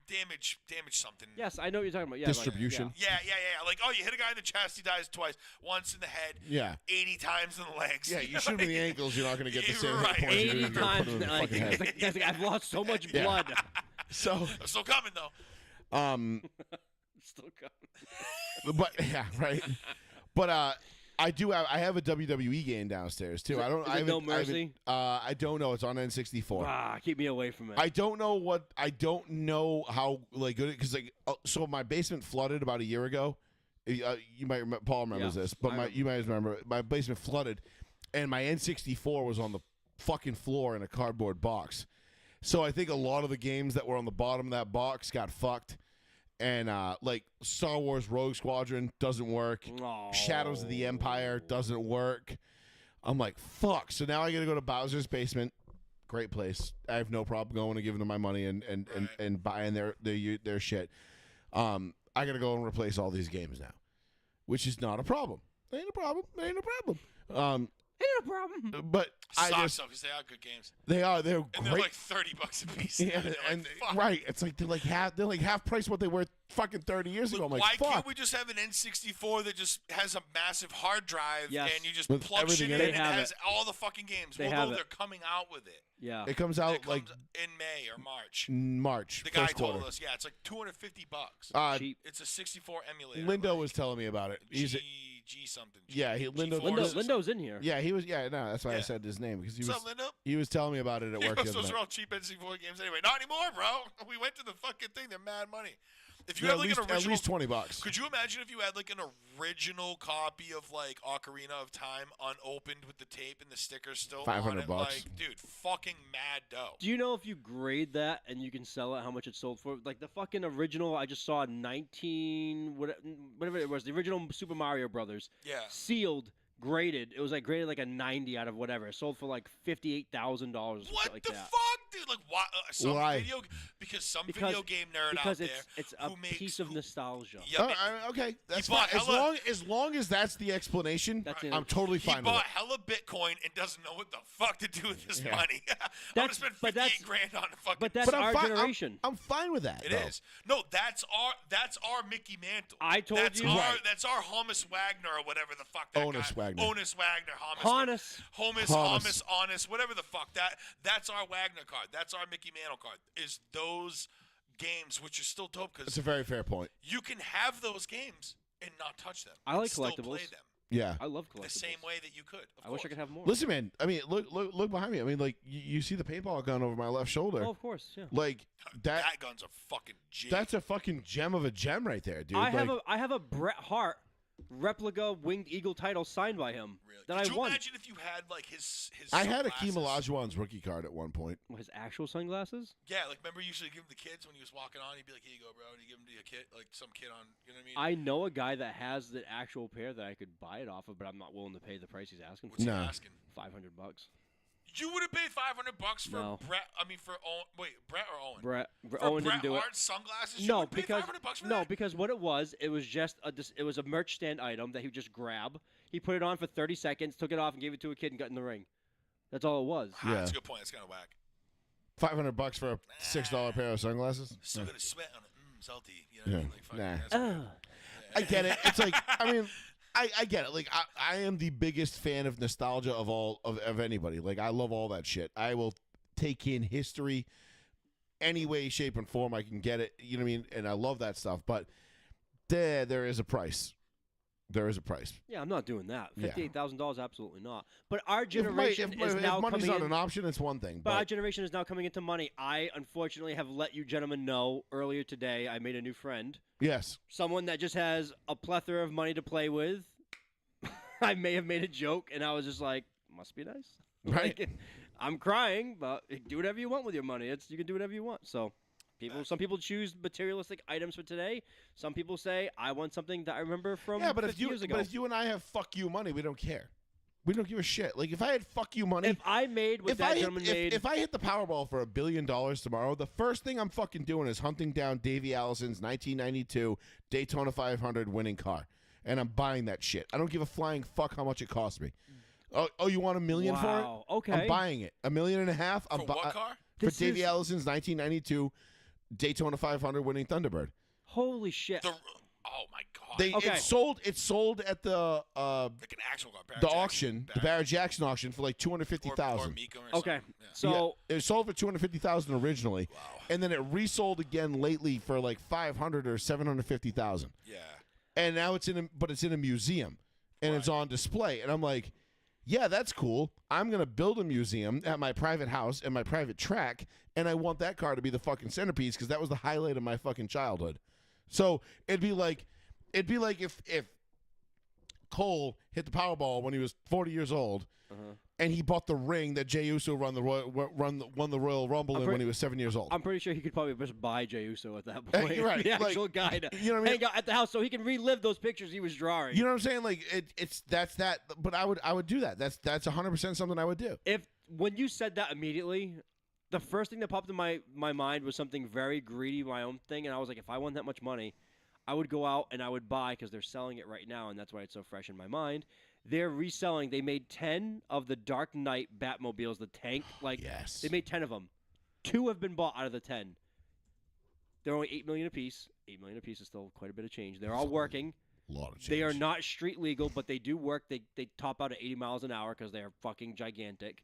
Damage something. Yes, I know what you're talking about. Yeah, Distribution. Like, Yeah. Like, oh, you hit a guy in the chest, he dies twice. Once in the head, Yeah. 80 times in the legs. Yeah, you shoot him in the ankles, you're not going to get the same Right. hit points. You're 80 gonna put times. him in the Like, fucking head. it's like, I've lost so much Yeah. blood. So, I'm still coming, though. Still coming. but yeah, right. But I have a WWE game downstairs too. I don't. Is I it No haven't- I haven't- Mercy? I don't know. It's on N64. Keep me away from it. I don't know how like good because like so my basement flooded about a year ago. You might remember, Paul remembers Yeah, this, but I remember. you might remember my basement flooded, and my N64 was on the fucking floor in a cardboard box. So I think a lot of the games that were on the bottom of that box got fucked, and like Star Wars Rogue Squadron doesn't work. Oh. Shadows of the Empire doesn't work. I'm like, fuck. So now I got to go to Bowser's Basement. Great place. I have no problem going and giving them my money and buying their shit. I got to go and replace all these games now, which is not a problem. Ain't a problem. Ain't a problem. Ain't no problem. But I Sucks, just though, because they are good games. they're And they're great. like $30 a piece. Yeah, You're like, and fuck. right, it's like they're like half price what they were fucking 30 years ago. I'm like, Why fuck. can't we just have an N64 that just has a massive hard drive Yes. and you just With plug everything shit in in it? and They it have has it. all the fucking games? They Although have it. they're coming out with it. Yeah. It comes It out comes like in May or March. March. The guy first told quarter. us, yeah, it's like $250. Cheap. It's a 64 emulator. Lindo like was telling me about it. He's G something. Yeah, Lindo- G4 Lindo's in here. yeah, he was. Yeah, no, that's why I Yeah. said his name because he What's was. up, Lindo? He was telling me about it at work. the other Those night. are all cheap N64 games anyway. Not anymore, bro. We went to the fucking thing. They're mad money. If you Yeah, had like an at original, least $20. could you imagine if you had like an original copy of like Ocarina of Time unopened with the tape and the stickers still on $500 it? bucks. Like, dude, fucking mad dough. Do you know if you grade that and you can sell it, how much it sold for? Like the fucking original, I just saw 19, whatever it was, the original Super Mario Brothers, Yeah. sealed, graded. It was like graded like a 90 out of whatever. It sold for like $58,000 or What something like the that. fuck, dude? Like, why? Why? Video game nerd out Because there it's a who makes piece of who- nostalgia. Yeah, Okay, that's He fine. bought As hella- long as that's the explanation, That's it. I'm totally he fine with bought it. hella Bitcoin and doesn't know what the fuck to do with his Yeah. money. I'm gonna That's- spend but 58 that's- grand on a fucking. But that's But I'm our fine. generation. I'm fine with that. It though. is. No, that's our Mickey Mantle. I told that's you- Our, Right. That's our Honus Wagner or whatever the fuck that Honus guy. Wagner. Honus Wagner. Honus. Honus, Honest, whatever the fuck that's our Wagner card. That's our Mickey Mantle card. Is those games which are still dope That's because a very fair point. you can have those games and not touch them. I like and still collectibles. Play them Yeah. I love collectibles. the same way that you could. Of I wish I course. could have more. Listen, man. I mean, look behind me. I mean, like you see the paintball gun over my left shoulder. Oh, of course, yeah. Like that. That gun's a fucking G. That's a fucking gem of a gem right there, dude. I like, have a Bret Hart replica Winged Eagle title signed by him really. that Could I you won. imagine if you had like his I had sunglasses? Akeem Olajuwon's rookie card at one point. His actual sunglasses? Yeah, like remember you used to give him to kids when he was walking on. He'd be like, "Here you go, bro," and you give him to a kid, like some kid on. You know what I mean? I know a guy that has the actual pair that I could buy it off of, but I'm not willing to pay the price he's asking for. What's No. he asking? $500. You would have paid $500 for No. Brett. I mean, for Owen. Wait, Brett or Owen? Brett For Owen Bret didn't do it. Hart's sunglasses. You No, would pay because $500 for no, that? because what it was just it was a merch stand item that he would just grab. He put it on for 30 seconds, took it off, and gave it to a kid and got in the ring. That's all it was. Ah, that's Yeah. a good point. That's kind of whack. $500 for a $6 pair of sunglasses. Still got a sweat on it. Salty. You know what I Yeah. mean? Like, fucking, Nah. that's Ugh. I get it. It's like I mean, I get it. Like I am the biggest fan of nostalgia of all of anybody. Like I love all that shit. I will take in history any way, shape, and form I can get it. You know what I mean? And I love that stuff. But there is a price. There is a price. Yeah, I'm not doing that. Yeah. $58,000, absolutely not. But our If generation is now if money's coming not in. an option, it's one thing. But our But generation is now coming into money. I unfortunately have let you gentlemen know earlier today. I made a new friend, yes, someone that just has a plethora of money to play with. I may have made a joke, and I was just like, "Must be nice." Right. Like, I'm crying, but do whatever you want with your money. You can do whatever you want. So, some people choose materialistic items for today. Some people say, I want something that I remember from 50 years ago. But if you and I have fuck you money, we don't care. We don't give a shit. Like if I had fuck you money, if I made what that gentleman made, if I hit the Powerball for $1 billion tomorrow, the first thing I'm fucking doing is hunting down Davey Allison's 1992 Daytona 500 winning car, and I'm buying that shit. I don't give a flying fuck how much it cost me. Oh, you want $1 million for it? Wow, okay. I'm buying it. $1.5 million. For what car? For Davey Allison's 1992 Daytona 500 winning Thunderbird. Holy shit! Oh my god! It's sold at the like an actual car, the auction, the Barrett Jackson auction for like $250,000. Okay, Yeah. so it was sold for $250,000 originally, Wow. and then it resold again lately for like $500,000 or $750,000. Yeah. And now it's in a museum, and it's on display. And I'm like, yeah, that's cool. I'm gonna build a museum at my private house and my private track, and I want that car to be the fucking centerpiece because that was the highlight of my fucking childhood. So it'd be like if Cole hit the Powerball when he was 40 years old, and he bought the ring that Jey Uso won the Royal Rumble in when he was 7 years old. I'm pretty sure he could probably just buy Jey Uso at that point. You're right. The Like, actual guy to you know what I mean? hang out at the house so he can relive those pictures he was drawing. You know what I'm saying? Like that's that. But I would do that. That's 100% something I would do. When you said that immediately, the first thing that popped in my mind was something very greedy, my own thing, and I was like, if I won that much money, I would go out and I would buy, because they're selling it right now, and that's why it's so fresh in my mind. They're reselling. They made 10 of the Dark Knight Batmobiles, the tank. Yes. They made 10 of them. 2 have been bought out of the 10. They're only $8 million apiece. $8 million apiece is still quite a bit of change. They're all working. A lot of change. They are not street legal, but they do work. They top out at 80 miles an hour because they are fucking gigantic.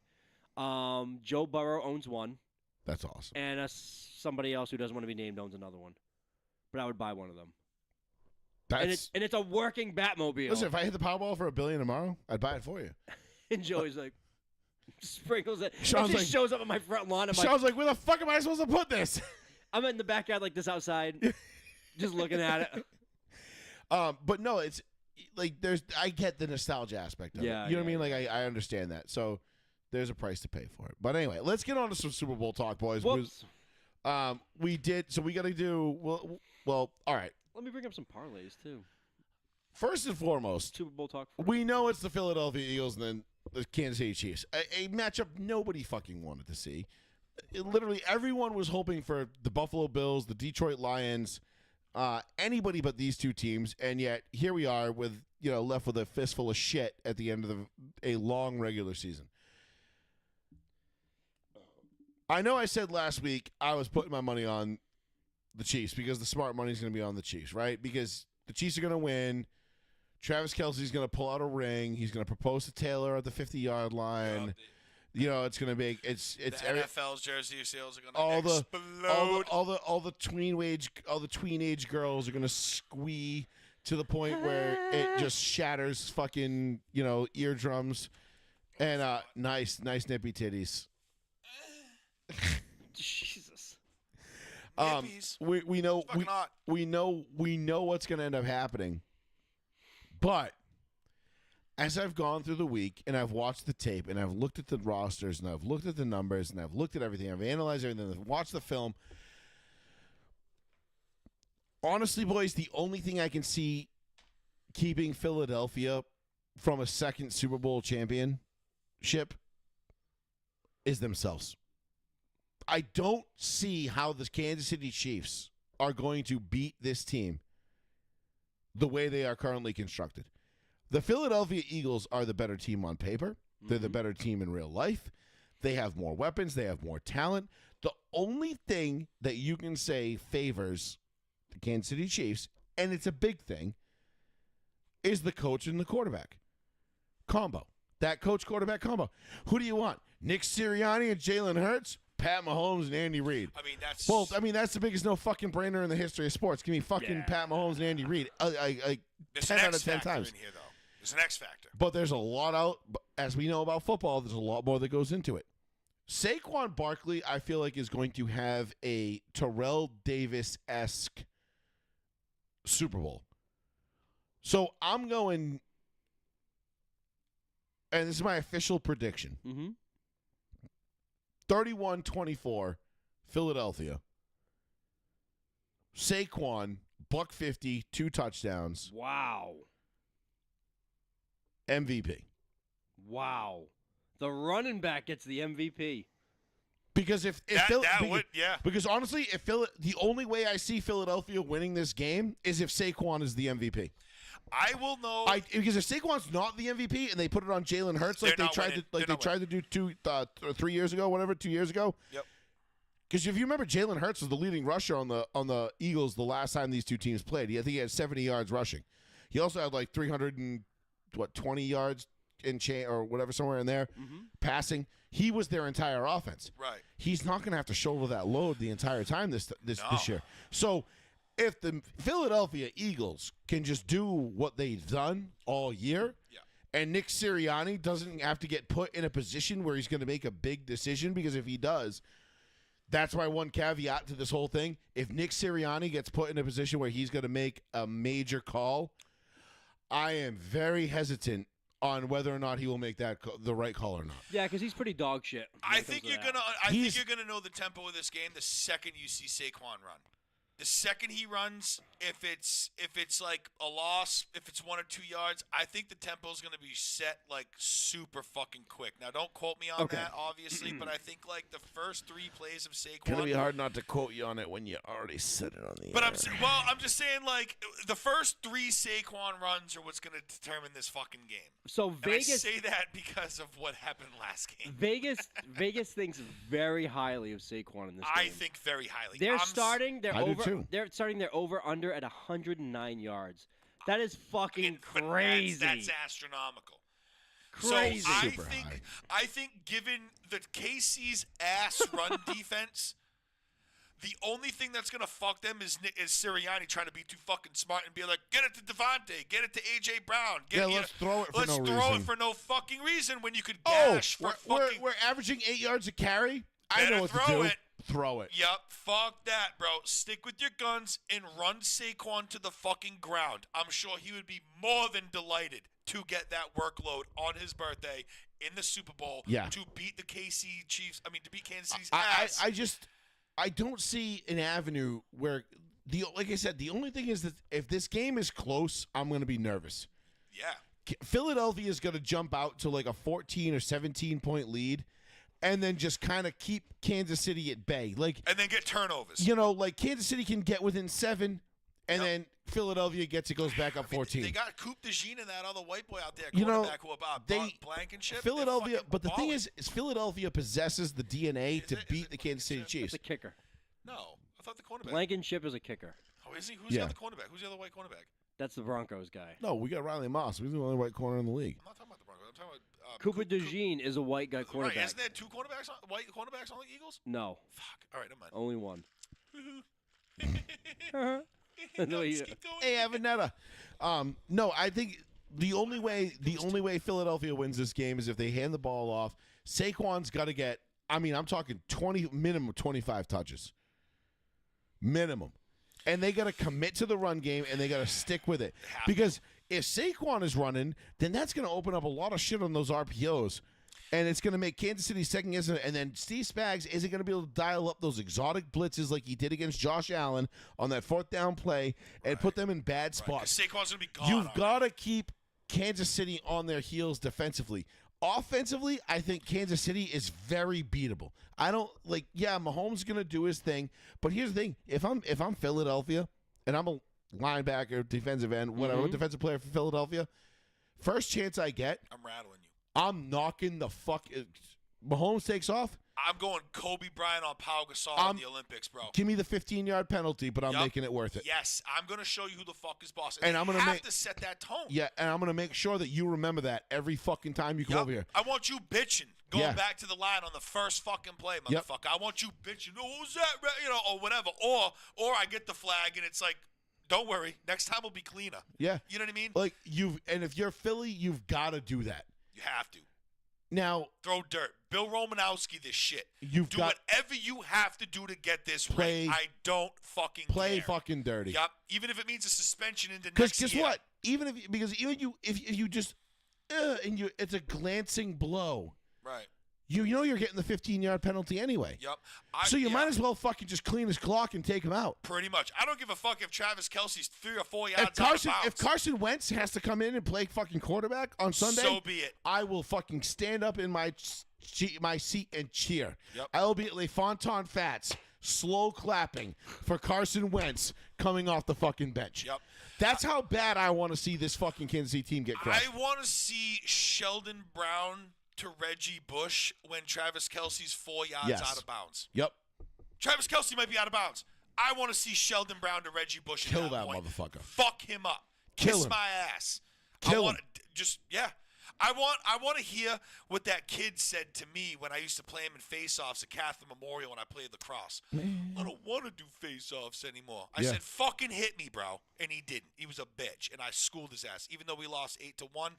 Joe Burrow owns one. That's awesome. And somebody else who doesn't want to be named owns another one. But I would buy one of them. And it's a working Batmobile. Listen, if I hit the Powerball for $1 billion tomorrow, I'd buy it for you. And Joey's like, sprinkles it. Sean's It just like- shows up on my front lawn. Sean's like, where the fuck am I supposed to put this? I'm in the backyard like this outside, just looking at it. But no, it's like I get the nostalgia aspect of it. Yeah, You know what I yeah, mean? Like I understand that. So there's a price to pay for it. But anyway, let's get on to some Super Bowl talk, boys. Whoops. We got to do well. All right. Let me bring up some parlays, too. First and foremost, Super Bowl talk. First. we know it's the Philadelphia Eagles and then the Kansas City Chiefs. A matchup nobody fucking wanted to see. Literally everyone was hoping for the Buffalo Bills, the Detroit Lions, anybody but these two teams, and yet here we are with left with a fistful of shit at the end of a long regular season. I know I said last week I was putting my money on the Chiefs because the smart money is going to be on the Chiefs, right? Because the Chiefs are going to win. Travis Kelce's going to pull out a ring. He's going to propose to Taylor at the 50-yard line. It's going to be the NFL's jersey sales are going to explode. All the tween-age girls are going to squee to the point where it just shatters fucking eardrums, and nice nippy titties. Jesus. We know Fucking hot. we know what's going to end up happening. But as I've gone through the week and I've watched the tape and I've looked at the rosters and I've looked at the numbers and I've looked at everything, I've analyzed everything, I've watched the film. Honestly, boys, the only thing I can see keeping Philadelphia from a second Super Bowl championship is themselves. I don't see how the Kansas City Chiefs are going to beat this team the way they are currently constructed. The Philadelphia Eagles are the better team on paper. They're the better team in real life. They have more weapons. They have more talent. The only thing that you can say favors the Kansas City Chiefs, and it's a big thing, is the coach and the quarterback combo. That coach-quarterback combo. Who do you want? Nick Sirianni and Jalen Hurts? Pat Mahomes and Andy Reid. That's the biggest no fucking brainer in the history of sports. Give me fucking Pat Mahomes and Andy Reid. There's 10 an out X of 10 factor times. in here, though. There's an X factor. But there's a lot out, as we know about football, there's a lot more that goes into it. Saquon Barkley, I feel like, is going to have a Terrell Davis-esque Super Bowl. So I'm going, and this is my official prediction. Mm-hmm. 31-24, Philadelphia. Saquon, $150, 2 touchdowns, Wow. MVP. Wow. The running back gets the MVP. Because if because honestly, the only way I see Philadelphia winning this game is if Saquon is the MVP. I will know. Because if Saquon's not the MVP and they put it on Jalen Hurts like they tried to do 2 years ago, 2 years ago. Yep. Because if you remember, Jalen Hurts was the leading rusher on the Eagles the last time these two teams played. I think he had 70 yards rushing. He also had like 320 yards in or whatever, somewhere in there, passing. He was their entire offense. Right. He's not going to have to shoulder that load the entire time this year. So if the Philadelphia Eagles can just do what they've done all year, and Nick Sirianni doesn't have to get put in a position where he's going to make a big decision, because if he does, that's my one caveat to this whole thing. If Nick Sirianni gets put in a position where he's going to make a major call, I am very hesitant on whether or not he will make that the right call or not. Yeah, because he's pretty dog shit. I think you're gonna know the tempo of this game the second you see Saquon run. The second he runs, if it's like a loss, if it's 1 or 2 yards, I think the tempo is going to be set like super fucking quick. Now, don't quote me on that, obviously, but I think like the first 3 plays of Saquon. It's going to be hard not to quote you on it when you already said it on the But air. I'm just saying, like, the first 3 Saquon runs are what's going to determine this fucking game. So And Vegas, I say that because of what happened last game. Vegas thinks very highly of Saquon in this game. I think very highly. They're starting their I do over. too. They're starting their over under at 109 yards. That is fucking But crazy. That's astronomical. Crazy. So Super high. I think given the KC's ass run defense, the only thing that's gonna fuck them is Sirianni trying to be too fucking smart and be like, get it to Devontae, get it to AJ Brown. Let's throw it for let's no throw reason. it for no fucking reason when you could Oh, gash for fucking. we're averaging 8 yards a carry. I Better know what to throw do. it. Throw it. Yep, fuck that, bro. Stick with your guns and run Saquon to the fucking ground. I'm sure he would be more than delighted to get that workload on his birthday in the Super Bowl to beat the KC Chiefs. I mean, to beat Kansas City's ass. I don't see an avenue where like I said, the only thing is that if this game is close, I'm going to be nervous. Yeah. Philadelphia is going to jump out to like a 14 or 17 point lead, and then just kind of keep Kansas City at bay. And then get turnovers. Like Kansas City can get within 7, and then Philadelphia goes back up 14. They got Coop DeJean and that other white boy out there, You know, quarterback who about Blankenship. Philadelphia, but the thing is Philadelphia possesses the DNA to beat the Kansas City Chiefs. The kicker. No, I thought the cornerback. Blankenship is a kicker. Oh, is he? Who's the other cornerback? Who's the other white cornerback? That's the Broncos guy. No, we got Riley Moss. He's the only white corner in the league. I'm not talking about the Broncos. I'm talking about Cooper DeJean is a white guy Right, quarterback. isn't there 2 white cornerbacks on the Eagles? No, Fuck. All right, never mind. only one. Just keep going. Hey, Avanetta. No, I think the only way Philadelphia wins this game is if they hand the ball off. Saquon's got to get. I mean, I'm talking minimum 25 touches, minimum, and they got to commit to the run game and they got to stick with it. Because if Saquon is running, then that's going to open up a lot of shit on those RPOs. And it's going to make Kansas City second guess. And then Steve Spags isn't going to be able to dial up those exotic blitzes like he did against Josh Allen on that 4th down play and put them in bad spots. Saquon's going to be gone. You've got to keep Kansas City on their heels defensively. Offensively, I think Kansas City is very beatable. I don't Mahomes is going to do his thing. But here's the thing. If I'm Philadelphia and I'm a linebacker, defensive end, whatever, defensive player for Philadelphia, first chance I get, I'm rattling you. I'm knocking the fuck. Mahomes takes off. I'm going Kobe Bryant on Pau Gasol in the Olympics, bro. Give me the 15-yard penalty, but I'm making it worth it. Yes, I'm going to show you who the fuck is boss. And I'm going to set that tone. Yeah, and I'm going to make sure that you remember that every fucking time you come over here. I want you bitching, going back to the line on the first fucking play, motherfucker. I want you bitching. Oh, who's that? Or whatever. Or I get the flag and it's like, don't worry, next time will be cleaner. Yeah. You know what I mean? Like and if you're Philly, you've got to do that. You have to. Now, throw dirt. Bill Romanowski this shit. You've do got whatever you have to do to get this play, ring. I don't fucking play care. fucking dirty. Yep. Even if it means a suspension into next Because guess year. what? If you just it's a glancing blow. Right. you know you're getting the 15-yard penalty anyway. Yep. So you might as well fucking just clean his clock and take him out. Pretty much. I don't give a fuck if Travis Kelce's 3 or 4 yards out of bounds. If Carson Wentz has to come in and play fucking quarterback on Sunday, so be it. I will fucking stand up in my seat and cheer. Yep. I will be at Le Fontaine Fats, slow clapping for Carson Wentz coming off the fucking bench. Yep. That's how bad I want to see this fucking Kansas City team get crushed. I want to see Sheldon Brown to Reggie Bush when Travis Kelce's 4 yards out of bounds. Yep. Travis Kelce might be out of bounds. I want to see Sheldon Brown to Reggie Bush. Kill at that that point. motherfucker. Fuck him up. Kill Kiss him. my ass. Kill him. I want to hear what that kid said to me when I used to play him in face-offs at Catholic Memorial when I played lacrosse. I don't want to do face-offs anymore. I said, fucking hit me, bro. And he didn't. He was a bitch. And I schooled his ass. Even though we lost 8-1.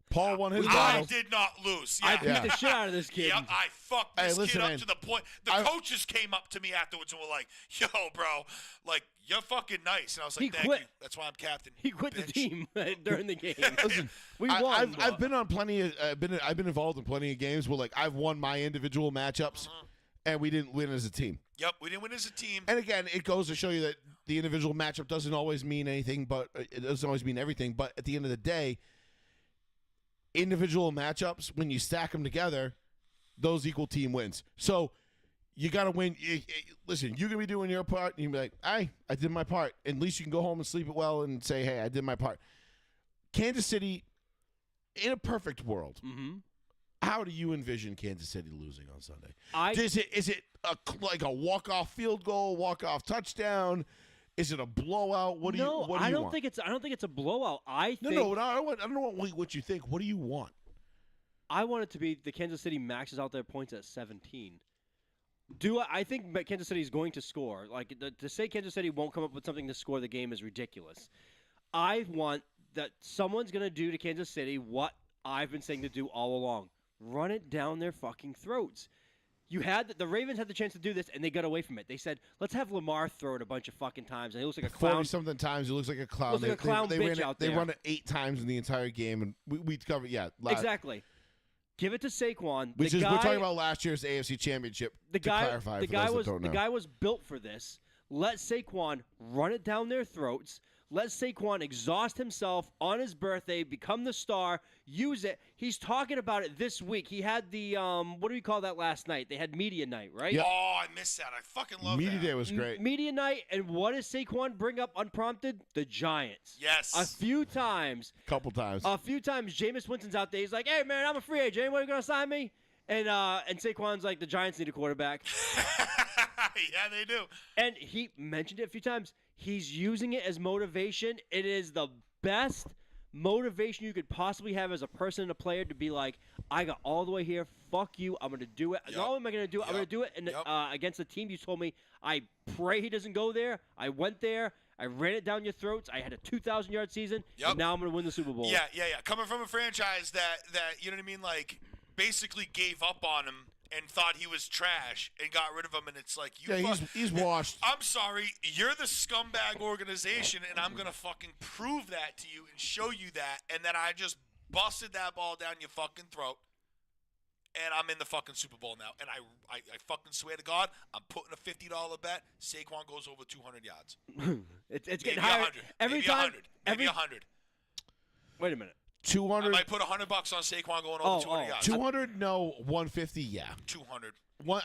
Paul won his I battle. did not lose. I Yeah. beat the shit out of this kid. Yep, I fucked this Hey, listen, kid up man. to the point. The coaches came up to me afterwards and were like, yo, bro, like, you're fucking nice. And I was like, He thank quit. you. That's why I'm captain. He quit the bitch." team during the game. Listen, We won. I've been on plenty of I've been involved in plenty of games where like I've won my individual matchups and we didn't win as a team. Yep, we didn't win as a team. And again, it goes to show you that the individual matchup doesn't always mean anything, but it doesn't always mean everything. But at the end of the day, individual matchups, when you stack them together, those equal team wins. So you got to win. Listen, you're going to be doing your part, and you'll be like, I did my part. At least you can go home and sleep it well and say, hey, I did my part. Kansas City, in a perfect world, how do you envision Kansas City losing on Sunday? Is it like a walk-off field goal, walk-off touchdown? Is it a blowout? What do you want? I don't think it's a blowout. I No, I don't know what you think. What do you want? I want it to be the Kansas City maxes out their points at 17. I think Kansas City is going to score. Like to say Kansas City won't come up with something to score the game is ridiculous. I want that someone's going to do to Kansas City what I've been saying to do all along. Run it down their fucking throats. The Ravens had the chance to do this, and they got away from it. They said, let's have Lamar throw it a bunch of fucking times, and he looks like a clown. 40-something times, he looks like a clown. Looks like a clown bitch out They there. run it 8 times in the entire game, and we covered, Exactly. Give it to Saquon. We're talking about last year's AFC Championship. The guy was was built for this. Let Saquon run it down their throats. Let Saquon exhaust himself on his birthday, become the star, use it. He's talking about it this week. He had the what do we call that last night? They had media night, right? Yeah. Oh, I missed that. I fucking love Media that. Day was great. Media night, and what does Saquon bring up unprompted? The Giants. Yes. A few times, Jameis Winston's out there. He's like, "Hey man, I'm a free agent. Anybody gonna sign me?" And Saquon's like, "The Giants need a quarterback." Yeah, they do. And he mentioned it a few times. He's using it as motivation. It is the best motivation you could possibly have as a person and a player to be like, I got all the way here. Fuck you. I'm going to do it. Yep. Not only am I going to do it, I'm going to do it. And against the team you told me, I pray he doesn't go there. I went there. I ran it down your throats. I had a 2,000-yard season. Yep. And now I'm going to win the Super Bowl. Yeah. Coming from a franchise that you know what I mean, like basically gave up on him and thought he was trash and got rid of him, and it's like he's washed. I'm sorry, you're the scumbag organization, and I'm gonna fucking prove that to you and show you that, and then I just busted that ball down your fucking throat, and I'm in the fucking Super Bowl now, and I fucking swear to God, I'm putting a $50 bet. Saquon goes over 200 yards. It's Maybe getting higher 100. every Maybe time. 100. Maybe 100. Wait a minute. I 200. might put $100 on Saquon going over 200 yards. 200, no. 150, yeah. 200.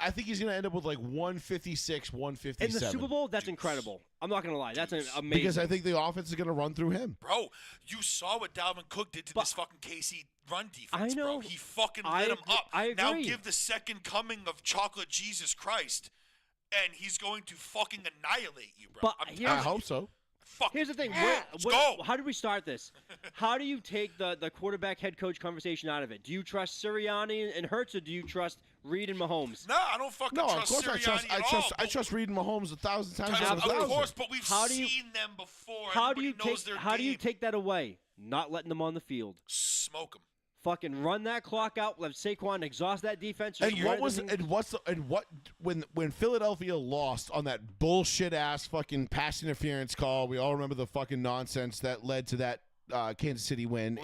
I think he's going to end up with like 156, 157. In the Super Bowl, that's incredible. I'm not going to lie. That's amazing. Because I think the offense is going to run through him. Bro, you saw what Dalvin Cook did to this fucking KC run defense, I know. bro. He fucking lit him up. I agree. Now give the second coming of Chocolate Jesus Christ, and he's going to fucking annihilate you, bro. But I'm here's- I hope so. fucking Here's the thing. Let's go. How did we start this? How do you take the quarterback head coach conversation out of it? Do you trust Sirianni and Hurts, or do you trust Reed and Mahomes? No, I don't fucking No, of trust course Sirianni at all. I trust Reed and Mahomes 1,000 times. Of out of 1,000. course, but we've How do you- seen them before. How do Everybody you knows take their How do you game. take that away? Not letting them on the field. Smoke them. Fucking run that clock out. Let Saquon exhaust that defense. And just what run was it and what when Philadelphia lost on that bullshit ass fucking pass interference call? We all remember the fucking nonsense that led to that Kansas City win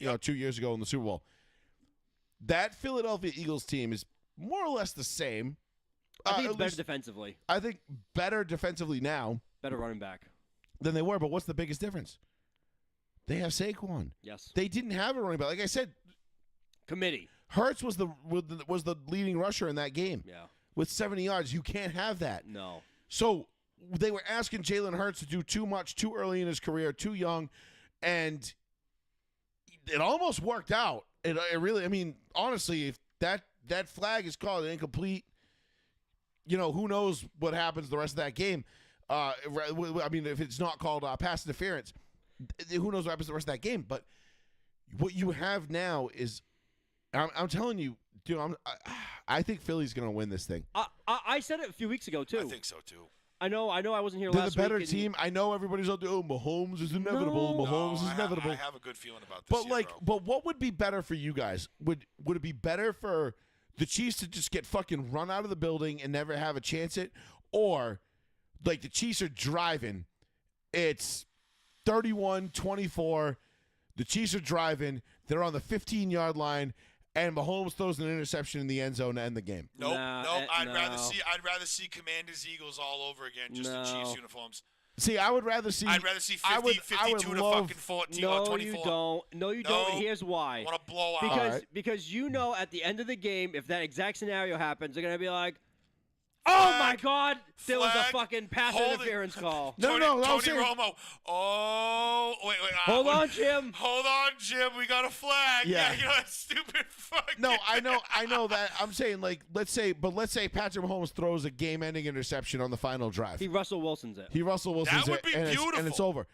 Yep, 2 years ago in the Super Bowl. that Philadelphia Eagles team is more or less the same. I think it's At better least- defensively, I think better defensively now better running back. than they were. But what's the biggest difference? They have Saquon. Yes, They didn't have a running back. Like I said, committee. Hurts was the leading rusher in that game Yeah, with 70 yards. You can't have that. no. So they were asking Jalen Hurts to do too much too early in his career, too young, and it almost worked out. It really, I mean, honestly, if that flag is called incomplete, who knows what happens the rest of that game. I mean, if it's not called pass interference, who knows what happens the rest of that game. But what you have now is, I'm telling you, dude, I think Philly's going to win this thing. I said it a few weeks ago too. I think so too. I know. I wasn't here They're last the better week. team. I know everybody's out there. Oh, Mahomes is inevitable. No. Mahomes is I inevitable. have a good feeling about this. But year, bro. but what would be better for you guys? Would it be better for the Chiefs to just get fucking run out of the building and never have a chance at, or like the Chiefs are driving, it's 31-24. The Chiefs are driving. They're on the 15-yard line, and Mahomes throws an interception in the end zone to end the game. Nope. I'd rather no. see Commanders Eagles all over again, just in No. Chiefs uniforms. See, I would rather see. I'd rather see 50, I would 52 to love- fucking 14 No, or 24. you don't. No, you No. don't. And here's why. I want to blow out. Because you know at the end of the game, if that exact scenario happens, they're gonna be like, "Oh my Flag, God, there was a flag, fucking pass hold it. interference call." No, Tony, no, I'm Tony saying- Romo. Oh, wait. Hold on, Jim. Hold on, Jim. We got a flag. Yeah. You know that stupid fucking. No, I know that. I'm saying like let's say Patrick Mahomes throws a game-ending interception on the final drive. He Russell Wilson's it. He Russell Wilson's That would it, be and beautiful. and it's over.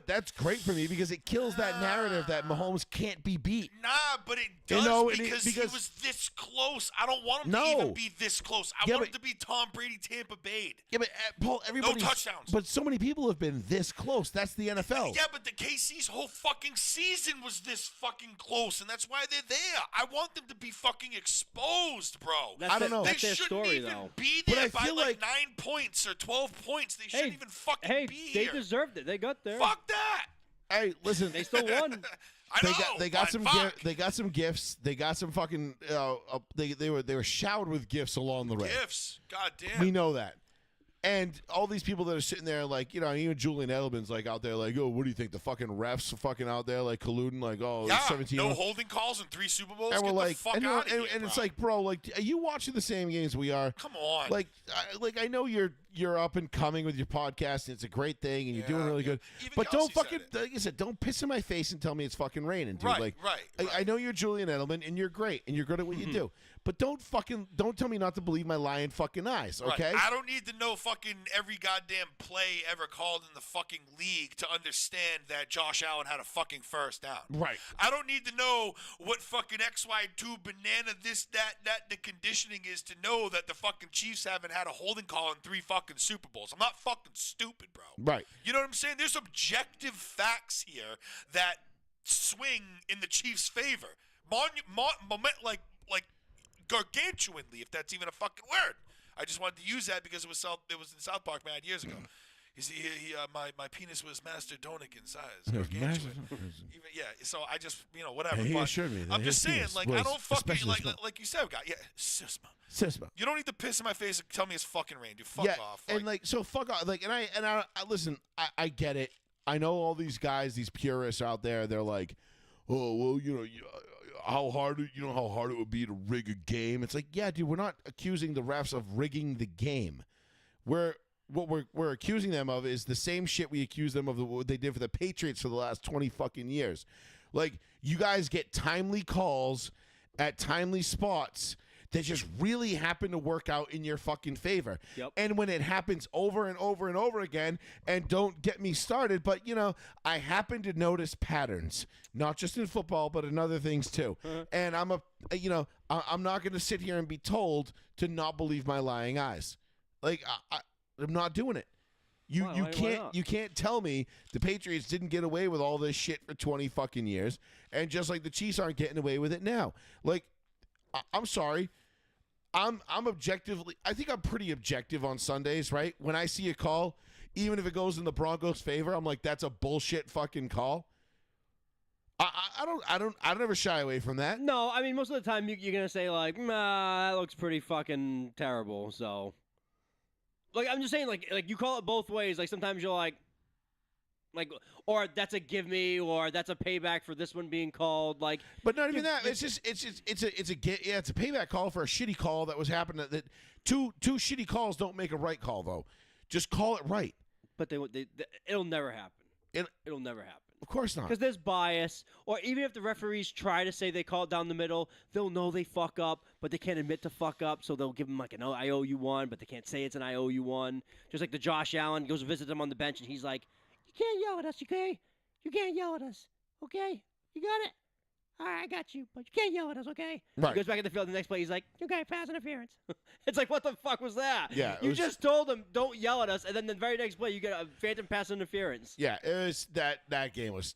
That's great for me because it kills that narrative that Mahomes can't be beat. Nah, but it does because he because- was this close. I don't want him No. to even be this close. I Yeah, want him but- to be Tom Brady, Tampa Bay. Yeah, but Paul, everybody. touchdowns. But so many people have been this close. That's the NFL. Yeah, but the KC's whole fucking season was this fucking close, and that's why they're there. I want them to be fucking exposed, bro. That's I don't know. They That's their shouldn't story, even though. be But there I by feel like like- 9 points or 12 points. They shouldn't even fucking Hey, be they here. deserved it. They got there. Fuck that. Hey, listen. They still won. I know. They got but some fuck. they got some gifts. They got some fucking they were showered with gifts along the way. Gifts. God damn. We know that. And all these people that are sitting there, like, even Julian Edelman's like out there, like, oh, what do you think? The fucking refs are fucking out there, like, colluding, like, oh, Yeah, 17. no holding calls in 3 Super Bowls. And Get we're like, the fuck and, out of here, it's bro. like, bro, like, are you watching the same games we are? Come on. Like I know you're up and coming with your podcast, and it's a great thing, and you're doing Yeah, really yeah. good. Even But don't Kelsey said fucking, it. like I said, don't piss in my face and tell me it's fucking raining, dude. Right, like, right. I know you're Julian Edelman, and you're great, and you're good at what you do. But don't tell me not to believe my lying fucking eyes, okay? Right. I don't need to know fucking every goddamn play ever called in the fucking league to understand that Josh Allen had a fucking first down. Right. I don't need to know what fucking XY2 banana this, that the conditioning is to know that the fucking Chiefs haven't had a holding call in 3 fucking Super Bowls. I'm not fucking stupid, bro. Right. You know what I'm saying? There's objective facts here that swing in the Chiefs' favor. Like gargantuanly, if that's even a fucking word. I just wanted to use that because it was in South Park mad years ago. My penis was mastodonic in size. Gargantuan. Even, yeah, so I just, whatever. He but assured me that I'm his just saying, penis like, was I don't fucking, especially small. like you said, guy. Yeah, Sisma. Sisma. You don't need to piss in my face and tell me it's fucking rain, dude. Fuck off. And so fuck off. Like, and I listen. I get it. I know all these guys, these purists out there. They're like, oh well, how hard it would be to rig a game. It's like, yeah, dude, we're not accusing the refs of rigging the game. What we're accusing them of is the same shit we accuse them of what they did for the Patriots for the last 20 fucking years. Like, you guys get timely calls at timely spots that just really happen to work out in your fucking favor. Yep. And when it happens over and over and over again, and don't get me started, but I happen to notice patterns, not just in football, but in other things too. And I'm not going to sit here and be told to not believe my lying eyes. Like, I'm not doing it. Why not? You can't tell me the Patriots didn't get away with all this shit for 20 fucking years, and just like the Chiefs aren't getting away with it now. Like, I'm sorry. I'm objectively, I think I'm pretty objective on Sundays, right? When I see a call, even if it goes in the Broncos' favor, I'm like, that's a bullshit fucking call. I I don't ever shy away from that. No, I mean most of the time you're gonna say like, nah, that looks pretty fucking terrible. So, like, I'm just saying, like you call it both ways. Like sometimes you're like, or that's a give me, or that's a payback for this one being called. Like, But not even that. It's a payback call for a shitty call that was happening. That two shitty calls don't make a right call though. Just call it right. but it'll never happen. It'll never happen. Of course not. Because there's bias, or even if the referees try to say they call it down the middle, they'll know they fuck up, but they can't admit to fuck up, so they'll give them like an I owe you one, but they can't say it's an I owe you one. Just like the Josh Allen goes to visit them on the bench, and he's like, "You can't yell at us, okay? You can't yell at us, okay? You got it? All right, I got you, but you can't yell at us, okay?" Right. He goes back in the field. The next play, he's like, "Okay, pass interference." It's like, what the fuck was that? Yeah, it you was- just told them don't yell at us, and then the very next play, you get a phantom pass interference. Yeah, it was that game was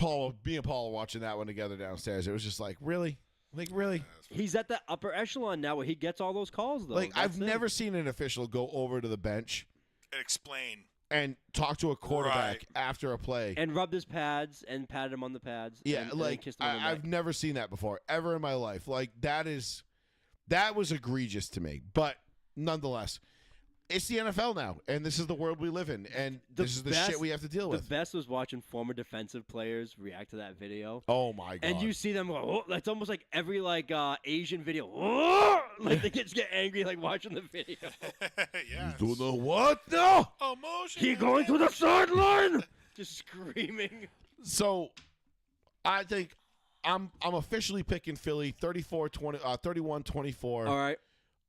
me and Paul watching that one together downstairs. It was just like, really? Like, really? He's at the upper echelon now where he gets all those calls, though. Like, I've That's it. never seen an official go over to the bench And explain. and talk to a quarterback Right. after a play. And rubbed his pads and patted him on the pads. Yeah, and then like kissed him on the I've neck. never seen that before ever in my life. Like that was egregious to me. But nonetheless, it's the NFL now, and this is the world we live in, and The this is the best- shit we have to deal The with. best was watching former defensive players react to that video. Oh my god! And you see them go, oh, that's almost like every Asian video. Oh! Like they just get angry like watching the video. Yeah. do the what? No. Emotion. He going to the sideline, just screaming. So, I think I'm officially picking Philly 31-24. All right.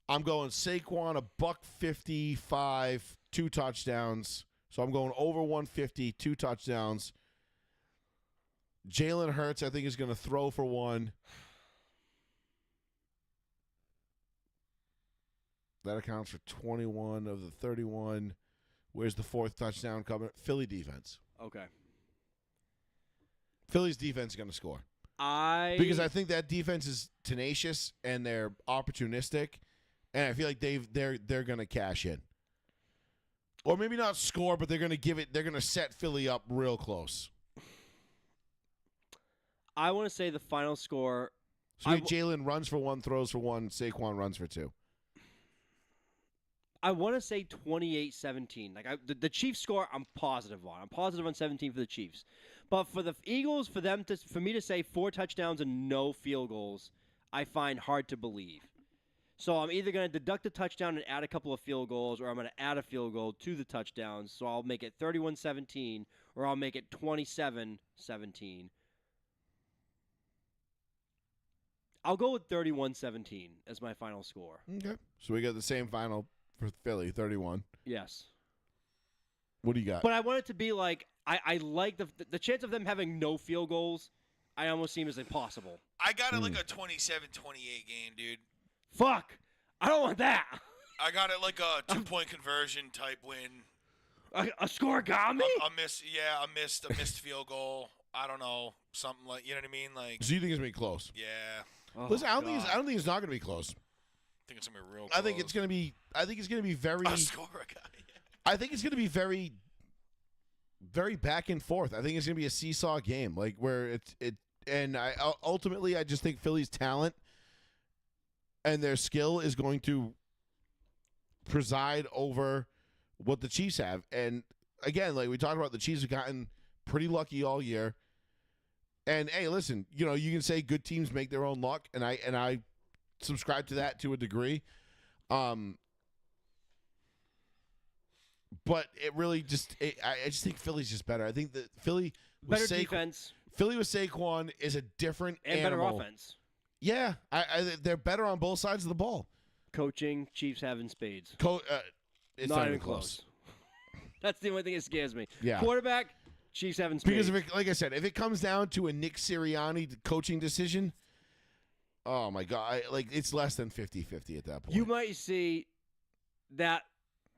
I'm going Saquon $155, 2 touchdowns. So I'm going over 150, 2 touchdowns. Jalen Hurts, I think, is going to throw for 1. That accounts for 21 of the 31. Where's the 4th touchdown coming? Philly defense. Okay. Philly's defense is going to score. Because I think that defense is tenacious and they're opportunistic, and I feel like they're going to cash in. Or maybe not score, but they're going to set Philly up real close. I want to say the final score. So Jalen runs for 1, throws for 1, Saquon runs for 2. I want to say 28-17. Like the Chiefs score, I'm positive on. I'm positive on 17 for the Chiefs. But for the Eagles, for me to say 4 touchdowns and no field goals, I find hard to believe. So I'm either going to deduct a touchdown and add a couple of field goals, or I'm going to add a field goal to the touchdowns. So I'll make it 31-17, or I'll make it 27-17. I'll go with 31-17 as my final score. Okay. So we got the same final for Philly, 31. Yes. What do you got? But I want it to be like I like the chance of them having no field goals. I almost seem as impossible. I got it like a 27-28 game, dude. Fuck! I don't want that. I got it like a 2-point conversion type win. A scoregami? A missed field goal. I don't know, something like, you know what I mean? Like, So you think it's going to be close? yeah. Oh, Listen, I don't God. think it's not going to be close. I think it's gonna be real. I think it's going to be very. a score guy. I think it's going to be very, very back and forth. I think it's going to be a seesaw game, like where and I ultimately I just think Philly's talent and their skill is going to preside over what the Chiefs have. And again, like we talked about, the Chiefs have gotten pretty lucky all year. And hey, listen, you can say good teams make their own luck, and I subscribe to that to a degree. But it really I just think Philly's just better. I think that Philly with Better defense Philly with Saquon is a different and animal. better offense. Yeah, they're better on both sides of the ball. Coaching, Chiefs having spades. It's Not even close. That's the only thing that scares me. Yeah. Quarterback, Chiefs having spades. Because like I said, if it comes down to a Nick Sirianni coaching decision, oh my God, it's less than 50-50 at that point. You might see that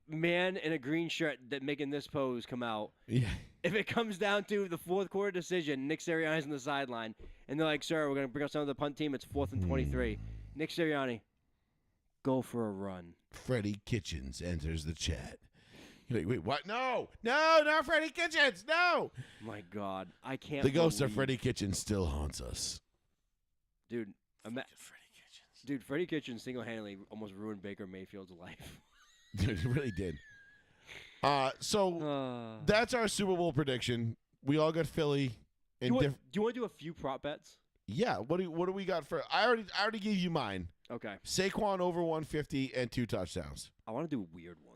man in a green shirt that making this pose come out. Yeah. If it comes down to the fourth quarter decision, Nick Sirianni's on the sideline, and they're like, "Sir, we're going to bring us down to the punt team. It's 4th and 23." Nick Sirianni, go for a run. Freddie Kitchens enters the chat. You're like, wait, what? No, not Freddie Kitchens. No. My God, I can't. The ghost of believe- Freddie Kitchens still haunts us. Dude. Fucking Freddie Kitchens. Dude, Freddie Kitchens single-handedly almost ruined Baker Mayfield's life. Dude, it really did. So that's our Super Bowl prediction. We all got Philly. do you want to do a few prop bets? Yeah. What do we got for? I already gave you mine. Okay. Saquon over 150 and 2 touchdowns. I want to do weird ones.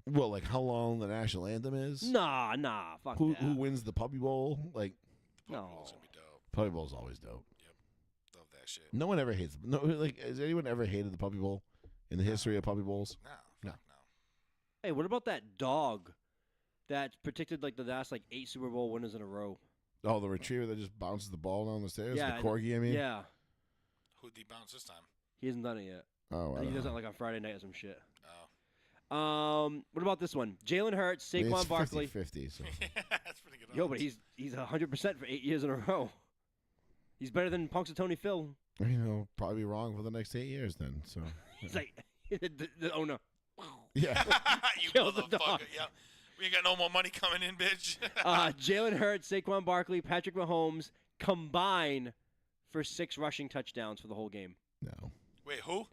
Well, like how long the national anthem is. Nah, fuck Who that. wins the Puppy Bowl? Like Puppy No. Bowl's gonna be dope. Puppy Bowl's always dope. Love that shit. No one ever hates. No, like has anyone ever hated the Puppy Bowl in the history of Puppy Bowls? No. No. Hey, what about that dog that predicted like the last like 8 Super Bowl winners in a row? Oh, the retriever that just bounces the ball down the stairs. Yeah, The corgi. I mean. Yeah, Who'd he bounce this time? he hasn't done it yet. Oh, I I think he don't does know. it like on Friday night or some shit. Oh. What about this one? Jalen Hurts, I mean, Saquon it's Barkley. 50-50, so. That's pretty good. Yo, but odds. he's 100% for 8 years in a row. He's better than Punxsutawney Phil. You know, probably be wrong for the next 8 years then. So. He's like the owner. Yeah. You Kill the dog. motherfucker. Yeah. We ain't got no more money coming in, bitch. Jalen Hurts, Saquon Barkley, Patrick Mahomes combine for 6 rushing touchdowns for the whole game. No. Wait, who?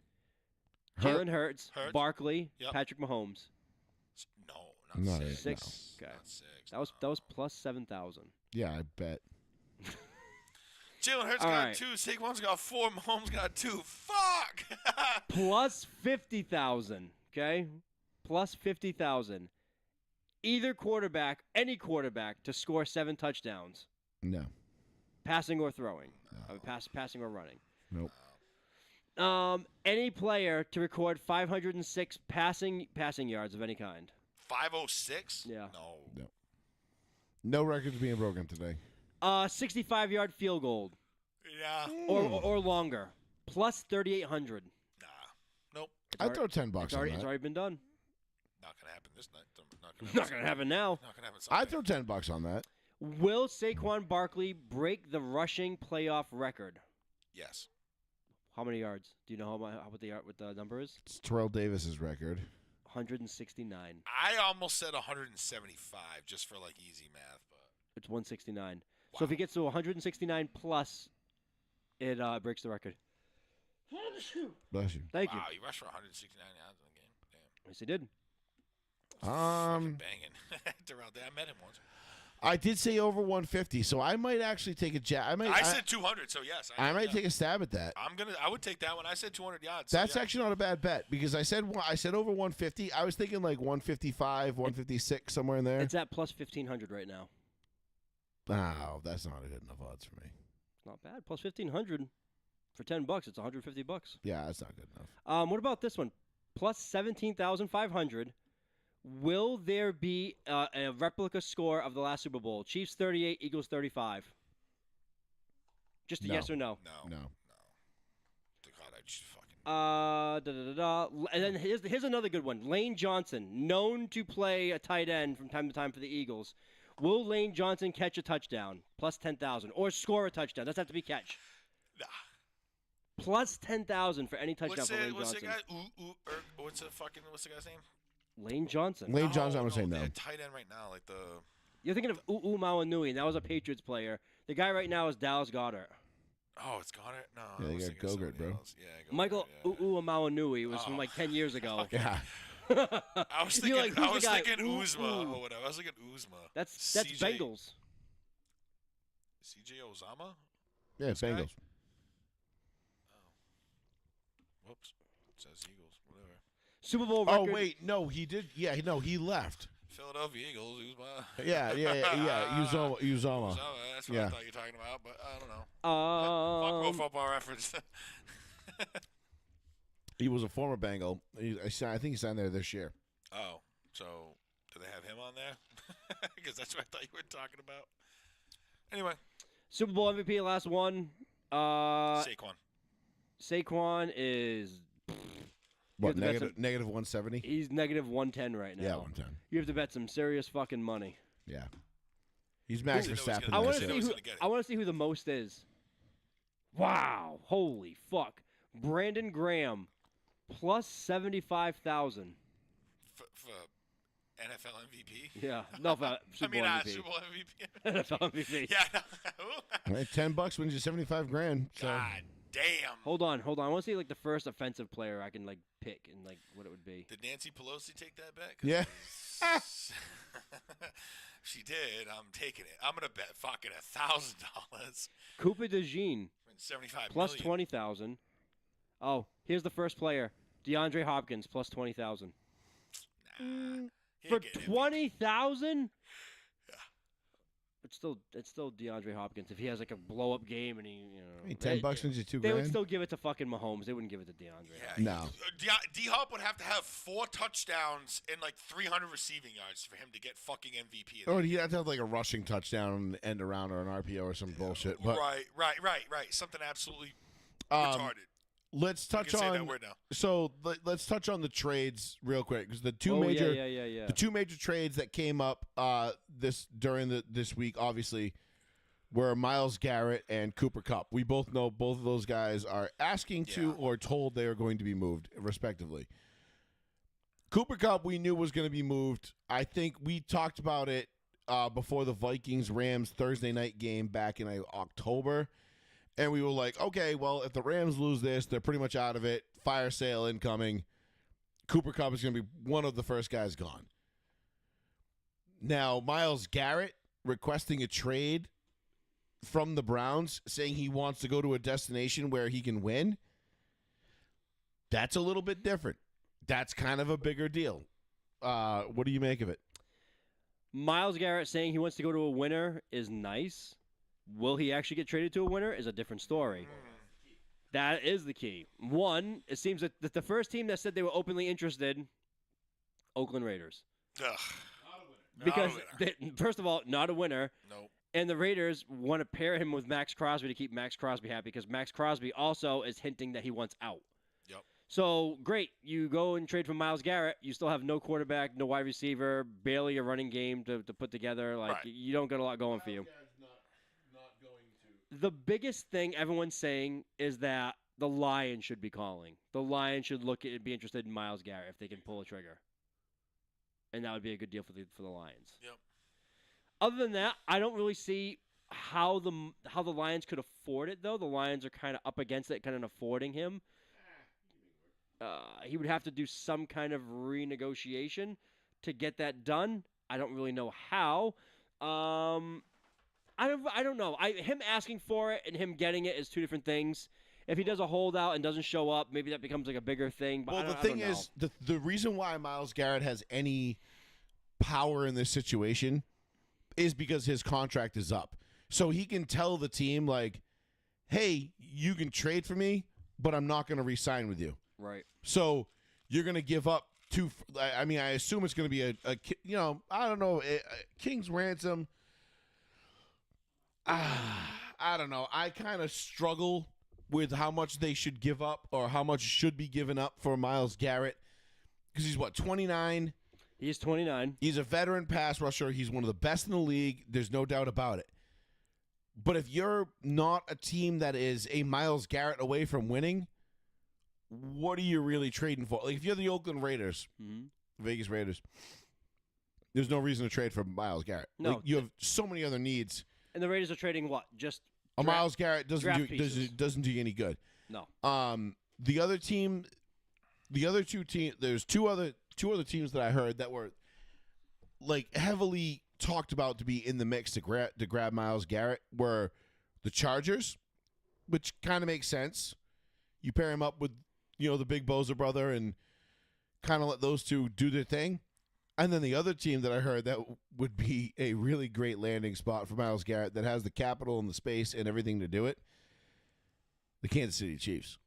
Jalen Hurts, Hurts. Barkley, Yep. Patrick Mahomes. No, not Not 6. 6. Okay. Not 6. That was plus 7,000. Yeah, I bet. Jalen Hurts All got right. 2. Saquon's got 4. Mahomes got 2. Fuck. Plus 50,000. Okay, plus 50,000. Either quarterback, any quarterback, to score 7 touchdowns, No. passing or throwing, passing or running. Nope. Any player to record 506 passing yards of any kind. 506? Yeah. No. No records being broken today. 65-yard field goal Yeah. or longer. Plus 3,800. Nah. Nope. I'd throw $10 It's on already, that. it's already been done. Not gonna happen this night. Not gonna happen now. Not gonna happen. I'd Sunday. throw $10 on that. Will Saquon Barkley break the rushing playoff record? Yes. How many yards? Do you know what the number is? It's Terrell Davis's record. 169. I almost said 175 just for like easy math, but It's 169. So if he gets to 169 plus, it breaks the record. Bless you. Thank you. wow, you rushed for 169 yards in the game. Damn. Yes, he did. Fucking banging. Terrell, I met him once. I did say over 150, so I might actually take a jab. I said 200, so yes. I might yeah. take a stab at that. I would take that one. I said 200 yards. So That's yeah. actually not a bad bet because I said over 150. I was thinking like 155, 156, somewhere in there. It's at plus 1,500 right now. Oh, that's not a good enough odds for me. Not bad. Plus 1,500 for $10. It's $150. Yeah, that's not good enough. What about this one? Plus 17,500. Will there be a replica score of the last Super Bowl? Chiefs 38, Eagles 35. Just a No. yes or no. No. No. God, I just fucking. And then here's another good one. Lane Johnson, known to play a tight end from time to time for the Eagles. Will Lane Johnson catch a touchdown? Plus 10,000. Or score a touchdown. Doesn't have to be catch. Nah. Plus 10,000 for any touchdown for Lane What's Johnson. the guy? What's the guy's name? Lane Johnson. Lane Johnson, I'm No, going to say no. they're tight end right now, like the. You're thinking of U'u Mawanui, and that was a Patriots player. The guy right now is Dallas Goddard. Oh, it's Goddard. No, Yeah, I they was got thinking of Gogurt, somebody bro. else. Yeah, Gogurt, Michael yeah. U'u Mawanui was from Oh. like 10 years ago. Yeah. I was You're thinking. like, who's I the was guy? thinking Ooh, Uzma ooh. or whatever. I was thinking Uzma. That's CJ Bengals. CJ Ozama. Yeah, This guy? Bengals. Whoops. It says Eagles. Whatever. Super Bowl Oh, record. wait. No, he did. Yeah, no, he left. Philadelphia Eagles. Uzma. Yeah. Uzoma. Uzama. That's what Yeah. I thought you were talking about, but I don't know. Fuck Pro Football Reference. He was a former Bengal. I think he signed there this year. Oh, so do they have him on there? Because that's what I thought you were talking about. Anyway, Super Bowl MVP, last one. Saquon. Saquon is What, have to bet negative 170? he's negative 110 right now. Yeah, 110. You have to bet some serious fucking money. Yeah. He's Max Who- Verstappen. I I wanna want this to year. see was who gonna get it. I want to see who the most is. Wow! Holy fuck! Brandon Graham plus 75,000. for NFL MVP. Yeah. No, for Super Bowl MVP. Super Bowl MVP. NFL MVP. Yeah. All right, $10 wins you $75,000. So. God damn. Hold on. I want to see like the first offensive player I can like pick and like what it would be. Did Nancy Pelosi take that bet? Yeah. She did. I'm taking it. I'm gonna bet fucking $1,000. Cooper DeJean $75 plus million. 20,000. Oh, here's the first player. DeAndre Hopkins plus 20,000. Nah. He For ain't getting MVP. 20,000? Yeah. It's still DeAndre Hopkins. If he has like a blow up game and he, Hey, $10 wins you they would $2,000. still give it to fucking Mahomes. They wouldn't give it to DeAndre. Yeah, No. D-Hop would have to have 4 touchdowns and like 300 receiving yards for him to get fucking MVP. Or he'd have to have like a rushing touchdown on the end around or an RPO or some bullshit. But Right. Something absolutely um, retarded. let's You touch can say that on. word now. So let's touch on the trades real quick because the two Oh, major yeah. the two major trades that came up this week obviously were Myles Garrett and Cooper Kupp. We both know both of those guys are asking to Yeah. or told they are going to be moved, respectively. Cooper Kupp we knew was going to be moved. I think we talked about it before the Vikings-Rams Thursday night game back in October. And we were like, okay, well, if the Rams lose this, they're pretty much out of it. Fire sale incoming. Cooper Kupp is going to be one of the first guys gone. Now, Myles Garrett requesting a trade from the Browns, saying he wants to go to a destination where he can win. That's a little bit different. That's kind of a bigger deal. What do you make of it? Myles Garrett saying he wants to go to a winner is nice. Will he actually get traded to a winner is a different story. That is the key. One, it seems that the first team that said they were openly interested, Oakland Raiders. Ugh. Because, Not a winner. first of all, not a winner. Nope. And the Raiders want to pair him with Max Crosby to keep Max Crosby happy because Max Crosby also is hinting that he wants out. Yep. So, great. You go and trade for Myles Garrett. You still have no quarterback, no wide receiver, barely a running game to put together. Like, Right. you don't got a lot going for you. The biggest thing everyone's saying is that the Lions should be calling. The Lions should look at and be interested in Myles Garrett if they can pull a trigger. And that would be a good deal for the Lions. Yep. Other than that, I don't really see how the Lions could afford it, though. The Lions are kind of up against it, kind of affording him. He would have to do some kind of renegotiation to get that done. I don't really know how. I don't know. Him asking for it and him getting it is two different things. If he does a holdout and doesn't show up, maybe that becomes like a bigger thing. But Well, the thing is, the reason why Myles Garrett has any power in this situation is because his contract is up. So he can tell the team, like, hey, you can trade for me, but I'm not going to re-sign with you. right. So you're going to give up I assume it's going to be I don't know, a King's ransom. I don't know. I kind of struggle with how much they should give up or how much should be given up for Myles Garrett because he's, 29? He's 29. He's a veteran pass rusher. He's one of the best in the league. There's no doubt about it. But if you're not a team that is a Myles Garrett away from winning, what are you really trading for? Like if you're the Oakland Raiders, Vegas Raiders, there's no reason to trade for Myles Garrett. No. Like, you have so many other needs. And the Raiders are trading what? Just A Myles Garrett draft doesn't pieces. do you any good. No. The other team, there's two other teams that I heard that were like heavily talked about to be in the mix to grab Myles Garrett were the Chargers, which kind of makes sense. You pair him up with the big Bosa brother and kind of let those two do their thing. And then the other team that I heard that would be a really great landing spot for Myles Garrett that has the capital and the space and everything to do it, the Kansas City Chiefs.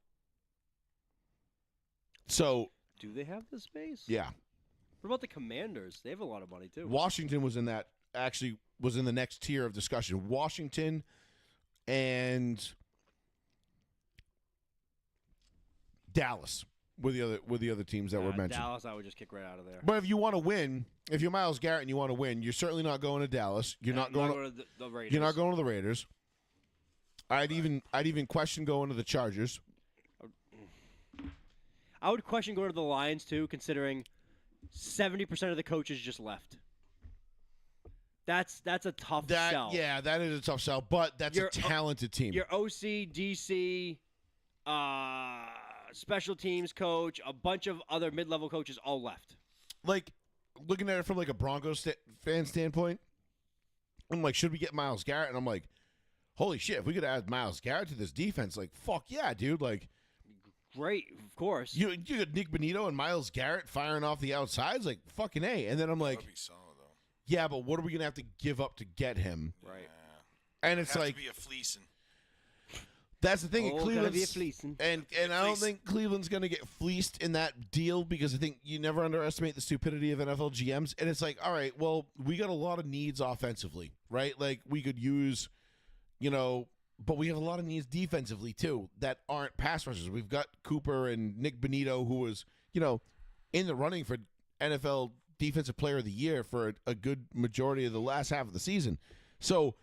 So, Do they have the space? yeah. What about the Commanders? They have a lot of money, too. Washington was in the next tier of discussion. Washington and Dallas were the other teams that were mentioned. Dallas, I would just kick right out of there. But if you want to win, if you're Myles Garrett and you want to win, you're certainly not going to Dallas. You're not going to the Raiders. You're not going to the Raiders. I'd even question going to the Chargers. I would question going to the Lions, too, considering 70% of the coaches just left. That's a tough sell. Yeah, that is a tough sell, but that's a talented team. Your OC, DC, special teams coach, a bunch of other mid-level coaches all left. Like, looking at it from like a Broncos fan standpoint, I'm like, should we get Myles Garrett? And I'm like, holy shit, if we could add Myles Garrett to this defense, like, fuck yeah, dude. Like, great, of course. you got Nick Bonito and Myles Garrett firing off the outsides, like, fucking A. And then I'm like, That'd be solid, though. yeah, but what are we going to have to give up to get him? Right. Yeah. And it's Have like, to be a fleecing. that's the thing. Oh, gotta Cleveland's, be a fleecing. and I don't think Cleveland's going to get fleeced in that deal because I think you never underestimate the stupidity of NFL GMs. And it's like, all right, well, we got a lot of needs offensively, right? Like, we could use, but we have a lot of needs defensively, too, that aren't pass rushers. We've got Cooper and Nick Bonito, who was, in the running for NFL Defensive Player of the Year for a good majority of the last half of the season. So,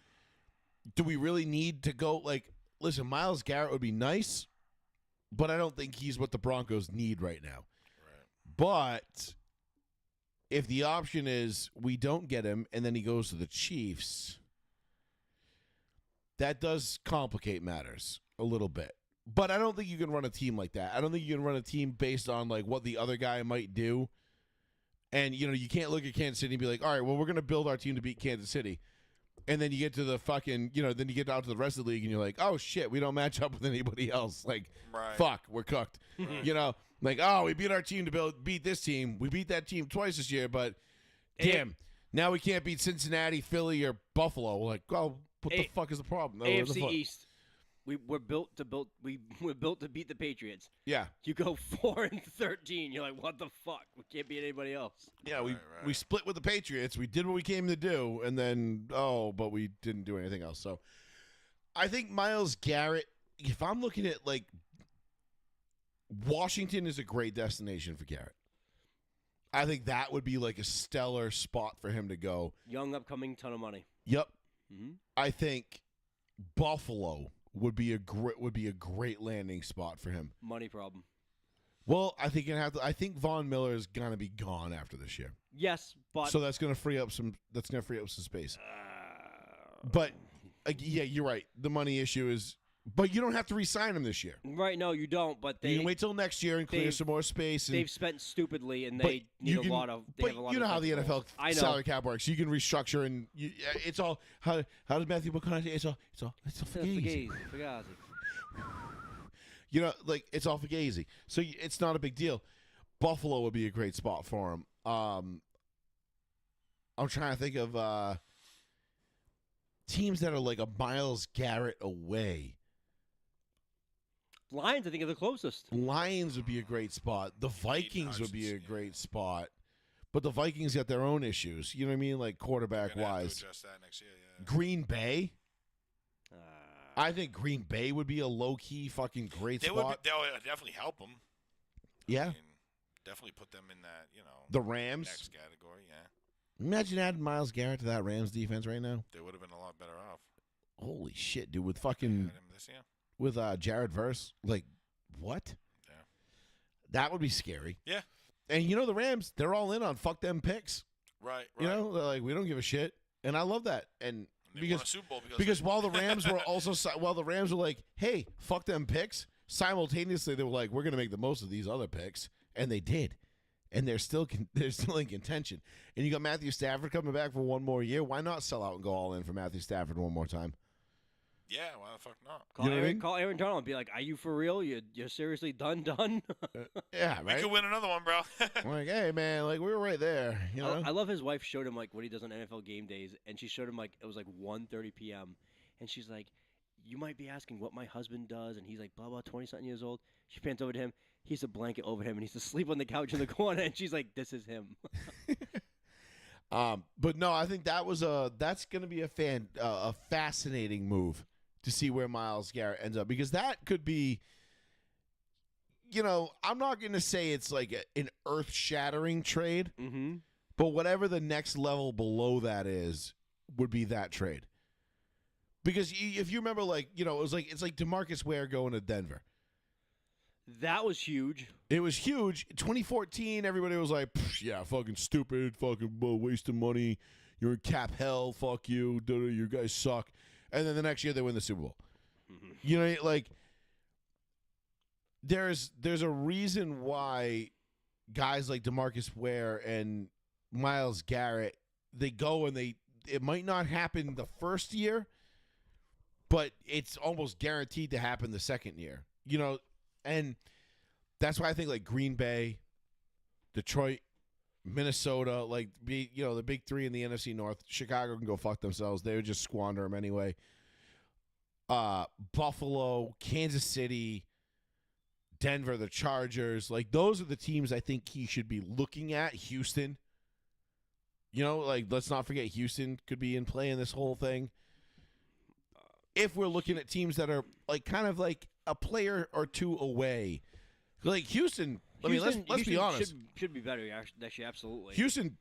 do we really need to go, like, listen, Myles Garrett would be nice, but I don't think he's what the Broncos need right now. Right. But if the option is we don't get him and then he goes to the Chiefs, that does complicate matters a little bit. But I don't think you can run a team like that. I don't think you can run a team based on like what the other guy might do. And, you can't look at Kansas City and be like, all right, well, we're going to build our team to beat Kansas City. And then you get to the fucking, then you get out to the rest of the league and you're like, oh, shit, we don't match up with anybody else. Like, Right. fuck, we're cooked. Like, oh, we beat our team to beat this team. We beat that team twice this year, but damn, now we can't beat Cincinnati, Philly, or Buffalo. We're like, well, what the fuck is the problem? No, what the AFC fuck? East. We're built to beat the Patriots. Yeah. You go 4-13. You're like, what the fuck? We can't beat anybody else. Yeah, Right. we split with the Patriots. We did what we came to do, and then, but we didn't do anything else. So I think Myles Garrett, if I'm looking at, like, Washington is a great destination for Garrett. I think that would be, like, a stellar spot for him to go. Young, upcoming, ton of money. Yep. Mm-hmm. I think Buffalo would be a great landing spot for him. Money problem. Well, I think I think Von Miller is gonna be gone after this year. Yes, but So that's gonna free up some space. But yeah, you're right. The money issue is, but you don't have to re-sign him this year. right, no, you don't. But You they can wait till next year and clear they've- some more space. And, they've spent stupidly, and but they you need can- a lot of. They but have a lot you of know how the defensive NFL goals. I know. salary cap works. You can restructure and it's all how does Matthew McConaughey? It's all fugazi. Fugazi. Like it's all fugazi. So it's not a big deal. Buffalo would be a great spot for him. I'm trying to think of teams that are like a Myles Garrett away. Lions, I think, are the closest. Lions would be a great spot. The Vikings would be a Hutchinson, great spot. But the Vikings got their own issues. You know what I mean? Like quarterback We're gonna have wise. to adjust that next year. Yeah. Green Bay. I think Green Bay would be a low key fucking great They would. spot. That would definitely help them. Yeah. Definitely put them in that. The Rams. next category. Yeah. Imagine adding Myles Garrett to that Rams defense right now. They would have been a lot better off. Holy shit, dude! With Had fucking him this year. with Jared Verse, like what? Yeah. That would be scary. Yeah. And the Rams, they're all in on fuck them picks. Right. You know, they're like we don't give a shit, and I love that. And They won a Super Bowl because while the Rams were also while the Rams were like, hey, fuck them picks, simultaneously they were like, we're gonna make the most of these other picks, and they did. And they're still in contention. And you got Matthew Stafford coming back for one more year. Why not sell out and go all in for Matthew Stafford one more time? Yeah. Why the fuck not? Call, You know what I Aaron, mean? call Aaron Donald and be like, "Are you for real? You're seriously done?" Yeah, We right. could win another one, bro. I'm like, hey man, like we were right there. You know. I love his wife showed him like what he does on NFL game days, and she showed him like it was like 1:30 p.m. and she's like, "You might be asking what my husband does," and he's like, "Blah blah, 20-something years old." She pans over to him. He's a blanket over him, and he's asleep on the couch in the corner, and she's like, "This is him." But no, I think that's going to be a fascinating move to see where Myles Garrett ends up because that could be, I'm not going to say it's like an earth-shattering trade, Mm-hmm. but whatever the next level below that is would be that trade. Because if you remember, like, it's like DeMarcus Ware going to Denver. That was huge. It was huge. 2014, everybody was like, yeah, fucking stupid, fucking wasting money. You're in cap hell. Fuck you. You guys suck. And then the next year they win the Super Bowl. Mm-hmm. You know, like there's a reason why guys like DeMarcus Ware and Myles Garrett, they go and it might not happen the first year, but it's almost guaranteed to happen the second year. You know, and that's why I think like Green Bay, Detroit, Minnesota, like the big three in the NFC North. Chicago can go fuck themselves. They would just squander them anyway. Buffalo, Kansas City, Denver, the Chargers. Like those are the teams I think he should be looking at. Houston. You know, like let's not forget Houston could be in play in this whole thing. If we're looking at teams that are like kind of like a player or two away, like Houston. I mean, let's be honest. Should be better. Actually, absolutely. Houston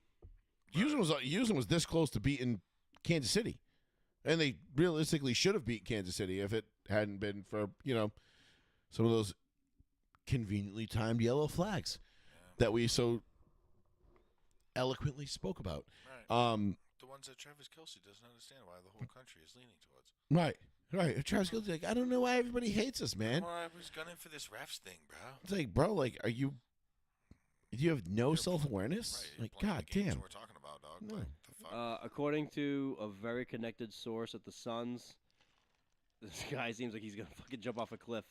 was this close to beating Kansas City, and they realistically should have beat Kansas City if it hadn't been for some of those conveniently timed yellow flags that we so eloquently spoke about. Right. The ones that Travis Kelce doesn't understand why the whole country is leaning towards. Right. Travis Kelce's like, I don't know why everybody hates us, man. Well, I was gunning for this refs thing, bro. It's like, bro, like, do you have no self-awareness? Right, Like, playing god the games damn. we're talking about, dog. No. Like, the fuck? According to a very connected source at the Suns, this guy seems like he's gonna fucking jump off a cliff.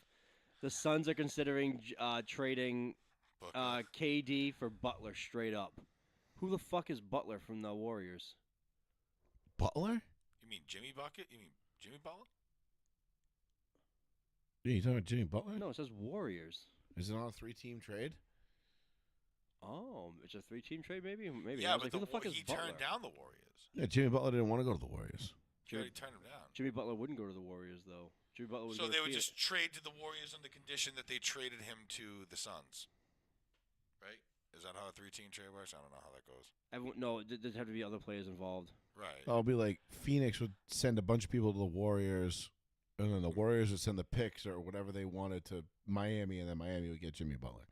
The Suns are considering trading Booker. KD for Butler straight up. Who the fuck is Butler from the Warriors? Butler? You mean Jimmy Bucket? You mean Jimmy Butler? Yeah, you talking about Jimmy Butler? No, it says Warriors. Is it on a 3-team trade? Oh, it's a 3-team trade, maybe. Maybe. Yeah, I was but like, who the fuck is he Butler? turned down the Warriors. Yeah, Jimmy Butler didn't want to go to the Warriors. He already turned him down. Jimmy Butler wouldn't go to the Warriors though. Jimmy Butler would So go to they would Phoenix. just trade to the Warriors on the condition that they traded him to the Suns. Right? Is that how a 3-team trade works? I don't know how that goes. No, there'd have to be other players involved. Right. I'll be like, Phoenix would send a bunch of people to the Warriors, and then the Warriors would send the picks or whatever they wanted to Miami, and then Miami would get Jimmy Butler.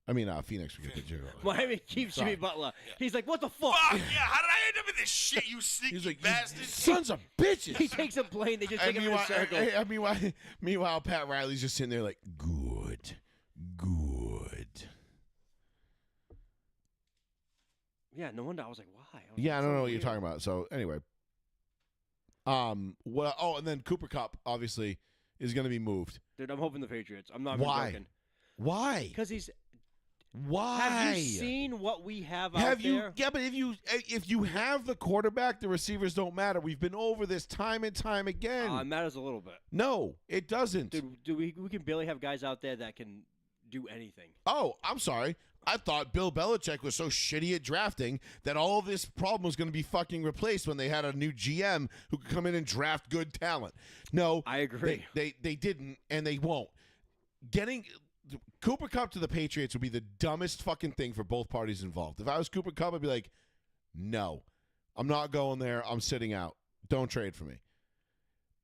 I mean, Phoenix would get Jimmy Butler. Miami keeps Jimmy Butler. Yeah. He's like, what the fuck? Fuck, yeah, how did I end up in this shit, you sneaky He's like, bastard? sons of bitches. He takes a plane. They just take him in a circle. Meanwhile, Pat Riley's just sitting there like, good. Yeah, no wonder. I was like, why? Yeah, I don't know what you're talking about. So anyway, well, and then Cooper Kupp obviously is going to be moved. Dude, I'm hoping the Patriots. I'm not even Why? joking. Why? Because he's. Why? Have you seen what we have out there? Yeah, but if you have the quarterback, the receivers don't matter. We've been over this time and time again. It matters a little bit. No, it doesn't. Dude, we can barely have guys out there that can do anything. Oh, I'm sorry. I thought Bill Belichick was so shitty at drafting that all of this problem was going to be fucking replaced when they had a new GM who could come in and draft good talent. No, I agree. They didn't, and they won't. Getting Cooper Kupp to the Patriots would be the dumbest fucking thing for both parties involved. If I was Cooper Kupp, I'd be like, no, I'm not going there. I'm sitting out. Don't trade for me.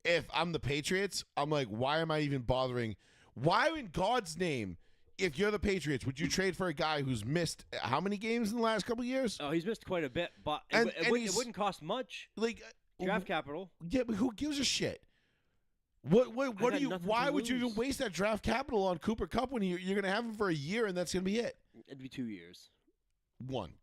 If I'm the Patriots, I'm like, why am I even bothering? Why in God's name, if you're the Patriots, would you trade for a guy who's missed how many games in the last couple of years? Oh, he's missed quite a bit, but And it wouldn't cost much. Like Draft capital. Yeah, but who gives a shit? What do you? Why would you even waste that draft capital on Cooper Kupp when you're going to have him for a year and that's going to be it? It'd be 2 years. One.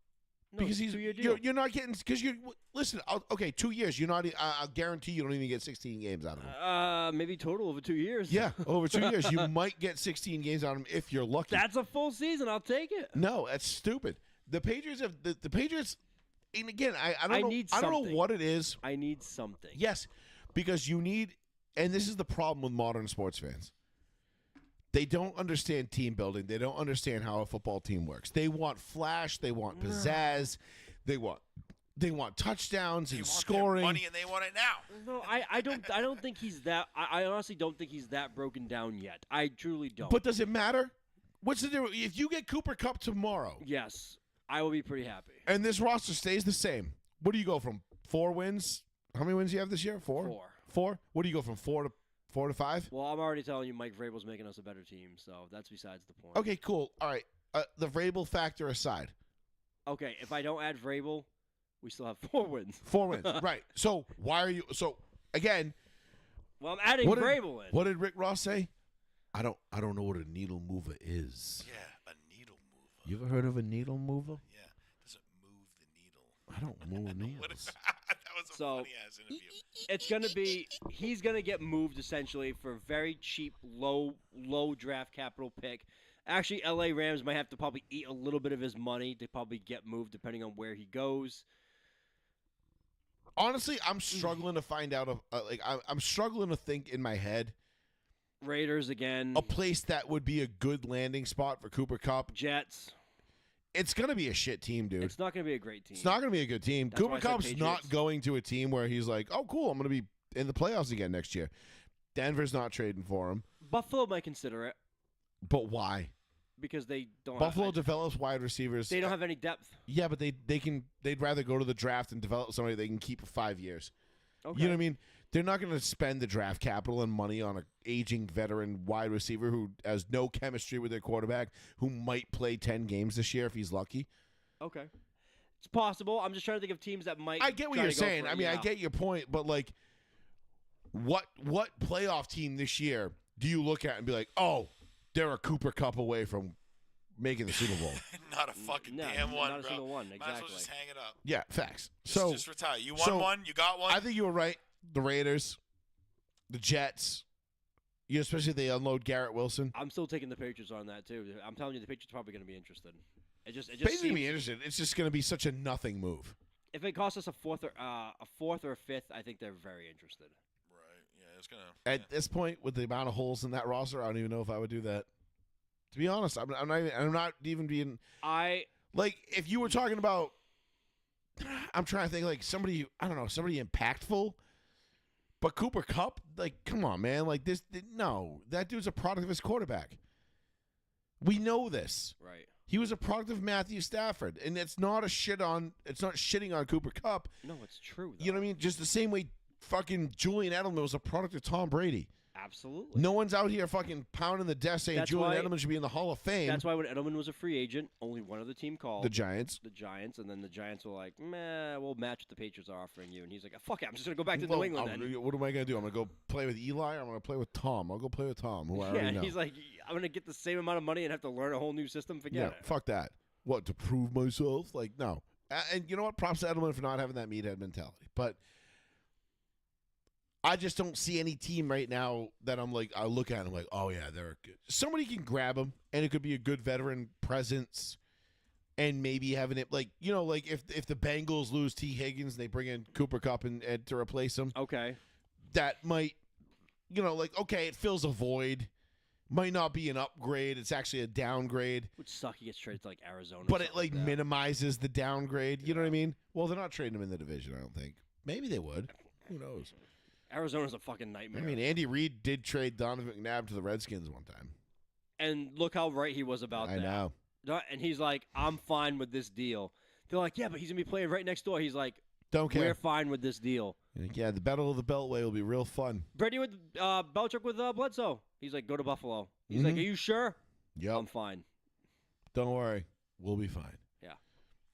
No, because it's a 2-year deal. You're not getting because you listen. Okay, 2 years. You're not. I'll guarantee you don't even get 16 games out of him. Maybe total over 2 years. Yeah, over 2 years, you might get 16 games out of him if you're lucky. That's a full season. I'll take it. No, that's stupid. The Patriots have the Patriots. And again, I don't know. I don't know what it is. I need something. Yes, because you need, and this is the problem with modern sports fans. They don't understand team building. They don't understand how a football team works. They want flash. They want pizzazz. They want touchdowns and scoring. Money, and they want it now. No, I don't think he's that. I honestly don't think he's that broken down yet. I truly don't. But does it matter? What's the difference? If you get Cooper Kupp tomorrow, yes, I will be pretty happy. and this roster stays the same, what do you go from 4 wins? How many wins do you have this year? 4? 4. 4? What do you go from 4 4 to 5. Well, I'm already telling you, Mike Vrabel's making us a better team, so that's besides the point. Okay, cool. All right. The Vrabel factor aside, Okay, if I don't add Vrabel, we still have 4 wins. 4 wins. Right. So why are you? So again, Well, I'm adding what Vrabel in. What did Rick Ross say? I don't know what a needle mover is. Yeah, a needle mover. You ever heard of a needle mover? Yeah, doesn't move the needle. I don't move What- needles. that was a So- funny ass interview. It's gonna be he's gonna get moved essentially for a very cheap, low draft capital pick. Actually, LA Rams might have to probably eat a little bit of his money to probably get moved depending on where he goes. Honestly, I'm struggling to find out. I'm struggling to think in my head Raiders again. a place that would be a good landing spot for Cooper Kupp. Jets. It's gonna be a shit team, dude. It's not gonna be a great team. It's not going to be a good team. That's why Cooper I said Kupp's not Patriots. going to a team where he's like, oh, cool, I'm going to be in the playoffs again next year. Denver's not trading for him. Buffalo might consider it But why? because they don't. Buffalo develops wide receivers. They don't have any depth. Yeah, but they'd rather go to the draft and develop somebody they can keep for 5 years. Okay. You know what I mean? They're not going to spend the draft capital and money on an aging veteran wide receiver who has no chemistry with their quarterback, who might play 10 games this year if he's lucky. Okay. It's possible. I'm just trying to think of teams that might. I get what try you're to go saying. for it. I mean, I Yeah. get your point, but like, what playoff team this year do you look at and be like, oh, they're a Cooper Kupp away from making the Super Bowl? Not a fucking No, damn one, not a bro. single one. Might as well Exactly. just hang it up. Yeah, facts. Just retire. You won so one. You got one. I think you were right. The Raiders, the Jets, especially if they unload Garrett Wilson. I'm still taking the Patriots on that too. I'm telling you, the Patriots are probably going to be interested. It just Basically, seems, be interested. It's just going to be such a nothing move. if it costs us a fourth or a fifth, I think they're very interested. Right. Yeah, it's gonna. At this point, with the amount of holes in that roster, I don't even know if I would do that. To be honest, I'm not even being like, if you were talking about, I'm trying to think like somebody, I don't know, somebody impactful. But Cooper Kupp, like, come on, man, like this. No, that dude's a product of his quarterback. We know this. Right. He was a product of Matthew Stafford, and it's not shitting on Cooper Kupp. No, it's true. Though. You know what I mean? Just the same way fucking Julian Edelman was a product of Tom Brady. Absolutely. No one's out here fucking pounding the desk saying That's Julian why- Edelman should be in the Hall of Fame. That's why when Edelman was a free agent, only one other team called. The Giants. The Giants, and then the Giants were like, "Meh, we'll match what the Patriots are offering you." And he's like, "Fuck it, I'm just gonna go back to Well, New England then." What am I going to do? I'm going to go play with Eli or I'm going to play with Tom? I'll go play with Tom, who I Yeah, already and know. he's like, "I'm gonna get the same amount of money and have to learn a whole new system. Forget yeah, it." fuck that. What, to prove myself? Like, no. And you know what? Props to Edelman for not having that meathead mentality. But I just don't see any team right now that I'm like, I look at and I'm like, oh, yeah, they're good. Somebody can grab him, and it could be a good veteran presence, and maybe having it, like, you know, like if the Bengals lose T. Higgins and they bring in Cooper Kupp and to replace him, Okay. that might, you know, like, okay, it fills a void. Might not be an upgrade. It's actually a downgrade. Would suck. He gets traded to like Arizona. or But it something like that. minimizes the downgrade. You know what I mean? Well, they're not trading him in the division, I don't think. Maybe they would. Who knows? Arizona's a fucking nightmare. I mean, Andy Reid did trade Donovan McNabb to the Redskins one time. and look how right he was about I that. know. And he's like, "I'm fine with this deal." They're like, "Yeah, but he's gonna be playing right next door." He's like, Don't care. "We're fine with this deal." Yeah, the Battle of the Beltway will be real fun. Brady with Belichick with Bledsoe. He's like, "Go to Buffalo." He's like, Mhm. "Are you sure?" Yep. I'm fine. Don't worry. We'll be fine. Yeah.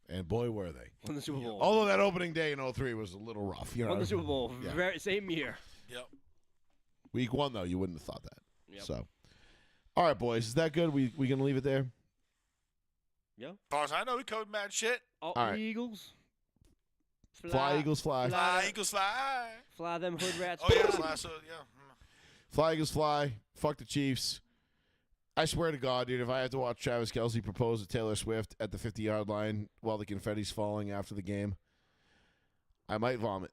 And boy, were they. Won the Super Bowl. Although that opening day in 03 was a little rough. You know, Won the Super Bowl. Yeah. Same year. Yep. Week 1, though, you wouldn't have thought that. Yep. So, all right, boys. Is that good? We going to leave it there? Yeah. As far as I know, we code mad shit. Oh, All right. Eagles. Fly, Eagles, fly. Fly, Eagles, fly. Fly them hood rats. Oh, yeah, fly. So, yeah. Fly, Eagles, fly. Fuck the Chiefs. I swear to God, dude, if I have to watch Travis Kelce propose to Taylor Swift at the 50-yard line while the confetti's falling after the game, I might vomit.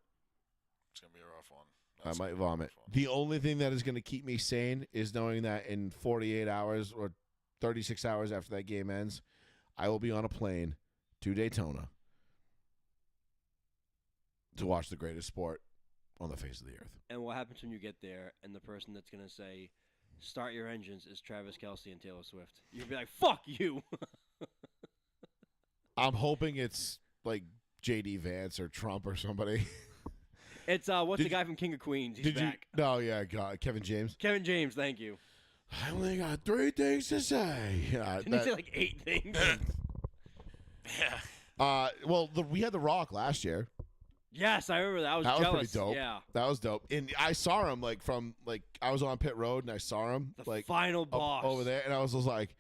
It's going to be a rough one. I That's might gonna be a vomit. rough one. The only thing that is going to keep me sane is knowing that in 48 hours or 36 hours after that game ends, I will be on a plane to Daytona to watch the greatest sport on the face of the earth. And what happens when you get there and the person that's going to say, "Start your engines," is Travis Kelce and Taylor Swift? You'll be like, "Fuck you." I'm hoping it's like J.D. Vance or Trump or somebody. It's what's the guy from King of Queens? He's Did back. you? No, yeah, God, Kevin James. Kevin James, thank you. I only got 3 things to say. Yeah, Didn't he say like 8 things? Yeah. well, we had The Rock last year. Yes, I remember that. I was That was jealous. pretty dope. Yeah. That was dope. And I saw him I was on Pit Road and I saw him The final up boss. over there, and I was just like,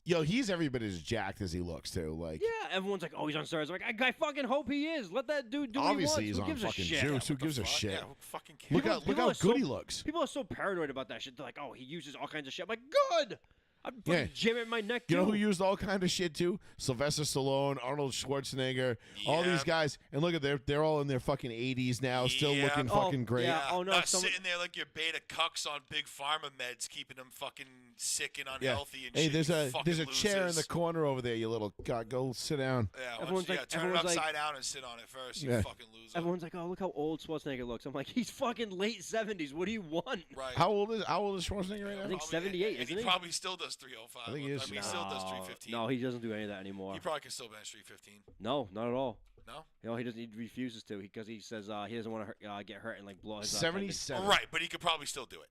yo, he's every bit as jacked as he looks too. Like, Yeah, everyone's like, oh, he's on steroids. I'm like, I fucking hope he is. Let that dude do obviously what he wants. he's Who on gives a fucking shit? juice. Who What the gives a fuck? shit? Yeah, who fucking cares? Look how People are good he so- looks. People are so paranoid about that shit. They're like, oh, he uses all kinds of shit. I'm like, good. I'm Yeah. fucking jamming my neck, You know too. who used all kind of shit too? Sylvester Stallone, Arnold Schwarzenegger, all these Yeah. guys. And look at they're all in their fucking 80s now, still Yeah. looking Oh, fucking great. yeah. Oh, no, Not someone- sitting there like your beta cucks on big pharma meds, keeping them fucking sick and Yeah. unhealthy and Hey, shit. there's you a fucking chair in the losers. corner over there. You little god, go sit down. Yeah, Everyone's like- turn it everyone's upside like- down and sit on it first. You Yeah. fucking loser. Everyone's like, oh, look how old Schwarzenegger looks. I'm like, he's fucking late 70s. What do you want? Right. How old is Schwarzenegger right I now? think Probably- 78, and isn't he he? probably still does 305. I think he is. he still does 315. No, he doesn't do any of that anymore. He probably can still bench 315. No, not at all. No? No, he doesn't. He refuses to because he says he doesn't want to get hurt and like blow his. tendons. 77. Right, but he could probably still do it.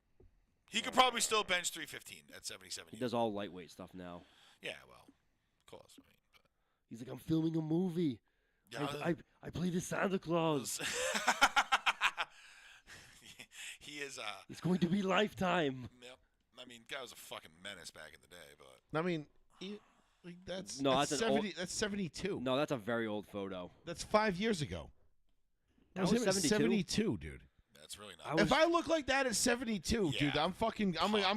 He could probably still bench 315 at 77. He does all lightweight stuff now. Yeah, well, of course. I mean, He's like, I'm filming a movie. yeah, I play the Santa Claus. he is. It's going to be Lifetime. Yep. I mean, guy was a fucking menace back in the day, but I mean, that's No, that's that's an 70. That's 72. No, that's a very old photo. That's 5 years ago. That was was him at 72? 72, dude. that's really I not. was- If I look like that at 72, dude, Yeah. I'm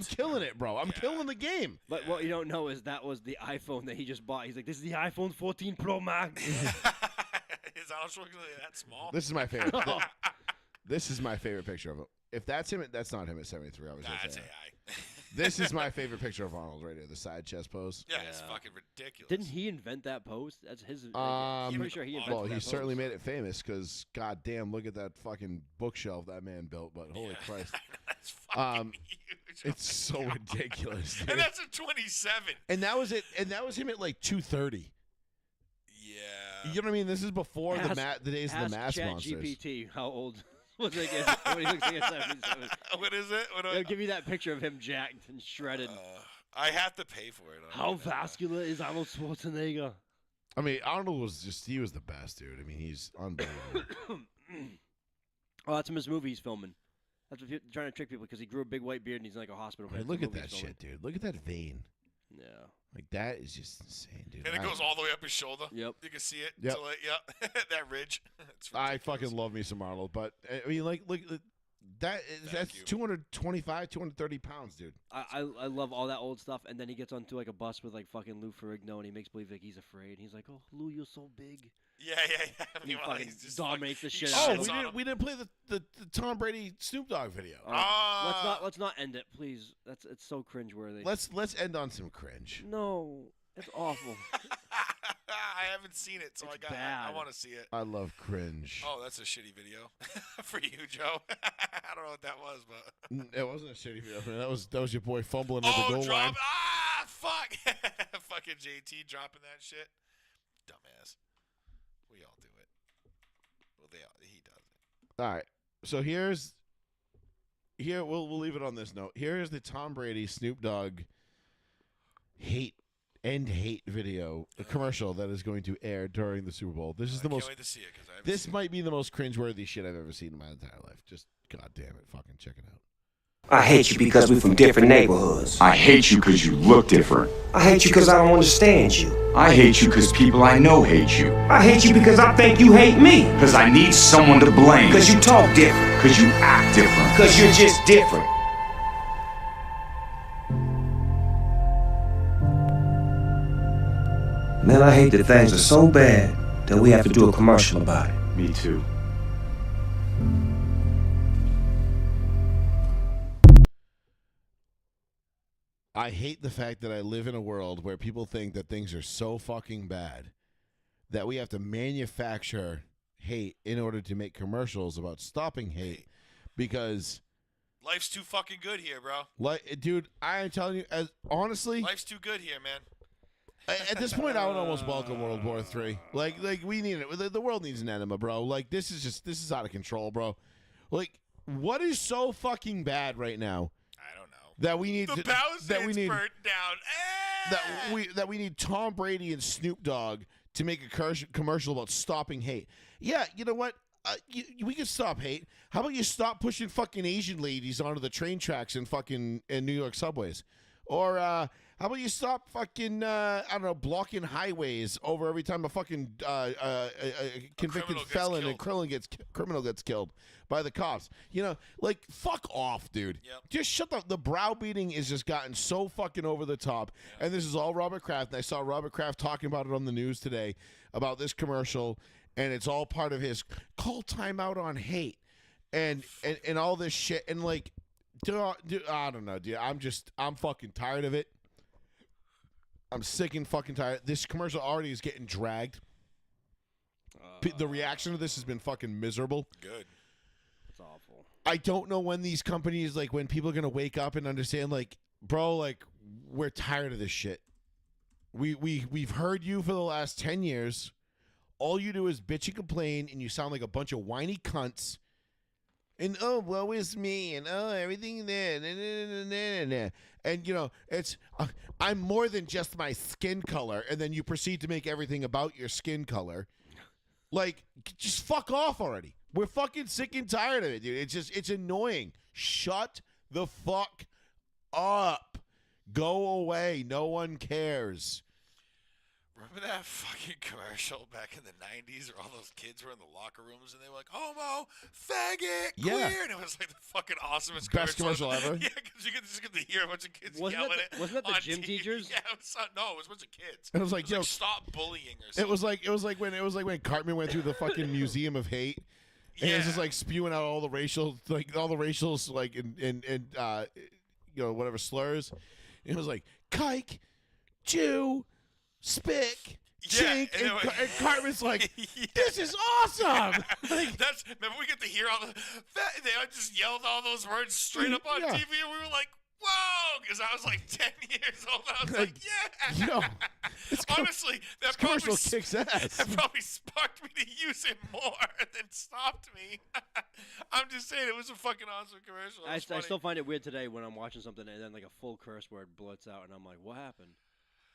killing it, bro. I'm Yeah. killing the game. But what you don't know is that was the iPhone that he just bought. He's like, this is the iPhone 14 Pro Max. Is Arnold Schwarzenegger that small? This is my favorite. This is my favorite picture of him. If that's him, that's not him at 73. I was Nah, gonna that's say. AI. This is my favorite picture of Arnold right here, the side chest pose. Yeah, it's Yeah. fucking ridiculous. Didn't he invent that pose? That's his. I'm pretty sure he invented Well, that he pose. certainly made it famous because, goddamn, look at that fucking bookshelf that man built. But holy Yeah. Christ, That's fucking huge. it's so ridiculous, dude. And that's a 27. And that was it. And that was him at like 230. Yeah. You know what I mean? This is before Ask- the days of the Ask mass monsters. ChatGPT how old was he when he looks like a 77. What is it? What do It'll give you that picture of him jacked and shredded. I have to pay for it. How vascular is Arnold Schwarzenegger? I mean, Arnold he was the best, dude. I mean, he's unbelievable. Oh, that's from his movie he's filming. That's what trying to trick people because he grew a big white beard and he's in like a hospital. I mean, bed. look It's at the movie that he's filming. shit, dude. Look at that vein. Yeah. Like, that is just insane, dude. And it goes all the way up his shoulder. Yep. You can see it. Yep. To like, yeah. That ridge. It's I ridiculous. fucking love me some Arnold, but I mean, like, look, that's you. 225, 230 pounds, dude. I love all that old stuff, and then he gets onto like a bus with like fucking Lou Ferrigno, and he makes believe like he's afraid. He's like, "Oh, Lou, you're so big." Yeah. And he Meanwhile, fucking he's just dominates the fucking- shit he out Oh, of shits him. on him. we didn't play the Tom Brady Snoop Dogg video. Let's not end it, please. It's so cringeworthy. Let's end on some cringe. No, it's awful. I haven't seen it, so It's I bad. want to see it. I love cringe. Oh, that's a shitty video for you, Joe. I don't know what that was, but It wasn't a shitty video. Man. That was your boy fumbling at the goal drop! line. Ah, fuck! Fucking JT dropping that shit. Dumbass. We all do it. Well, he does it. All right. So we'll leave it on this note. Here is the Tom Brady Snoop Dogg hate video, a commercial that is going to air during the Super Bowl. This is the I can't most. wait to see it because I haven't This seen might be the most cringeworthy shit I've ever seen in my entire life. Just goddamn it, fucking check it out. I hate you because we're from different neighborhoods. I hate you because you look different. I hate you because I don't understand you. I hate you because people I know hate you. I hate you because I think you hate me. Because I need someone to blame. Because you talk different. Because you act different. Because you're just different. Man, I hate that things are so bad that we have to do a commercial about it. Me too. I hate the fact that I live in a world where people think that things are so fucking bad that we have to manufacture hate in order to make commercials about stopping hate because Life's too fucking good here, bro. like dude, I am telling you as honestly, Life's too good here, man. At this point, I would almost welcome World War III. Like we need it. The world needs an enema, bro. Like this is out of control, bro. Like what is so fucking bad right now I don't know. that we need The to, Palisades that we need burnt down. that we need Tom Brady and Snoop Dogg to make a commercial about stopping hate. Yeah, you know what? We can stop hate. How about you stop pushing fucking Asian ladies onto the train tracks in New York subways? Or how about you stop fucking I don't know, blocking highways over every time a fucking convicted felon and criminal gets killed by the cops? You know, like fuck off, dude. Yep. Just shut the browbeating has just gotten so fucking over the top. And this is all Robert Kraft. And I saw Robert Kraft talking about it on the news today about this commercial, and it's all part of his call timeout on hate and all this shit. And like, dude, I don't know, dude. I'm fucking tired of it. I'm sick and fucking tired. This commercial already is getting dragged. The reaction to this has been fucking miserable. Good. It's awful. I don't know when these companies, like, when people are going to wake up and understand, like, bro, like, we're tired of this shit. We've heard you for the last 10 years. All you do is bitch and complain, and you sound like a bunch of whiny cunts. And, oh, woe is me, and, oh, everything there, and, you know, it's, I'm more than just my skin color, and then you proceed to make everything about your skin color. Like, just fuck off already. We're fucking sick and tired of it, dude. It's annoying. Shut the fuck up. Go away. No one cares. Remember that fucking commercial back in the 90s where all those kids were in the locker rooms and they were like, homo, faggot, queer, Yeah. and it was like the fucking awesomest Best commercial ever. Yeah, because you could just get to hear a bunch of kids Wasn't yelling that the- wasn't that the on gym TV. teachers? Yeah, it was, no, it was a bunch of kids. It was like, yo, stop bullying or something. it was like when Cartman went through the fucking Museum of Hate. And it was just like spewing out all the racial like and you know, whatever slurs. And it was like kike, Jew, spick, chink, and and Cartman's like, Yeah. this is awesome. Like, That's remember we get to hear all the they just yelled all those words straight up on Yeah. TV and we were like, whoa, because I was like 10 years old. I was like, yeah. yo, this Honestly, that probably commercial kicks ass. that probably sparked me to use it more than stopped me. I'm just saying it was a fucking awesome commercial. It I was funny. still find it weird today when I'm watching something and then like a full curse word blurts out and I'm like, what happened?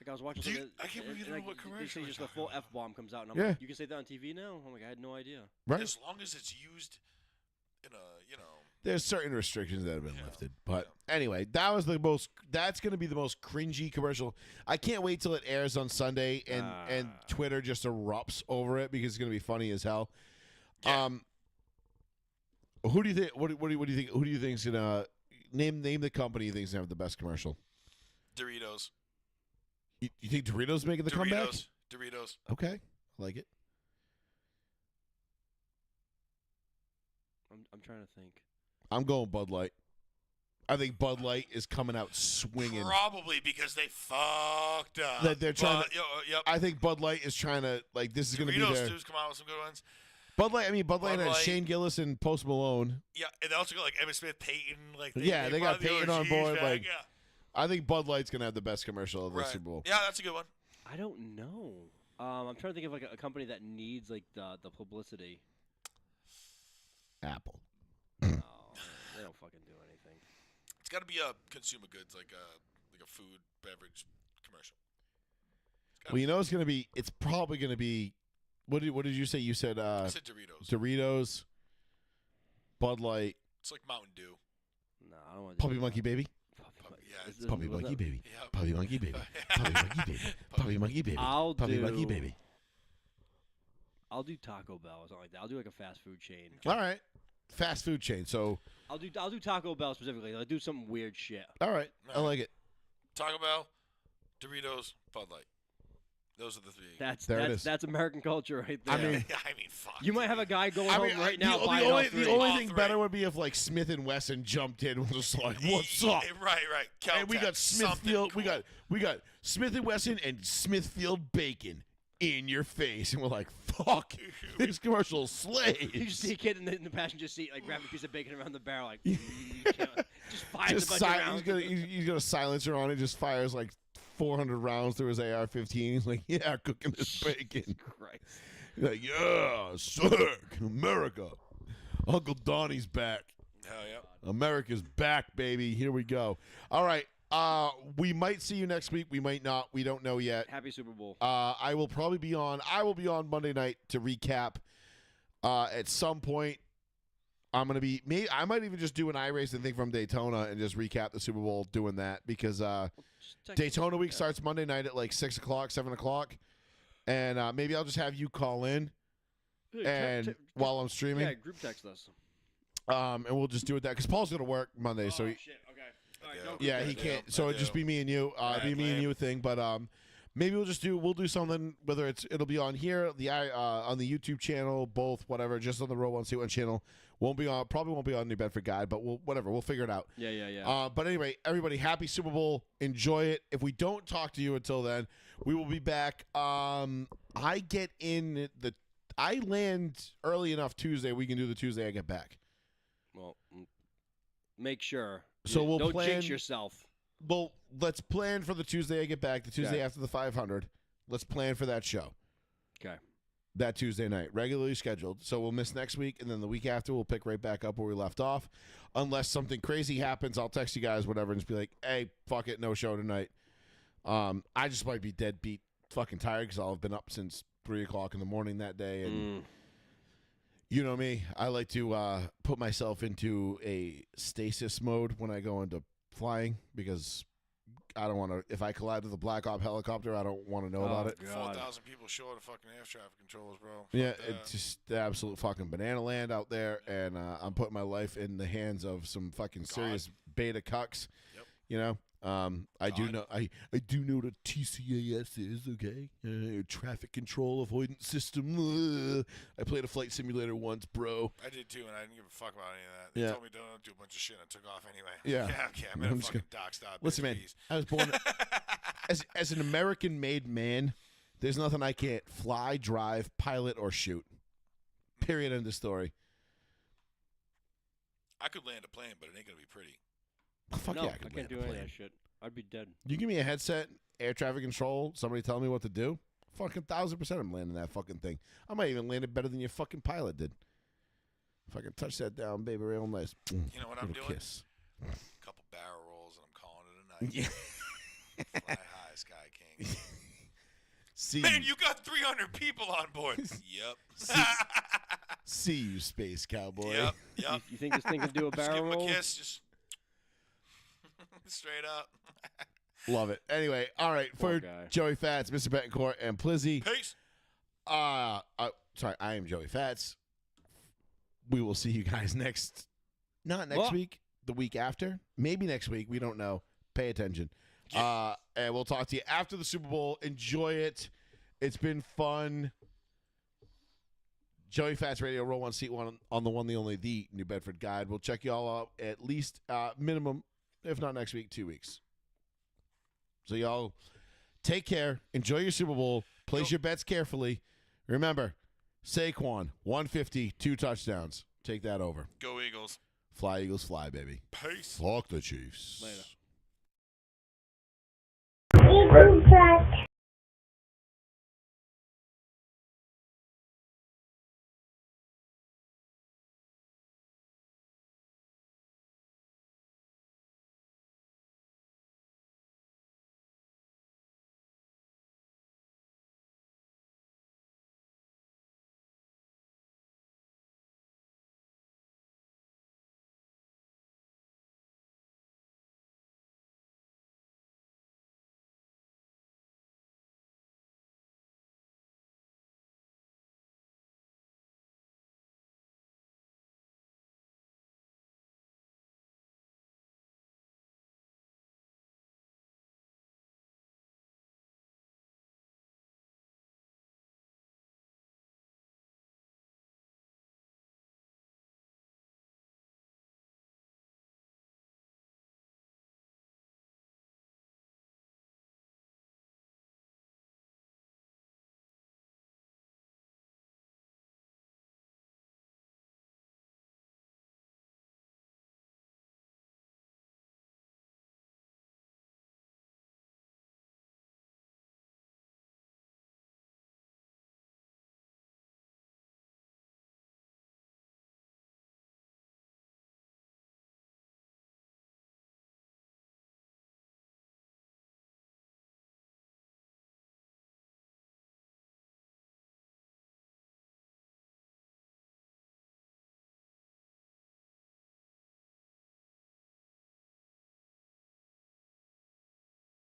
Like I was watching Dude, something. I can't believe you don't know what They commercial say we're just a talking full about. F-bomb comes out and I'm Yeah. like, you can say that on TV now? I'm like, I had no idea. Right? As long as it's used in a, There's certain restrictions that have been lifted. But anyway, that's going to be the most cringy commercial. I can't wait till it airs on Sunday and Twitter just erupts over it because it's going to be funny as hell. Yeah. Who do you think what do you think who do you think's going to name the company you think's going to have the best commercial? Doritos. You think Doritos making the comeback? Doritos. Okay. I like it. I'm trying to think. I'm going Bud Light. I think Bud Light is coming out swinging. Probably because they fucked up. That they're trying to- Yep. I think Bud Light is trying to, like, this is going to be Doritos their... dudes come out with some good ones. Bud Light Bud has Light. Shane Gillis and Post Malone. Yeah, and they also got like Emmitt Smith, Peyton. Like They got brought the Peyton on OGs board. back, Like, yeah. I think Bud Light's going to have the best commercial of the Right. Super Bowl. Yeah, that's a good one. I don't know. I'm trying to think of like a company that needs like the publicity. Apple. No, they don't fucking do anything. It's got to be a consumer goods, like a food, beverage commercial. Well, you know it's probably going to be, what did you say? You said I said Doritos. Doritos, Bud Light, It's like Mountain Dew. No, I don't want to. Puppy Monkey Baby. Yeah, it's Puppy Monkey Baby. Yeah. Puppy Monkey Baby. Puppy Monkey Baby. Puppy Monkey Baby. I'll Puppy do- Monkey Baby. I'll do Taco Bell or something like that. I'll do like a fast food chain. All right. Fast food chain. So, I'll do Taco Bell specifically. I'll do some weird shit. all right. I like it. Taco Bell, Doritos, Bud Light. Those are the three. There it is. That's American culture right there. I mean, fuck. you might have a guy going I home mean, right now the buying all only, three. the only All thing three. better would be if like Smith and Wesson jumped in and was just like, "What's up?" Right. And we Caltech, got Smithfield. something cool. We got Smith and Wesson and Smithfield bacon in your face, and we're like, "Fuck, this commercial slays." You just see a kid in the passenger seat, like grabbing a piece of bacon around the barrel, like just fires Just a bunch of he's rounds. got a silencer on it. Just fires like 400 rounds through his AR-15. He's like, yeah, cooking this bacon. Christ. He's like, yeah, sick, America. Uncle Donnie's back. Hell yeah. America's back, baby. Here we go. All right. We might see you next week. We might not. We don't know yet. Happy Super Bowl. I will probably be on. I will be on Monday night to recap. At some point, I'm gonna be. Maybe I might even just do an iRacing thing from Daytona and just recap the Super Bowl doing that because Daytona week starts Monday night at like 6 o'clock, 7 o'clock, and maybe I'll just have you call in and while I'm streaming. Yeah, group text us. And we'll just do it that because Paul's gonna work Monday, so he, Shit. Okay. All right, Yeah. don't yeah, group he text. can't. So it'll just be me and you. Be me and you thing. But maybe we'll do something. Whether it'll be on here, on the YouTube channel, both, whatever. Just on the Row 1 C1 channel. Probably won't be on New Bedford Guide, but we'll figure it out. Yeah. But anyway, everybody, happy Super Bowl. Enjoy it. If we don't talk to you until then, we will be back. I land early enough Tuesday. We can do the Tuesday I get back. Well, make sure. So we'll don't plan. jinx yourself. Well, let's plan for the Tuesday I get back, the Tuesday Okay. after the 500. Let's plan for that show. Okay. That Tuesday night, regularly scheduled. So we'll miss next week, and then the week after we'll pick right back up where we left off. Unless something crazy happens, I'll text you guys, whatever, and just be like, hey, fuck it, no show tonight. I just might be dead beat fucking tired because I'll have been up since 3 o'clock in the morning that day, and you know me, I like to put myself into a stasis mode when I go into flying because I don't want to. If I collide with a Black Op helicopter, I don't want to know about it. God. 4,000 people short of fucking air traffic controllers, bro. Yeah, Fuck that. it's just the absolute fucking banana land out there, and I'm putting my life in the hands of some fucking serious beta cucks. Yep. You know, I do God. know I do know what a TCAS is. Okay, traffic control avoidance system. I played a flight simulator once, bro. I did too, and I didn't give a fuck about any of that. They Yeah. told me don't do a bunch of shit, and I took off anyway. Yeah. Yeah, okay. I'm in I'm a just fucking dock stop. Listen, man, I was born as an American-made man. There's nothing I can't fly, drive, pilot, or shoot. Period. End of story. I could land a plane, but it ain't gonna be pretty. Fuck No, yeah, I could can't land do a any of plane. that shit. I'd be dead. You give me a headset, air traffic control, somebody tell me what to do. Fucking 1,000% I'm landing that fucking thing. I might even land it better than your fucking pilot did. If I can touch that down, baby, real nice. You know what I'm Little doing? kiss. A couple barrel rolls, and I'm calling it a night. Yeah. Fly high, Sky King. See, Man, you got 300 people on board. Yep. see you, space cowboy. Yep. Yep. You think this thing can do a Just give barrel him a roll? kiss. Just straight up. Love it. Anyway, all right, Poor for guy. Joey Fats, Mr. Betancourt, and Plizzy. Peace. Sorry, I am Joey Fats. We will see you guys not next What? week, the week after. Maybe next week. We don't know. Pay attention. And we'll talk to you after the Super Bowl. Enjoy it. It's been fun. Joey Fats Radio, Row 1 Seat 1 on the one, the only, the New Bedford Guide. We'll check you all out at least minimum, if not next week, 2 weeks. So y'all take care. Enjoy your Super Bowl. Place your bets carefully. Remember, Saquon, 150, 2 touchdowns. Take that over. Go Eagles. Fly, Eagles, fly, baby. Peace. Fuck the Chiefs. Later. Eagles